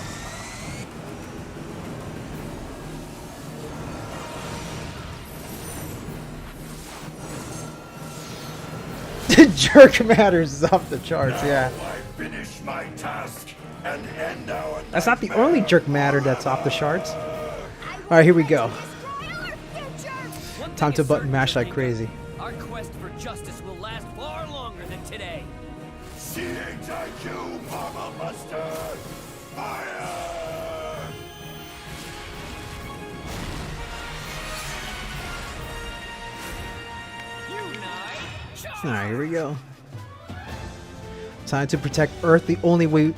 Jerk matters is off the charts, yeah. Now I finish my task and end our That's not the only jerk matter that's off the charts. Alright, here we go. One Time thing to is button certain, mash like Bingo. crazy. Our quest for justice will last far longer than today. CHIQ Mama Buster! Fire! Alright, here we go. Time to protect Earth the only way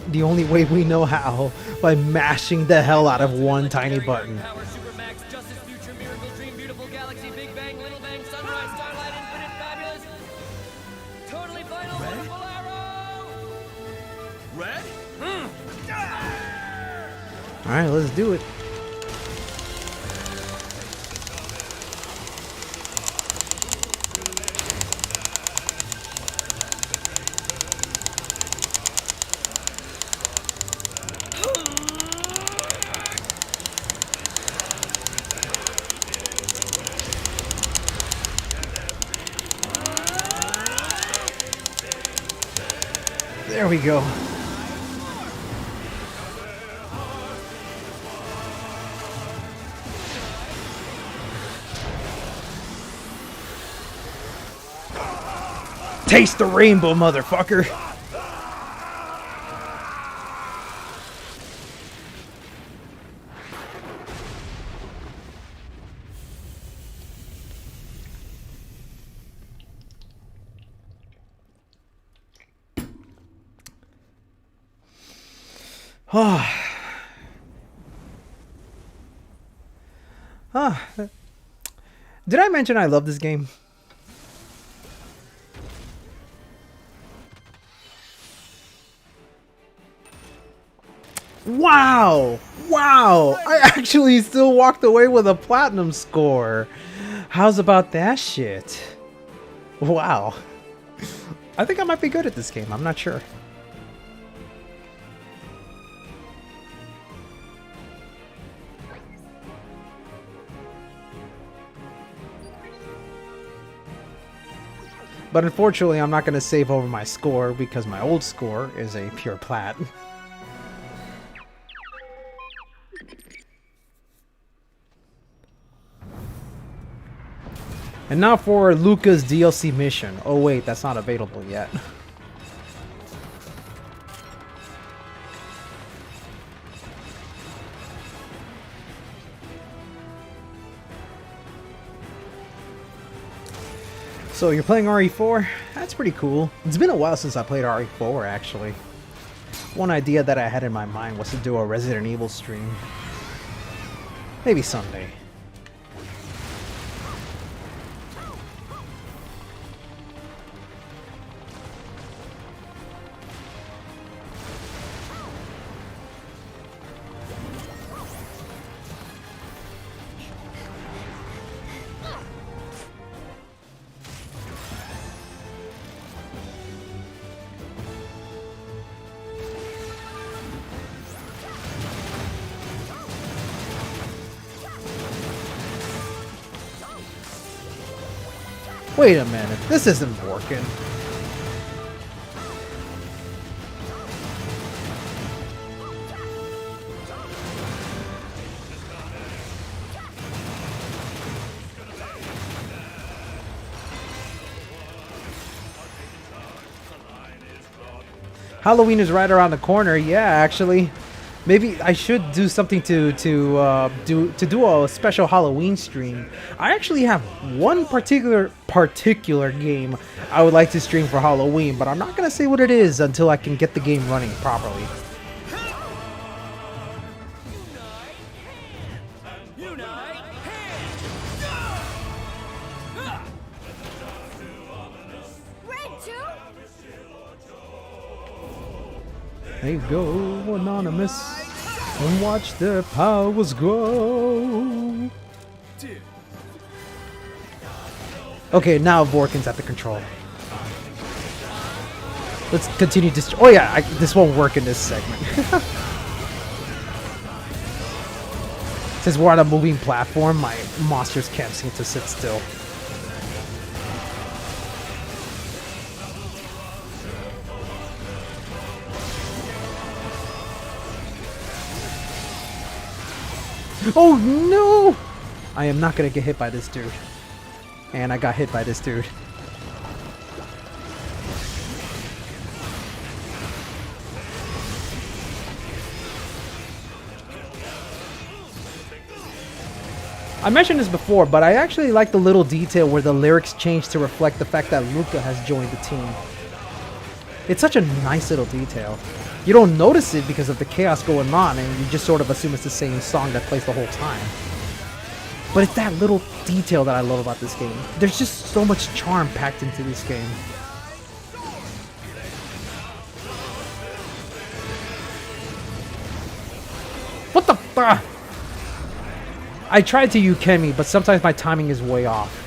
we know how, by mashing the hell out of one tiny button. Power, Supermax, Justice, Future, Miracle, Dream, Beautiful, Galaxy, Big Bang, Little Bang, Sunrise, Starlight, Infinite, Fabulous, Totally Vital, Wonderful Arrow! Red? Alright, let's do it. There we go. Taste the rainbow, motherfucker. Did I mention I love this game? Wow! Wow! I actually still walked away with a platinum score. How's about that shit? Wow. I think I might be good at this game. I'm not sure. But unfortunately, I'm not going to save over my score because my old score is a pure plat. And now for Luca's DLC mission. Oh wait, that's not available yet. So you're playing RE4? That's pretty cool. It's been a while since I played RE4 actually. One idea that I had in my mind was to do a Resident Evil stream. Maybe someday. Wait a minute, this isn't Vorken. Halloween is right around the corner. Yeah, actually. Maybe I should do something to do a special Halloween stream. I actually have one particular game I would like to stream for Halloween, but I'm not gonna say what it is until I can get the game running properly. They go anonymous and watch their powers grow. Okay, now Vorken's at the control. Let's continue to. Oh yeah, this won't work in this segment. Since we're on a moving platform, my monsters can't seem to sit still. Oh no! I am not gonna get hit by this dude. And I got hit by this dude. I mentioned this before, but I actually like the little detail where the lyrics change to reflect the fact that Luca has joined the team. It's such a nice little detail. You don't notice it because of the chaos going on, and you just sort of assume it's the same song that plays the whole time. But it's that little detail that I love about this game. There's just so much charm packed into this game. What the fuck? I tried to Ukemi, but sometimes my timing is way off.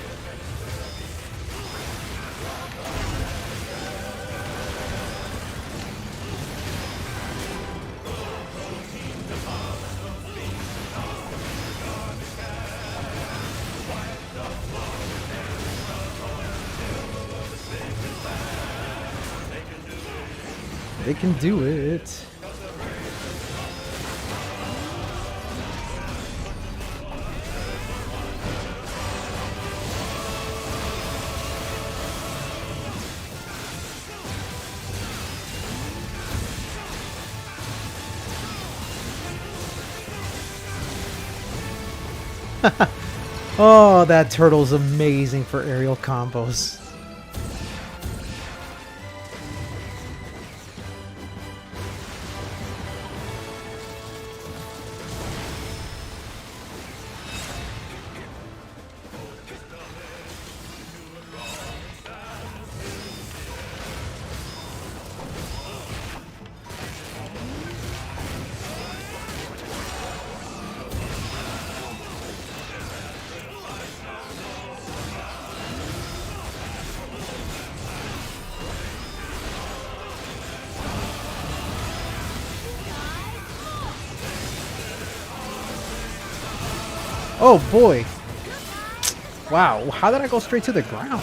They can do it. Oh, that turtle's amazing for aerial combos. Oh boy. Wow, how did I go straight to the ground?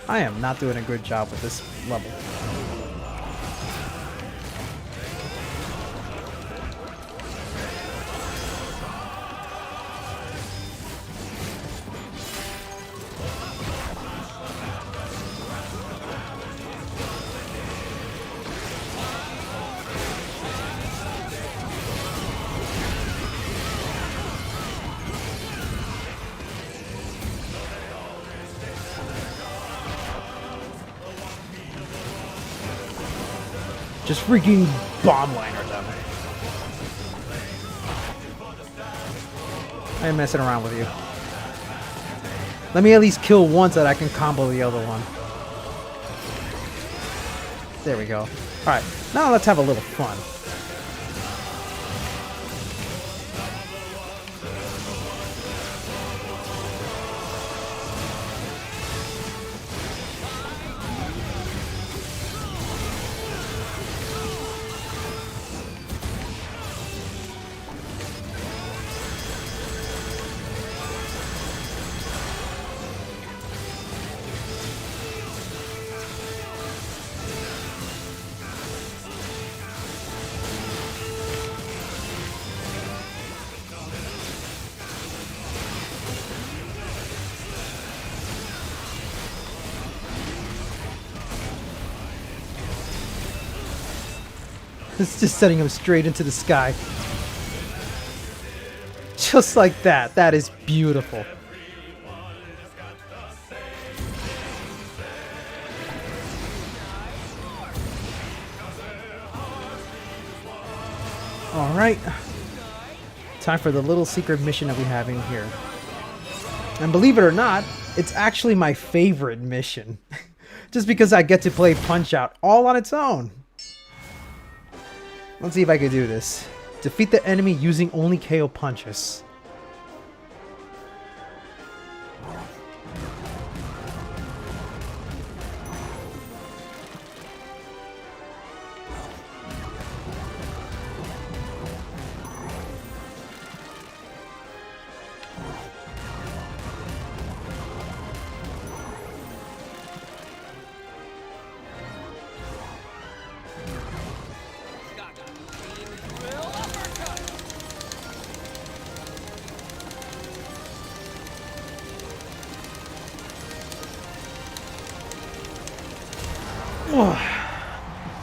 I am not doing a good job with this level. Just freaking bomb liner them. I ain't messing around with you. Let me at least kill one so that I can combo the other one. There we go. Alright, now let's have a little fun. It's just sending him straight into the sky. Just like that. That is beautiful. Alright. Time for the little secret mission that we have in here. And believe it or not, it's actually my favorite mission. Just because I get to play Punch-Out all on its own. Let's see if I can do this. Defeat the enemy using only KO punches.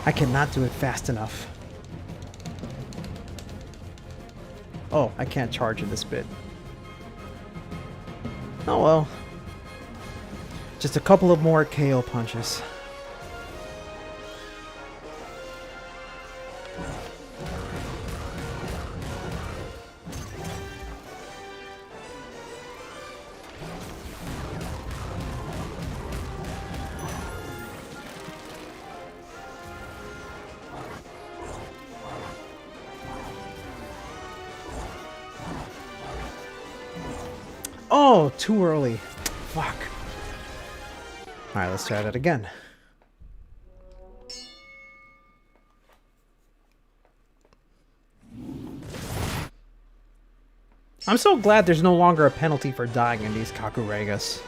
I cannot do it fast enough. Oh, I can't charge in this bit. Oh well. Just a couple of more KO punches. Oh, too early. Fuck. Alright, let's try that again. I'm so glad there's no longer a penalty for dying in these CUHRAYZEE.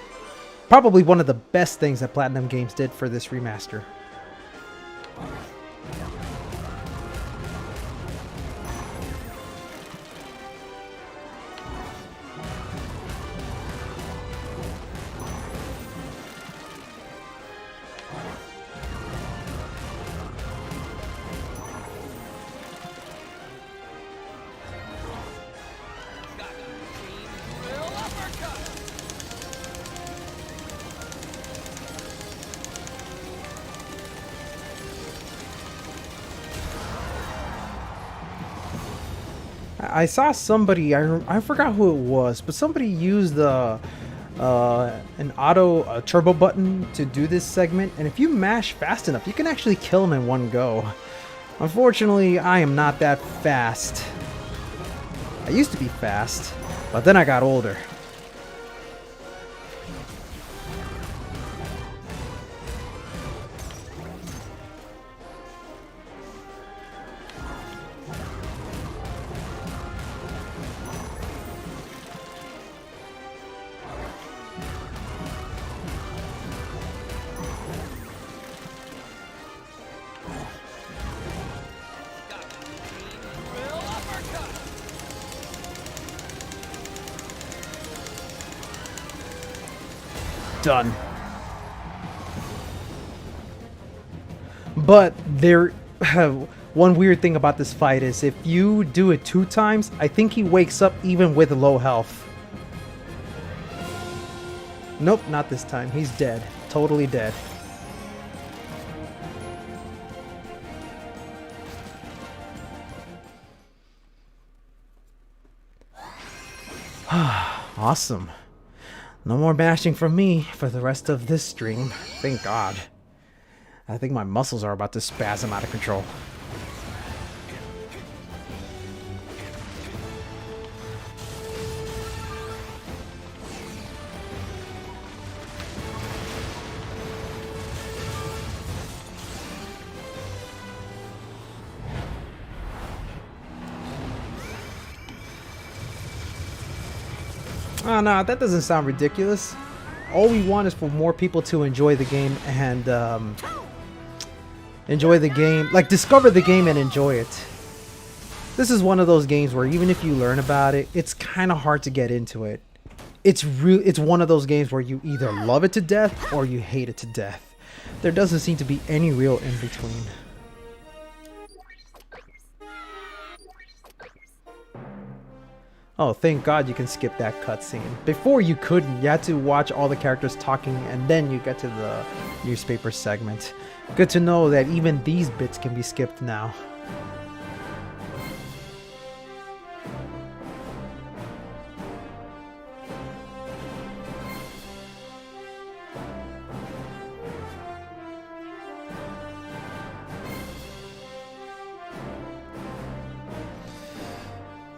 Probably one of the best things that Platinum Games did for this remaster. I saw somebody, I forgot who it was, but somebody used an auto turbo button to do this segment, and if you mash fast enough, you can actually kill him in one go. Unfortunately, I am not that fast. I used to be fast, but then I got older. Done. But there, one weird thing about this fight is if you do it 2 times, I think he wakes up even with low health. Nope, not this time. He's dead. Totally dead. Awesome. No more bashing from me for the rest of this stream. Thank God. I think my muscles are about to spasm out of control. Oh, no, that doesn't sound ridiculous. All we want is for more people to enjoy the game and enjoy the game, like discover the game and enjoy it. This is one of those games where even if you learn about it, it's kind of hard to get into it. It's one of those games where you either love it to death or you hate it to death. There doesn't seem to be any real in between. Oh, thank God you can skip that cutscene. Before you couldn't. You had to watch all the characters talking and then you get to the newspaper segment. Good to know that even these bits can be skipped now.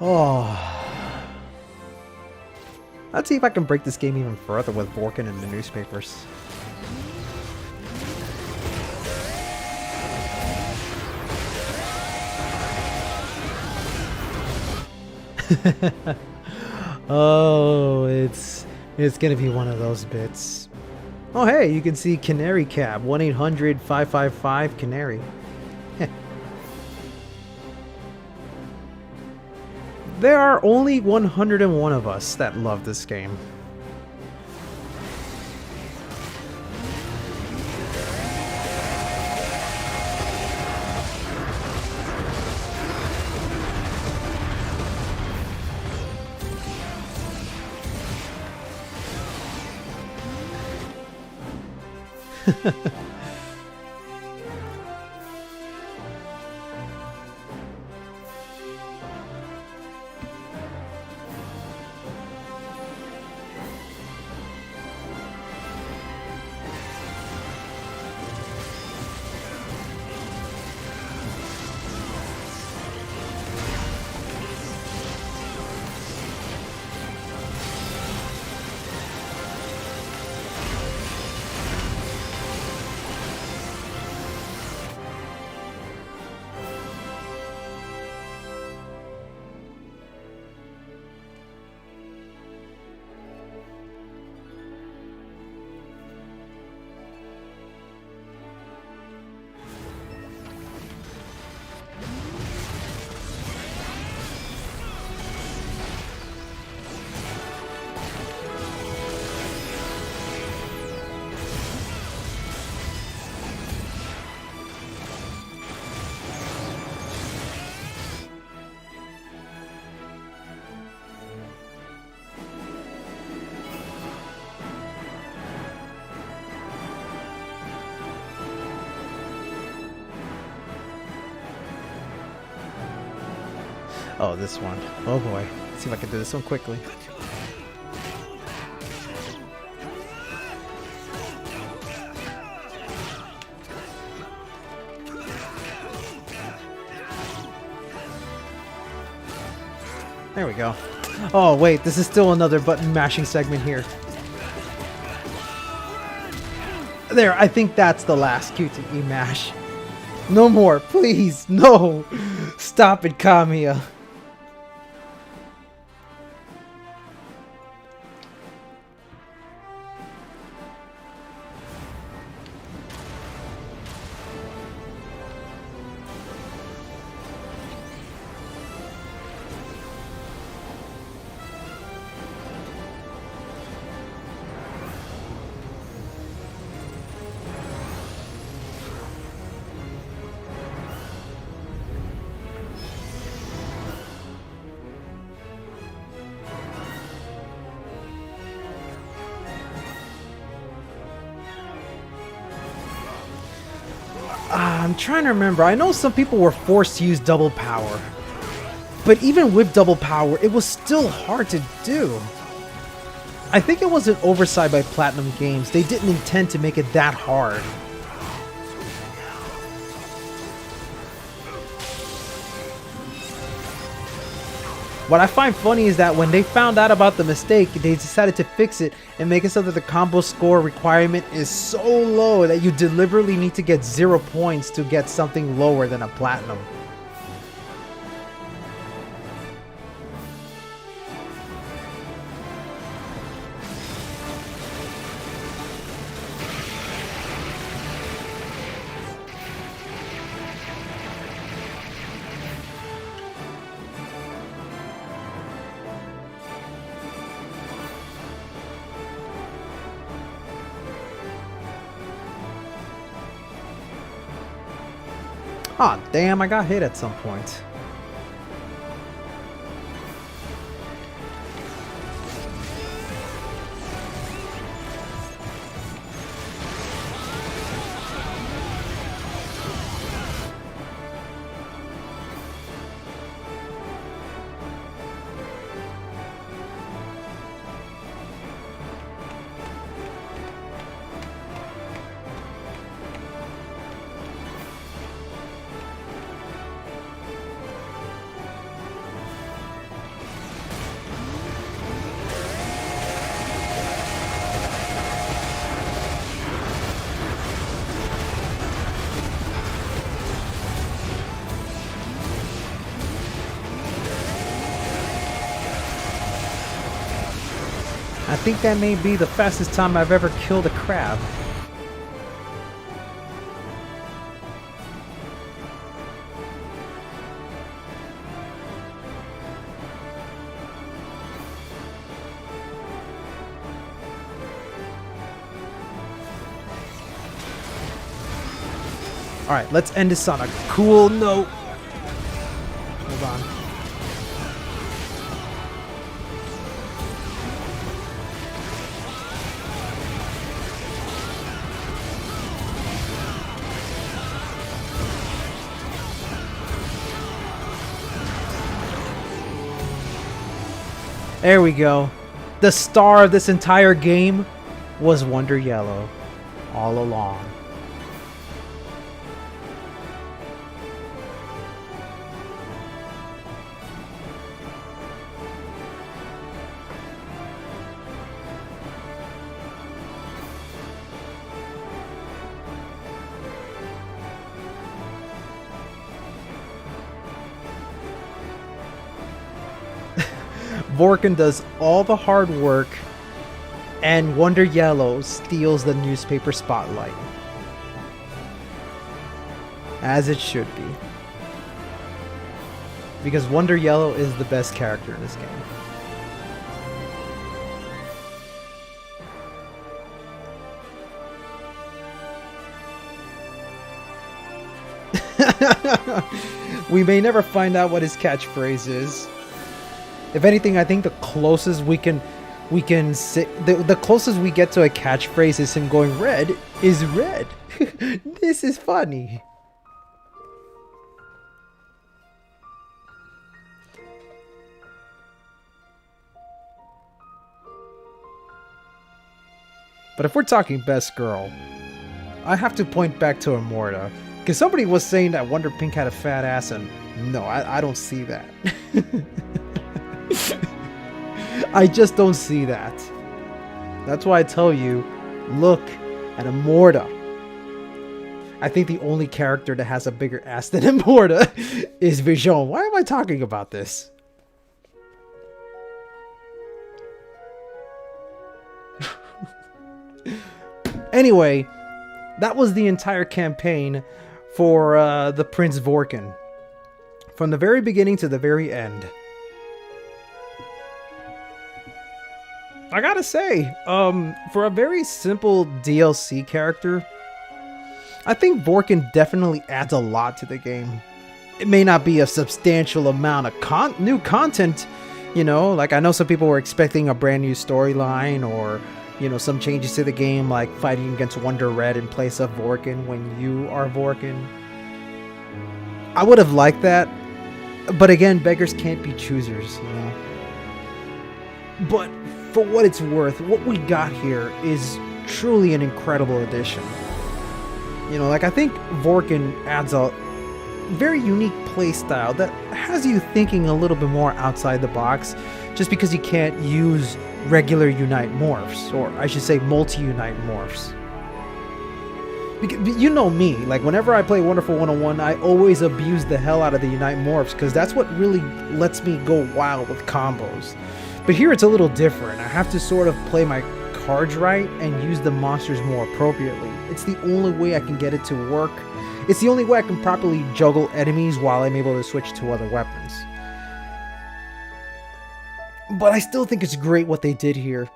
Oh. Let's see if I can break this game even further with Vorken in the newspapers. Oh, it's gonna be one of those bits. Oh hey, you can see Canary Cab, 1-800-555-CANARY. There are only 101 of us that love this game. Oh, this one. Oh boy. Let's see if I can do this one quickly. There we go. Oh wait, this is still another button mashing segment here. There, I think that's the last QTE mash. No more, please, no! Stop it, Kamiya. I'm trying to remember. I know some people were forced to use double power. But even with double power, it was still hard to do. I think it was an oversight by Platinum Games. They didn't intend to make it that hard. What I find funny is that when they found out about the mistake, they decided to fix it and make it so that the combo score requirement is so low that you deliberately need to get 0 points to get something lower than a platinum. Aw, damn, I got hit at some point. think that may be the fastest time I've ever killed a crab. Alright, let's end this on a cool note. Hold on. There we go. The star of this entire game was Wonder Yellow all along. Vorken does all the hard work, and Wonder Yellow steals the newspaper spotlight. As it should be. Because Wonder Yellow is the best character in this game. We may never find out what his catchphrase is. If anything, I think the closest we can say, the closest we get to a catchphrase is him going, "Red is red." This is funny. But if we're talking best girl, I have to point back to Immorta. Because somebody was saying that Wonder Pink had a fat ass, and no, I don't see that. I just don't see that. That's why I tell you, look at Immorta. I think the only character that has a bigger ass than Immorta is Vision. Why am I talking about this? Anyway, that was the entire campaign for the Prince Vorkken. From the very beginning to the very end. I gotta say, for a very simple DLC character, I think Vorken definitely adds a lot to the game. It may not be a substantial amount of new content, you know, like I know some people were expecting a brand new storyline or, you know, some changes to the game like fighting against Wonder Red in place of Vorken when you are Vorken. I would have liked that, but again, beggars can't be choosers, you know. But for what it's worth, what we got here is truly an incredible addition. You know, like I think Vorken adds a very unique playstyle that has you thinking a little bit more outside the box, just because you can't use regular Unite morphs, or I should say multi-Unite morphs. Because, you know me, like whenever I play Wonderful 101, I always abuse the hell out of the Unite morphs, because that's what really lets me go wild with combos. But here it's a little different. I have to sort of play my cards right and use the monsters more appropriately. It's the only way I can get it to work. It's the only way I can properly juggle enemies while I'm able to switch to other weapons. But I still think it's great what they did here.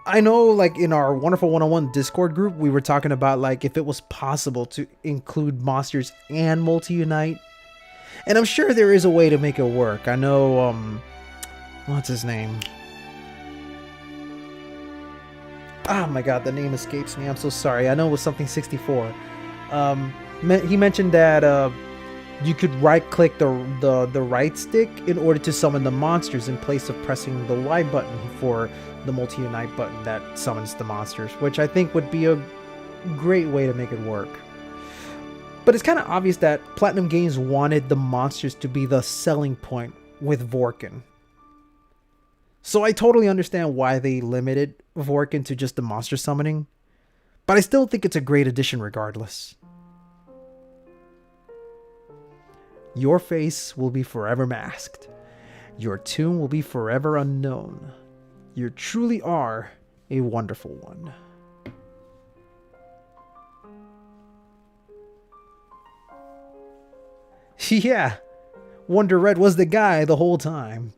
I know, like in our Wonderful 101 Discord group, we were talking about like if it was possible to include monsters and multi-unite. And I'm sure there is a way to make it work. I know, what's his name? Oh my god, the name escapes me. I'm so sorry. I know it was something 64. He mentioned that you could right-click the right stick in order to summon the monsters in place of pressing the Y button for the multi-unite button that summons the monsters, which I think would be a great way to make it work. But it's kind of obvious that Platinum Games wanted the monsters to be the selling point with Vorken. So I totally understand why they limited Vorken to just the monster summoning, but I still think it's a great addition regardless. Your face will be forever masked. Your tomb will be forever unknown. You truly are a wonderful one. Yeah, Wonder Red was the guy the whole time.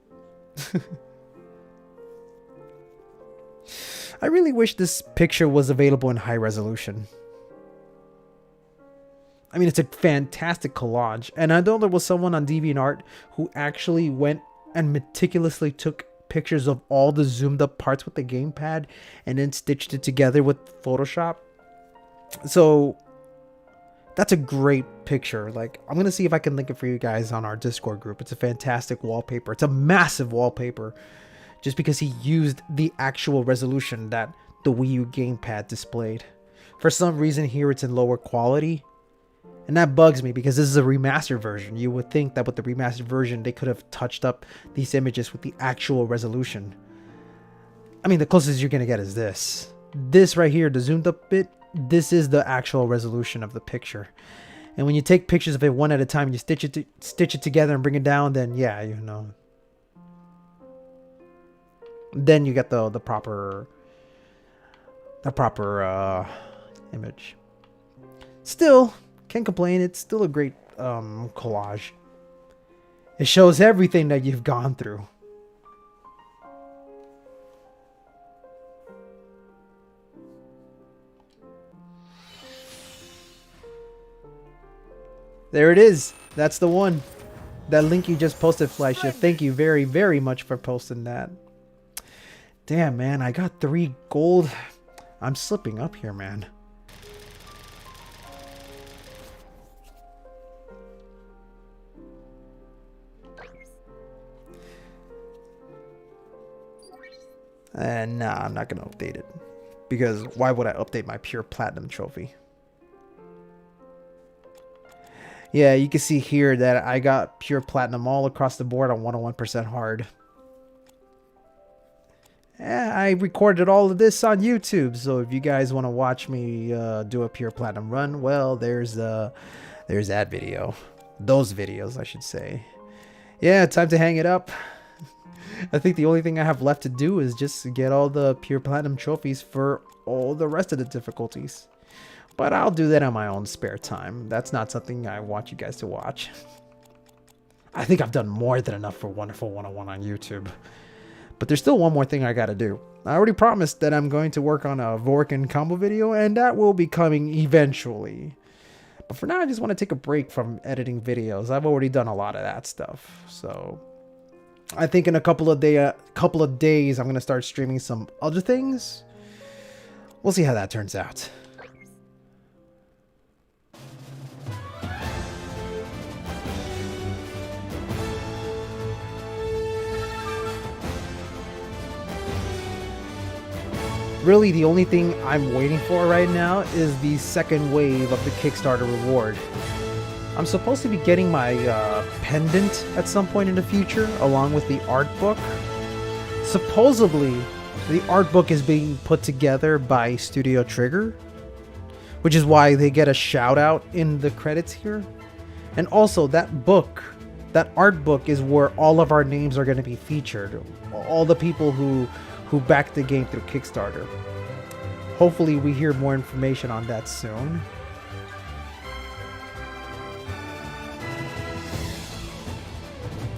I really wish this picture was available in high resolution. I mean, it's a fantastic collage, and I know there was someone on DeviantArt who actually went and meticulously took pictures of all the zoomed up parts with the gamepad and then stitched it together with Photoshop. So that's a great picture. Like, I'm gonna see if I can link it for you guys on our Discord group. It's a fantastic wallpaper. It's a massive wallpaper, just because he used the actual resolution that the Wii U gamepad displayed. For some reason here it's in lower quality, and that bugs me because this is a remastered version. You would think that with the remastered version they could have touched up these images with the actual resolution. I mean, the closest you're gonna get is this. This right here, the zoomed up bit, this is the actual resolution of the picture. And when you take pictures of it one at a time, you stitch it together and bring it down, then yeah, you know, then you get the proper image. Still, can't complain. It's still a great collage. It shows everything that you've gone through. There it is. That's the one. That link you just posted, Flyshift. Thank you very, very much for posting that. Damn, man. I got 3 gold. I'm slipping up here, man. And nah, I'm not going to update it. Because why would I update my pure platinum trophy? Yeah, you can see here that I got pure platinum all across the board on 101% hard. Yeah, I recorded all of this on YouTube, so if you guys want to watch me do a pure platinum run, well, there's that video. Those videos, I should say. Yeah, time to hang it up. I think the only thing I have left to do is just get all the pure platinum trophies for all the rest of the difficulties. But I'll do that on my own spare time. That's not something I want you guys to watch. I think I've done more than enough for Wonderful 101 on YouTube. But there's still one more thing I gotta do. I already promised that I'm going to work on a Vorken combo video, and that will be coming eventually. But for now, I just want to take a break from editing videos. I've already done a lot of that stuff. So I think in a couple of days, I'm gonna start streaming some other things. We'll see how that turns out. Really, the only thing I'm waiting for right now is the second wave of the Kickstarter reward. I'm supposed to be getting my pendant at some point in the future, along with the art book. Supposedly, the art book is being put together by Studio Trigger, which is why they get a shout out in the credits here. And also, that book, that art book, is where all of our names are going to be featured. All the people who backed the game through Kickstarter. Hopefully we hear more information on that soon.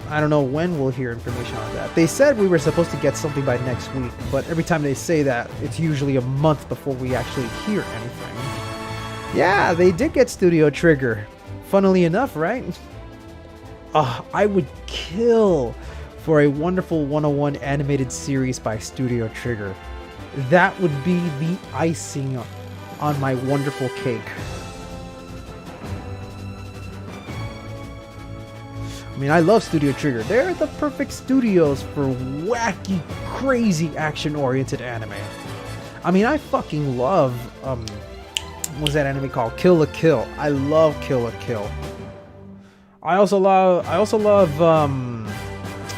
I don't know when we'll hear information on that. They said we were supposed to get something by next week, but every time they say that, it's usually a month before we actually hear anything. Yeah, they did get Studio Trigger. Funnily enough, right? I would kill for a Wonderful 101 animated series by Studio Trigger. That would be the icing on my wonderful cake. I mean, I love Studio Trigger. They're the perfect studios for wacky, crazy, action-oriented anime. I mean, I fucking love, what's that anime called? Kill la Kill. I love Kill la Kill. I also love,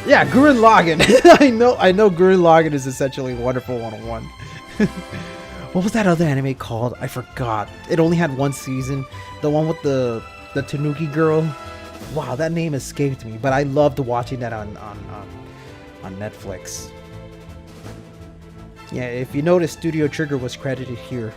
yeah, Gurren Lagann. I know Gurren Lagann is essentially Wonderful 101. What was that other anime called? I forgot. It only had one season. The one with the Tanuki girl. Wow, that name escaped me. But I loved watching that on Netflix. Yeah, if you notice, Studio Trigger was credited here.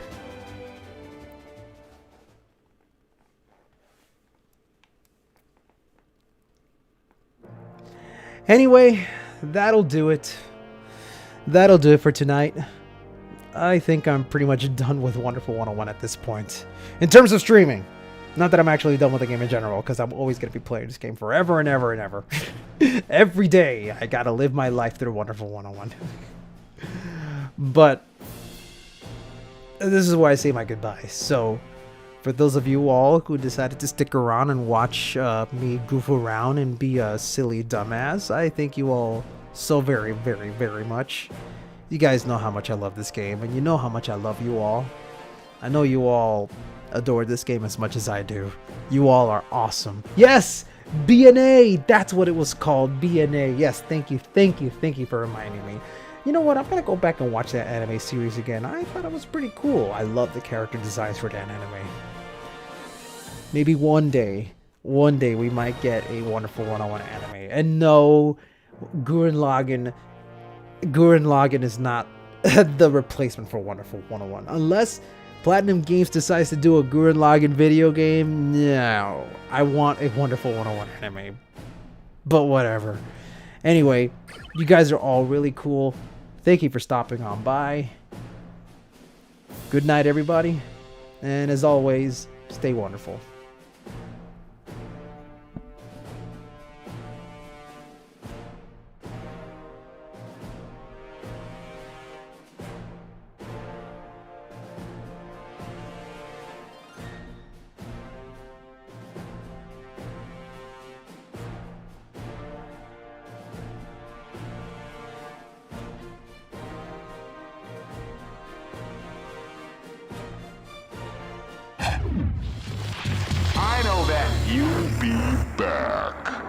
Anyway, that'll do it. That'll do it for tonight. I think I'm pretty much done with Wonderful 101 at this point. In terms of streaming. Not that I'm actually done with the game in general, because I'm always going to be playing this game forever and ever and ever. Every day, I gotta live my life through Wonderful 101. But this is where I say my goodbyes. So, for those of you all who decided to stick around and watch me goof around and be a silly dumbass, I thank you all so very, very, very much. You guys know how much I love this game, and you know how much I love you all. I know you all adore this game as much as I do. You all are awesome. Yes! BNA! That's what it was called, BNA. Yes, thank you for reminding me. You know what, I'm gonna go back and watch that anime series again. I thought it was pretty cool. I love the character designs for that anime. Maybe one day we might get a Wonderful 101 anime. And no, Gurren Lagann is not the replacement for Wonderful 101. Unless Platinum Games decides to do a Gurren Lagann video game, no. I want a Wonderful 101 anime. But whatever. Anyway, you guys are all really cool. Thank you for stopping on by. Good night, everybody. And as always, stay wonderful. I know that you'll be back.